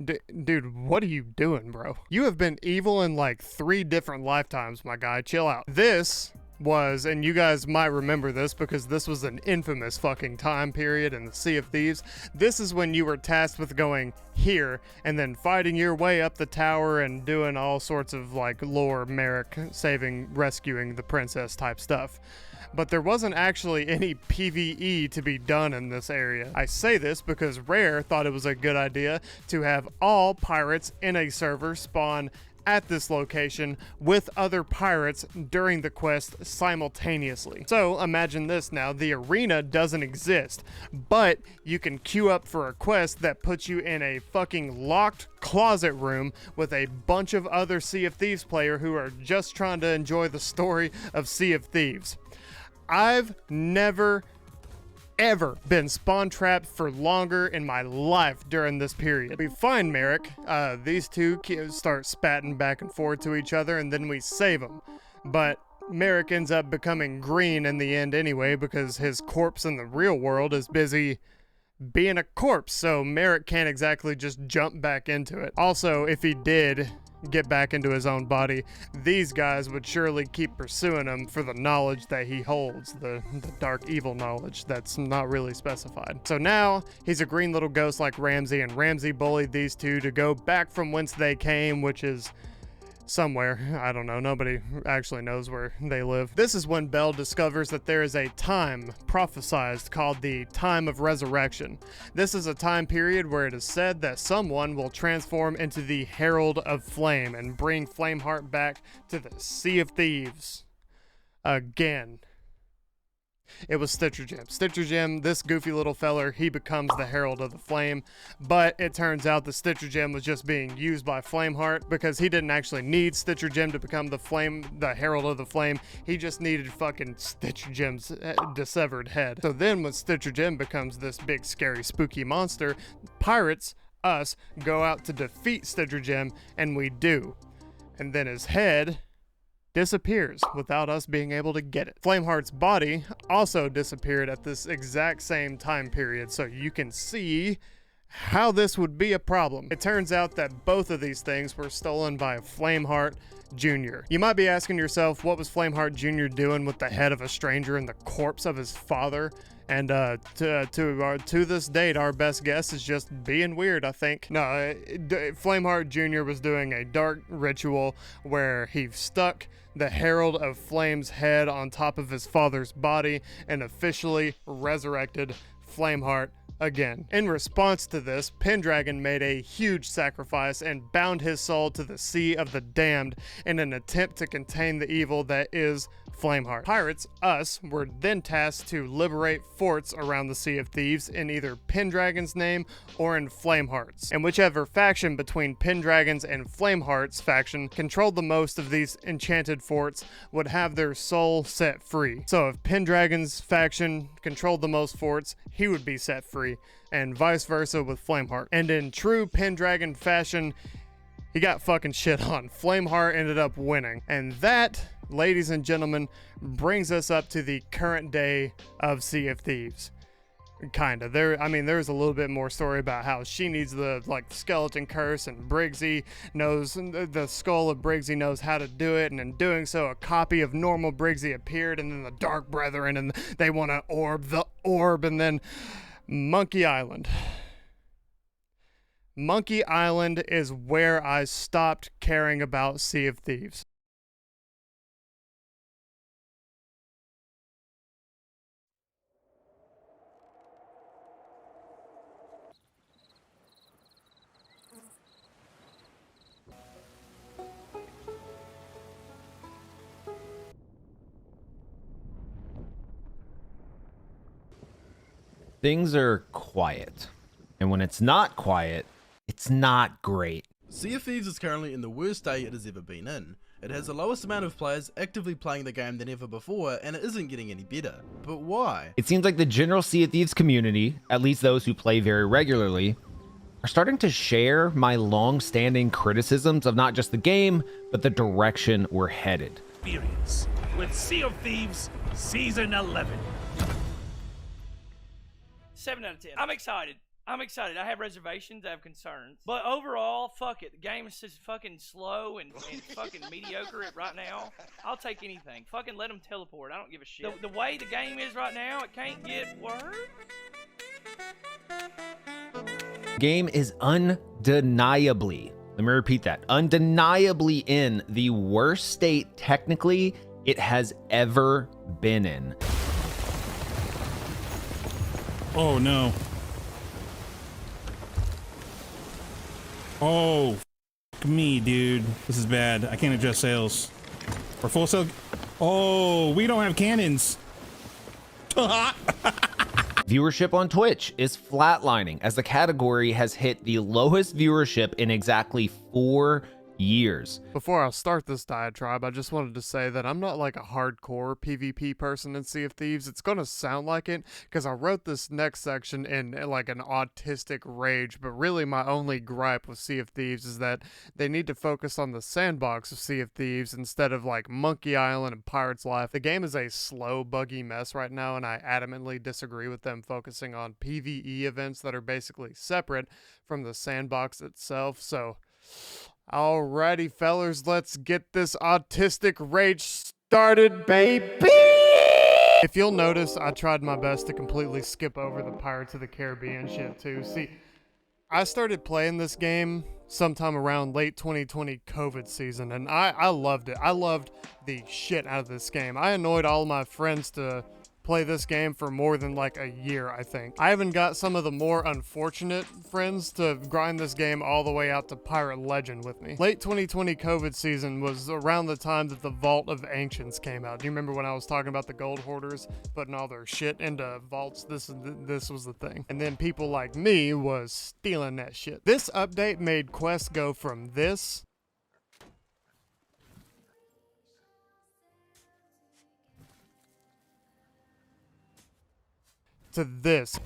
Dude, what are you doing, bro? You have been evil in like 3 different lifetimes, my guy. Chill out. This was, and you guys might remember this because this was an infamous fucking time period in the Sea of Thieves. This is when you were tasked with going here and then fighting your way up the tower and doing all sorts of like lore Merrick rescuing the princess type stuff. But there wasn't actually any PvE to be done in this area. I say this because Rare thought it was a good idea to have all pirates in a server spawn at this location with other pirates during the quest simultaneously. So imagine this now, the arena doesn't exist, but you can queue up for a quest that puts you in a fucking locked closet room with a bunch of other Sea of Thieves players who are just trying to enjoy the story of Sea of Thieves. I've never ever been spawn trapped for longer in my life during this period. We find Merrick, these two start spatting back and forth to each other, and then we save them. But Merrick ends up becoming green in the end anyway because his corpse in the real world is busy being a corpse, so Merrick can't exactly just jump back into it. Also, if he did get back into his own body, these guys would surely keep pursuing him for the knowledge that he holds, the dark evil knowledge that's not really specified. So now he's a green little ghost like Ramsay, and Ramsay bullied these two to go back from whence they came, which is somewhere. I don't know. Nobody actually knows where they live. This is when Belle discovers that there is a time prophesized called the Time of Resurrection. This is a time period where it is said that someone will transform into the Herald of Flame and bring Flameheart back to the Sea of Thieves again. It was Stitcher Jim. Stitcher Jim, this goofy little feller, he becomes the Herald of the Flame, but it turns out the Stitcher Jim was just being used by Flameheart because he didn't actually need Stitcher Jim to become the Herald of the Flame. He just needed fucking Stitcher Jim's dissevered head. So then when Stitcher Jim becomes this big, scary, spooky monster, pirates, us, go out to defeat Stitcher Jim, and we do. And then his head disappears without us being able to get it. Flameheart's body also disappeared at this exact same time period, so you can see how this would be a problem. It turns out that both of these things were stolen by Flameheart Junior. You might be asking yourself, what was Flameheart Junior doing with the head of a stranger and the corpse of his father? And to this date, our best guess is just being weird, I think. No, Flameheart Jr. was doing a dark ritual where he stuck the Herald of Flame's head on top of his father's body and officially resurrected Flameheart again. In response to this, Pendragon made a huge sacrifice and bound his soul to the Sea of the Damned in an attempt to contain the evil that is Flameheart. Pirates, us, were then tasked to liberate forts around the Sea of Thieves in either Pendragon's name or in Flameheart's. And whichever faction between Pendragon's and Flameheart's faction controlled the most of these enchanted forts would have their soul set free. So if Pendragon's faction controlled the most forts, he would be set free, and vice versa with Flameheart. And in true Pendragon fashion, he got fucking shit on. Flameheart ended up winning. And that, ladies and gentlemen, brings us up to the current day of Sea of Thieves. Kinda. There's a little bit more story about how she needs the, skeleton curse, and Briggsy knows, the skull of Briggsy knows how to do it, and in doing so, a copy of normal Briggsy appeared, and then the Dark Brethren, and they want to orb the orb, and then Monkey Island. Monkey Island is where I stopped caring about Sea of Thieves. Things are quiet, and when it's not quiet, it's not great. Sea of Thieves is currently in the worst state it has ever been in. It has the lowest amount of players actively playing the game than ever before, and it isn't getting any better. But why? It seems like the general Sea of Thieves community, at least those who play very regularly, are starting to share my long-standing criticisms of not just the game, but the direction we're headed. Experience with Sea of Thieves Season 11. 7 out of 10. I'm excited. I have reservations. I have concerns. But overall, fuck it. The game is just fucking slow and fucking mediocre right now. I'll take anything. Fucking let them teleport. I don't give a shit. The way the game is right now, it can't get worse. Game is undeniably, let me repeat that, undeniably in the worst state technically it has ever been in. Oh no. Oh, f me, dude. This is bad. I can't adjust sails. Or full sail. Oh, we don't have cannons. Viewership on Twitch is flatlining as the category has hit the lowest viewership in exactly 4 years. Before I start this diatribe, I just wanted to say that I'm not like a hardcore PvP person in Sea of Thieves. It's gonna sound like it because I wrote this next section in like an autistic rage, but really my only gripe with Sea of Thieves is that they need to focus on the sandbox of Sea of Thieves instead of like Monkey Island and Pirate's Life. The game is a slow, buggy mess right now, and I adamantly disagree with them focusing on PvE events that are basically separate from the sandbox itself. So alrighty, fellers, let's get this autistic rage started, baby! If you'll notice, I tried my best to completely skip over the Pirates of the Caribbean shit, too. See, I started playing this game sometime around late 2020 COVID season, and I loved it. I loved the shit out of this game. I annoyed all my friends to play this game for more than like a year, I think. I even got some of the more unfortunate friends to grind this game all the way out to Pirate Legend with me. Late 2020 COVID season was around the time that the Vault of Ancients came out. Do you remember when I was talking about the gold hoarders putting all their shit into vaults? This was the thing. And then people like me was stealing that shit. This update made quests go from this to this.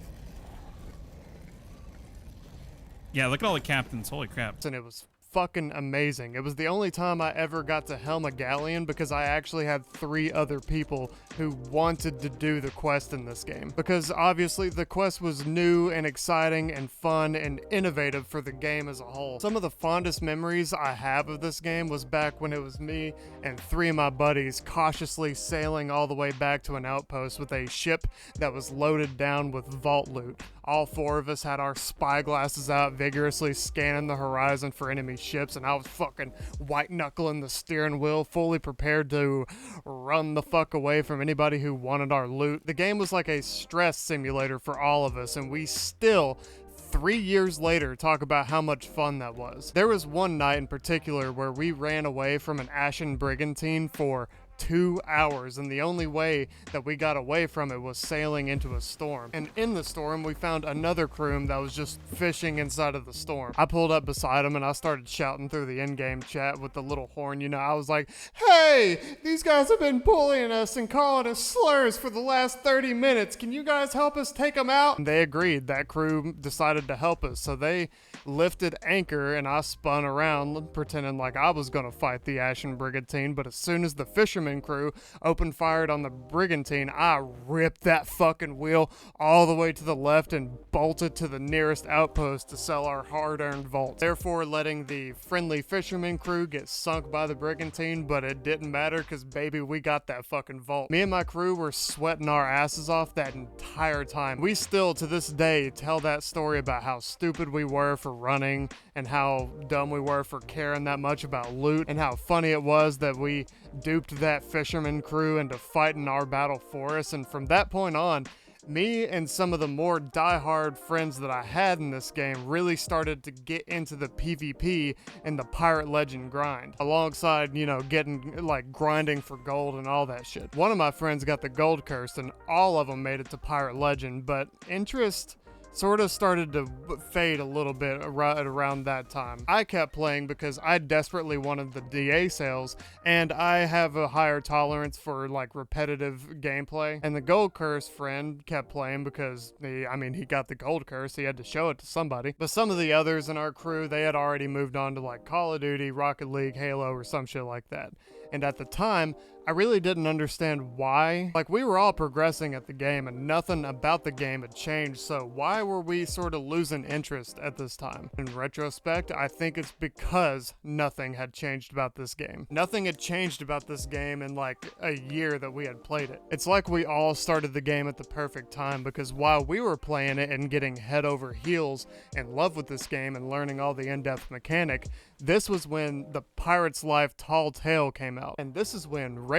Yeah, look at all the captains. Holy crap. And it was fucking amazing. It was the only time I ever got to helm a galleon because I actually had 3 other people who wanted to do the quest in this game. Because obviously the quest was new and exciting and fun and innovative for the game as a whole. Some of the fondest memories I have of this game was back when it was me and 3 of my buddies cautiously sailing all the way back to an outpost with a ship that was loaded down with vault loot. All 4 of us had our spy glasses out, vigorously scanning the horizon for enemy ships, and I was fucking white knuckling the steering wheel, fully prepared to run the fuck away from anybody who wanted our loot. The game was like a stress simulator for all of us, and we still 3 years later talk about how much fun that was. There was one night in particular where we ran away from an Ashen Brigantine for 2 hours, and the only way that we got away from it was sailing into a storm. And in the storm, we found another crewman that was just fishing inside of the storm. I pulled up beside him and I started shouting through the in-game chat with the little horn, you know. I was like, "Hey, these guys have been bullying us and calling us slurs for the last 30 minutes. Can you guys help us take them out?" And they agreed. That crew decided to help us, so they lifted anchor and I spun around pretending like I was gonna fight the Ashen Brigantine. But as soon as the fishermen crew opened fired on the brigantine, I ripped that fucking wheel all the way to the left and bolted to the nearest outpost to sell our hard-earned vault, therefore letting the friendly fisherman crew get sunk by the brigantine. But it didn't matter because baby, we got that fucking vault. Me and my crew were sweating our asses off that entire time. We still to this day tell that story about how stupid we were for running and how dumb we were for caring that much about loot, and how funny it was that we duped that fisherman crew into fighting our battle for us. And from that point on, me and some of the more die-hard friends that I had in this game really started to get into the PvP and the Pirate Legend grind, alongside, you know, getting like grinding for gold and all that shit. One of my friends got the gold curse and all of them made it to Pirate Legend, but interest sort of started to fade a little bit around that time. I kept playing because I desperately wanted the DA sales, and I have a higher tolerance for like repetitive gameplay. And the gold curse friend kept playing because he got the gold curse, he had to show it to somebody. But some of the others in our crew, they had already moved on to like Call of Duty, Rocket League, Halo, or some shit like that. And at the time, I really didn't understand why. Like, we were all progressing at the game and nothing about the game had changed, so why were we sort of losing interest at this time? In retrospect, I think it's because nothing had changed about this game. Nothing had changed about this game in like a year that we had played it. It's like we all started the game at the perfect time, because while we were playing it and getting head over heels in love with this game and learning all the in-depth mechanic, this was when the Pirate's Life Tall Tale came out. And this is when Rare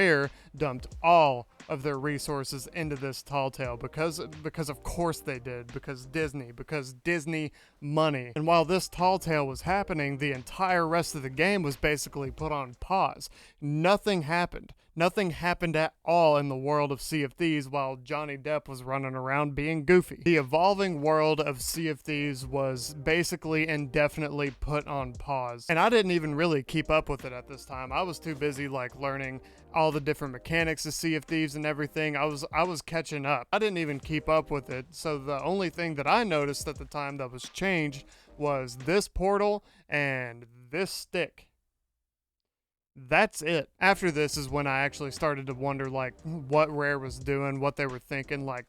dumped all of their resources into this tall tale because of course they did, because Disney money. And while this tall tale was happening, the entire rest of the game was basically put on pause. Nothing happened. Nothing happened at all in the world of Sea of Thieves while Johnny Depp was running around being goofy. The evolving world of Sea of Thieves was basically indefinitely put on pause. And I didn't even really keep up with it at this time. I was too busy like learning all the different mechanics of Sea of Thieves and everything. I was catching up. I didn't even keep up with it. So the only thing that I noticed at the time that was changed was this portal and this stick. That's it. After this is when I actually started to wonder like what Rare was doing, what they were thinking. Like,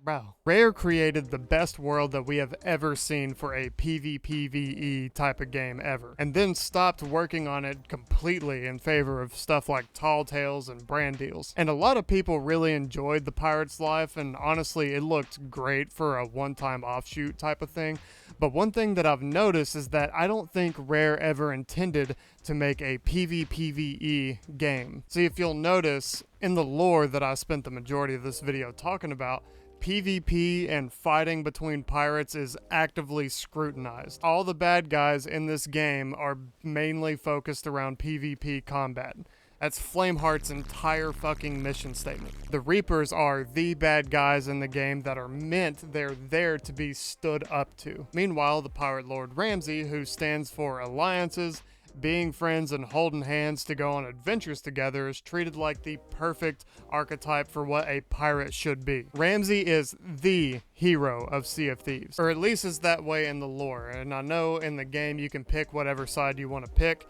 bro, Rare created the best world that we have ever seen for a PvPvE type of game ever, and then stopped working on it completely in favor of stuff like Tall Tales and brand deals. And a lot of people really enjoyed the Pirate's Life, and honestly it looked great for a one-time offshoot type of thing. But one thing that I've noticed is that I don't think Rare ever intended to make a PvPvE game. See, if you'll notice in the lore that I spent the majority of this video talking about, PvP and fighting between pirates is actively scrutinized. All the bad guys in this game are mainly focused around PvP combat. That's Flameheart's entire fucking mission statement. The Reapers are the bad guys in the game that are they're there to be stood up to. Meanwhile, the Pirate Lord Ramsay, who stands for alliances, being friends, and holding hands to go on adventures together, is treated like the perfect archetype for what a pirate should be. Ramsay is the hero of Sea of Thieves, or at least is that way in the lore. And I know in the game you can pick whatever side you want to pick,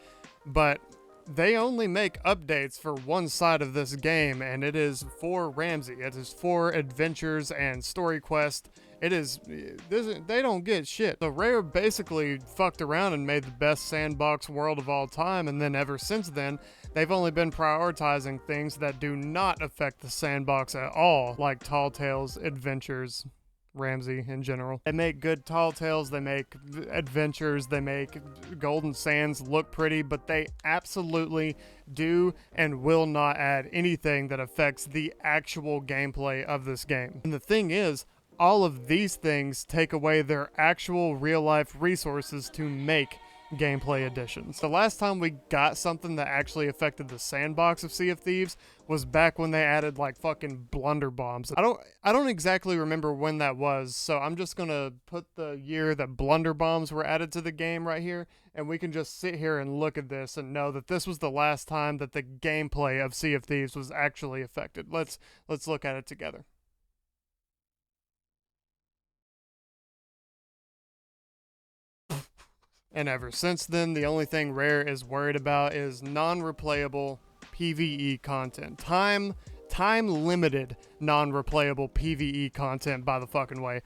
but they only make updates for one side of this game, and it is for Ramsay. It is for adventures and story quest. They don't get shit. So Rare basically fucked around and made the best sandbox world of all time, and then ever since then, they've only been prioritizing things that do not affect the sandbox at all, like Tall Tales, adventures, Ramsay in general. They make good Tall Tales, they make adventures, they make Golden Sands look pretty, but they absolutely do and will not add anything that affects the actual gameplay of this game. And the thing is, all of these things take away their actual real-life resources to make gameplay additions. The last time we got something that actually affected the sandbox of Sea of Thieves was back when they added like fucking blunder bombs. I don't exactly remember when that was, so I'm just gonna put the year that blunder bombs were added to the game right here, and we can just sit here and look at this and know that this was the last time that the gameplay of Sea of Thieves was actually affected. Let's look at it together. And ever since then, the only thing Rare is worried about is non-replayable PvE content. Time-limited non-replayable PvE content, by the fucking way.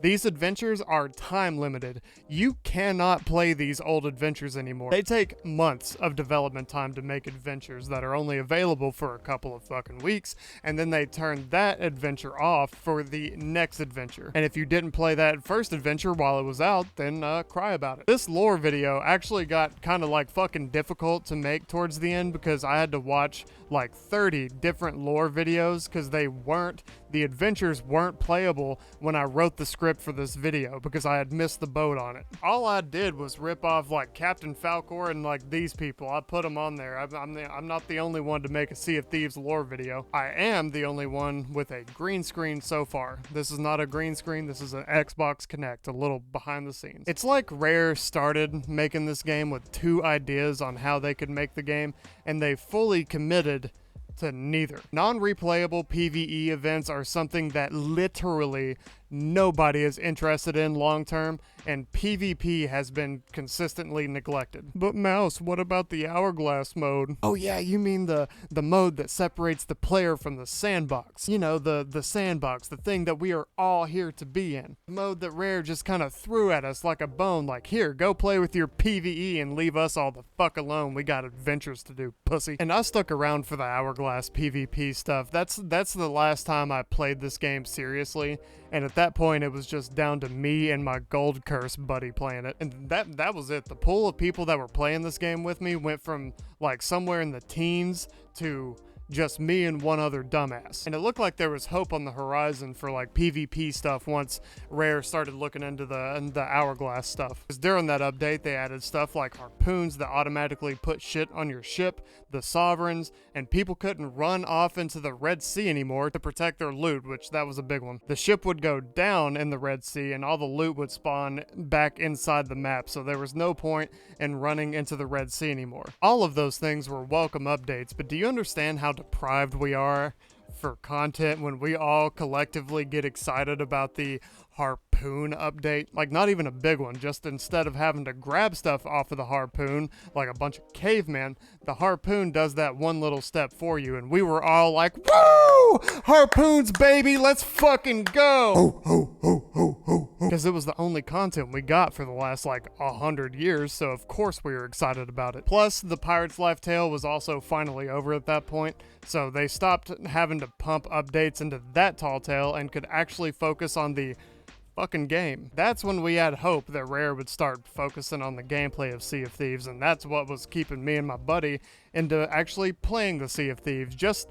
These adventures are time-limited. You cannot play these old adventures anymore. They take months of development time to make adventures that are only available for a couple of fucking weeks, and then they turn that adventure off for the next adventure. And if you didn't play that first adventure while it was out, then cry about it. This lore video actually got kind of like fucking difficult to make towards the end because I had to watch like 30 different lore videos because the adventures weren't playable when I wrote the script for this video because I had missed the boat on it. All I did was rip off like Captain Falcor and like these people. I put them on there. I'm not the only one to make a Sea of Thieves lore video. I am the only one with a green screen so far. This is not a green screen. This is an Xbox Kinect, a little behind the scenes. It's like Rare started making this game with two ideas on how they could make the game, and they fully committed to neither. Non-replayable PvE events are something that literally nobody is interested in long term, and PvP has been consistently neglected. But Mouse, what about the Hourglass mode? Oh yeah, you mean the mode that separates the player from the sandbox. You know, the sandbox, the thing that we are all here to be in. The mode that Rare just kind of threw at us like a bone, like, here, go play with your PvE and leave us all the fuck alone. We got adventures to do, pussy. And I stuck around for the Hourglass PvP stuff. That's the last time I played this game seriously, and at that point it was just down to me and my gold curse buddy playing it, and that was it. The pool of people that were playing this game with me went from like somewhere in the teens to just me and one other dumbass. And it looked like there was hope on the horizon for like PvP stuff once Rare started looking into the Hourglass stuff. Because during that update, they added stuff like harpoons that automatically put shit on your ship, the Sovereigns, and people couldn't run off into the Red Sea anymore to protect their loot, which that was a big one. The ship would go down in the Red Sea and all the loot would spawn back inside the map, so there was no point in running into the Red Sea anymore. All of those things were welcome updates, but do you understand how deprived we are for content when we all collectively get excited about the harpoon update? Like, not even a big one, just instead of having to grab stuff off of the harpoon like a bunch of cavemen, the harpoon does that one little step for you, and we were all like, woo! Harpoons, baby, let's fucking go! Ho, ho, ho, ho, ho, ho. Because it was the only content we got for the last like 100 years, so of course we were excited about it. Plus, the Pirate's Life tale was also finally over at that point, so they stopped having to pump updates into that tall tale and could actually focus on the fucking game. That's when we had hope that Rare would start focusing on the gameplay of Sea of Thieves, and that's what was keeping me and my buddy into actually playing the Sea of Thieves. Just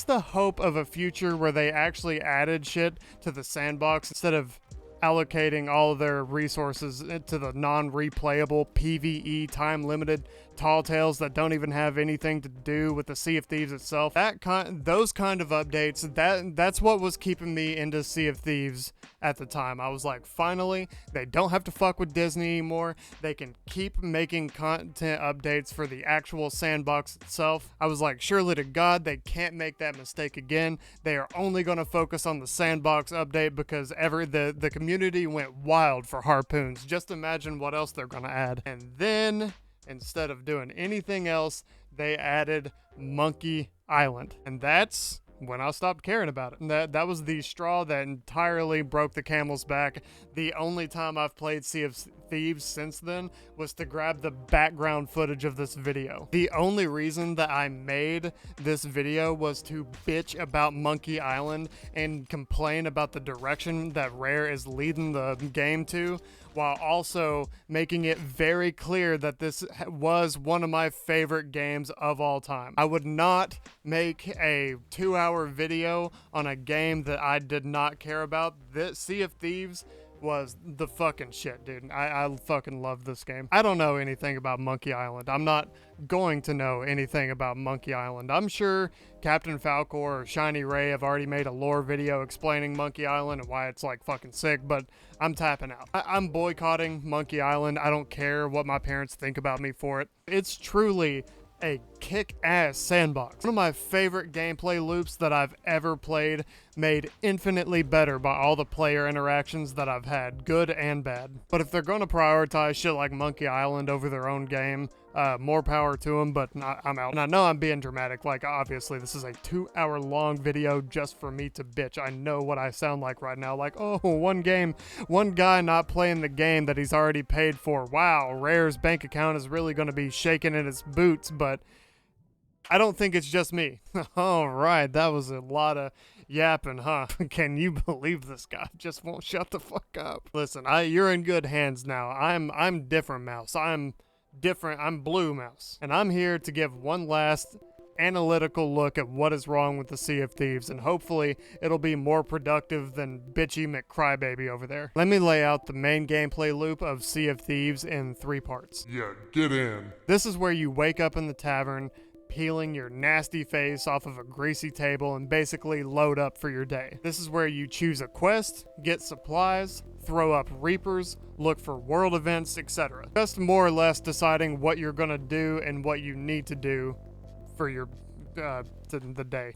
the hope of a future where they actually added shit to the sandbox instead of allocating all of their resources to the non-replayable PvE time-limited tall tales that don't even have anything to do with the Sea of Thieves itself. Those kind of updates, that's what was keeping me into Sea of Thieves at the time. I was like, finally, they don't have to fuck with Disney anymore. They can keep making content updates for the actual sandbox itself. I was like, surely to God, they can't make that mistake again. They are only going to focus on the sandbox update because the community went wild for harpoons. Just imagine what else they're going to add. And then, instead of doing anything else, they added Monkey Island. And that's when I stopped caring about it. That was the straw that entirely broke the camel's back. The only time I've played Sea of Thieves since then was to grab the background footage of this video. The only reason that I made this video was to bitch about Monkey Island and complain about the direction that Rare is leading the game to, while also making it very clear that this was one of my favorite games of all time. I would not make a 2-hour video on a game that I did not care about. This Sea of Thieves was the fucking shit, dude. I fucking love this game. I don't know anything about Monkey Island. I'm not going to know anything about Monkey Island. I'm sure Captain Falcor or Shiny Ray have already made a lore video explaining Monkey Island and why it's like fucking sick, but I'm tapping out. I'm boycotting Monkey Island. I don't care what my parents think about me for it. It's truly a kick-ass sandbox. One of my favorite gameplay loops that I've ever played, made infinitely better by all the player interactions that I've had, good and bad. But if they're going to prioritize shit like Monkey Island over their own game, more power to them, but I'm out. And I know I'm being dramatic, like obviously this is a 2-hour long video just for me to bitch. I know what I sound like right now, like, oh, one guy not playing the game that he's already paid for. Wow, Rare's bank account is really going to be shaking in its boots, but I don't think it's just me. All right, that was a lot of yapping, huh? Can you believe this guy just won't shut the fuck up? Listen, you're in good hands now. I'm different, Mouse. I'm different. I'm Blue Mouse. And I'm here to give one last analytical look at what is wrong with the Sea of Thieves, and hopefully it'll be more productive than bitchy McCrybaby over there. Let me lay out the main gameplay loop of Sea of Thieves in 3 parts. Yeah, get in. This is where you wake up in the tavern, peeling your nasty face off of a greasy table and basically load up for your day. This is where you choose a quest, get supplies, throw up reapers, look for world events, etc. Just more or less deciding what you're gonna do and what you need to do for your the day.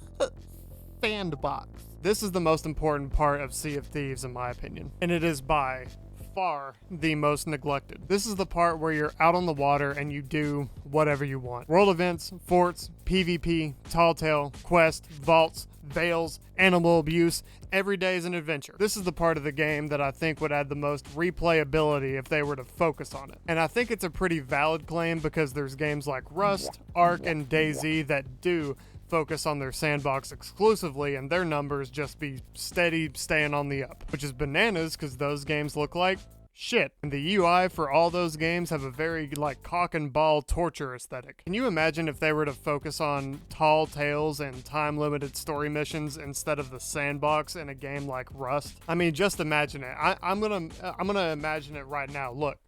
Sandbox. This is the most important part of Sea of Thieves in my opinion, and it is by far the most neglected. This is the part where you're out on the water and you do whatever you want. World events, forts, PvP, tall tale, quest, vaults, veils, animal abuse. Every day is an adventure. This is the part of the game that I think would add the most replayability if they were to focus on it. And I think it's a pretty valid claim because there's games like Rust, Ark, and DayZ that do focus on their sandbox exclusively, and their numbers just be steady staying on the up, which is bananas because those games look like shit. And the UI for all those games have a very like cock and ball torture aesthetic. Can you imagine if they were to focus on tall tales and time limited story missions instead of the sandbox in a game like Rust? I mean, just imagine it. I'm gonna imagine it right now. Look.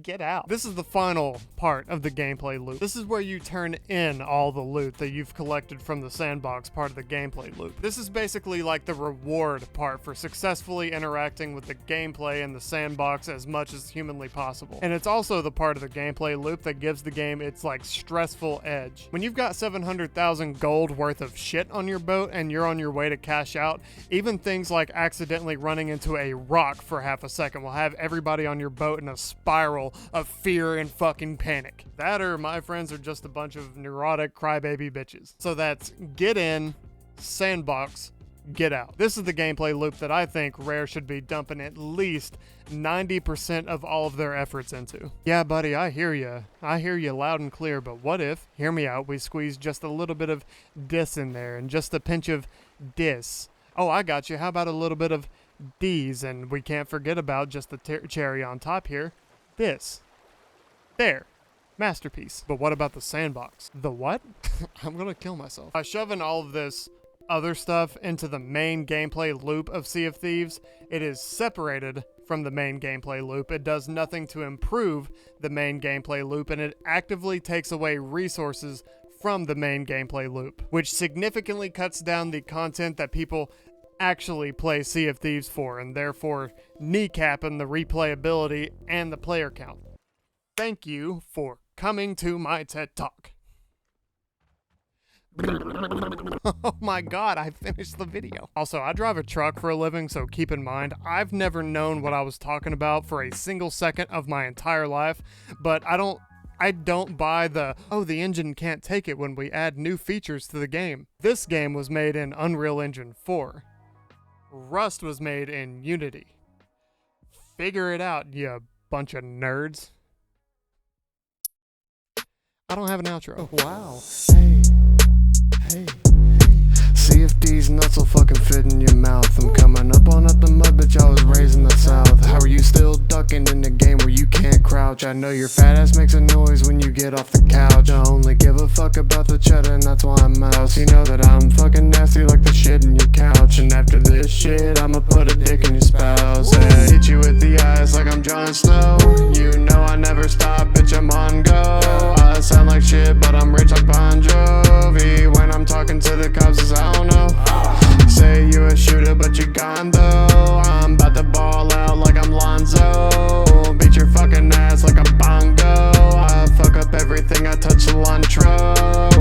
Get out. This is the final part of the gameplay loop. This is where you turn in all the loot that you've collected from the sandbox part of the gameplay loop. This is basically like the reward part for successfully interacting with the gameplay in the sandbox as much as humanly possible. And it's also the part of the gameplay loop that gives the game its like stressful edge. When you've got 700,000 gold worth of shit on your boat and you're on your way to cash out, even things like accidentally running into a rock for half a second will have everybody on your boat in a spiral of fear and fucking panic. That, or my friends are just a bunch of neurotic crybaby bitches. So that's get in, sandbox, get out. This is the gameplay loop that I think Rare should be dumping at least 90% of all of their efforts into. Yeah, buddy, I hear you. I hear you loud and clear, but what if, hear me out, we squeeze just a little bit of dis in there and just a pinch of dis. Oh, I got you. How about a little bit of D's? And we can't forget about just the cherry on top here. This. There. Masterpiece. But what about the sandbox? The what? I'm gonna kill myself. By shoving all of this other stuff into the main gameplay loop of Sea of Thieves, it is separated from the main gameplay loop. It does nothing to improve the main gameplay loop, and it actively takes away resources from the main gameplay loop, which significantly cuts down the content that people actually play Sea of Thieves for, and therefore kneecapping the replayability and the player count. Thank you for coming to my TED Talk. Oh my god, I finished the video. Also, I drive a truck for a living, so keep in mind, I've never known what I was talking about for a single second of my entire life, but I don't buy the, oh, the engine can't take it when we add new features to the game. This game was made in Unreal Engine 4. Rust was made in Unity. Figure it out, you bunch of nerds. I don't have an outro. Oh, wow. Hey. Sea of Thieves nuts will fucking fit in your mouth. I'm coming up on the mud, bitch, I was raised in the south. How are you still ducking in a game where you can't crouch? I know your fat ass makes a noise when you get off the couch. I only give a fuck about the cheddar and that's why I'm out. You know that I'm fucking nasty like the shit in your couch. And after this shit, I'ma put a dick in your spouse and hit you with the eyes like I'm Jon Snow. You know I never stop, bitch, I'm on go. I sound like shit, but I'm rich like Bon Jovi. When I'm talking to the cops, it's I don't know. Say you a shooter, but you gone though. I'm about to ball out like I'm Lonzo. Beat your fucking ass like a bongo. I fuck up everything I touch cilantro.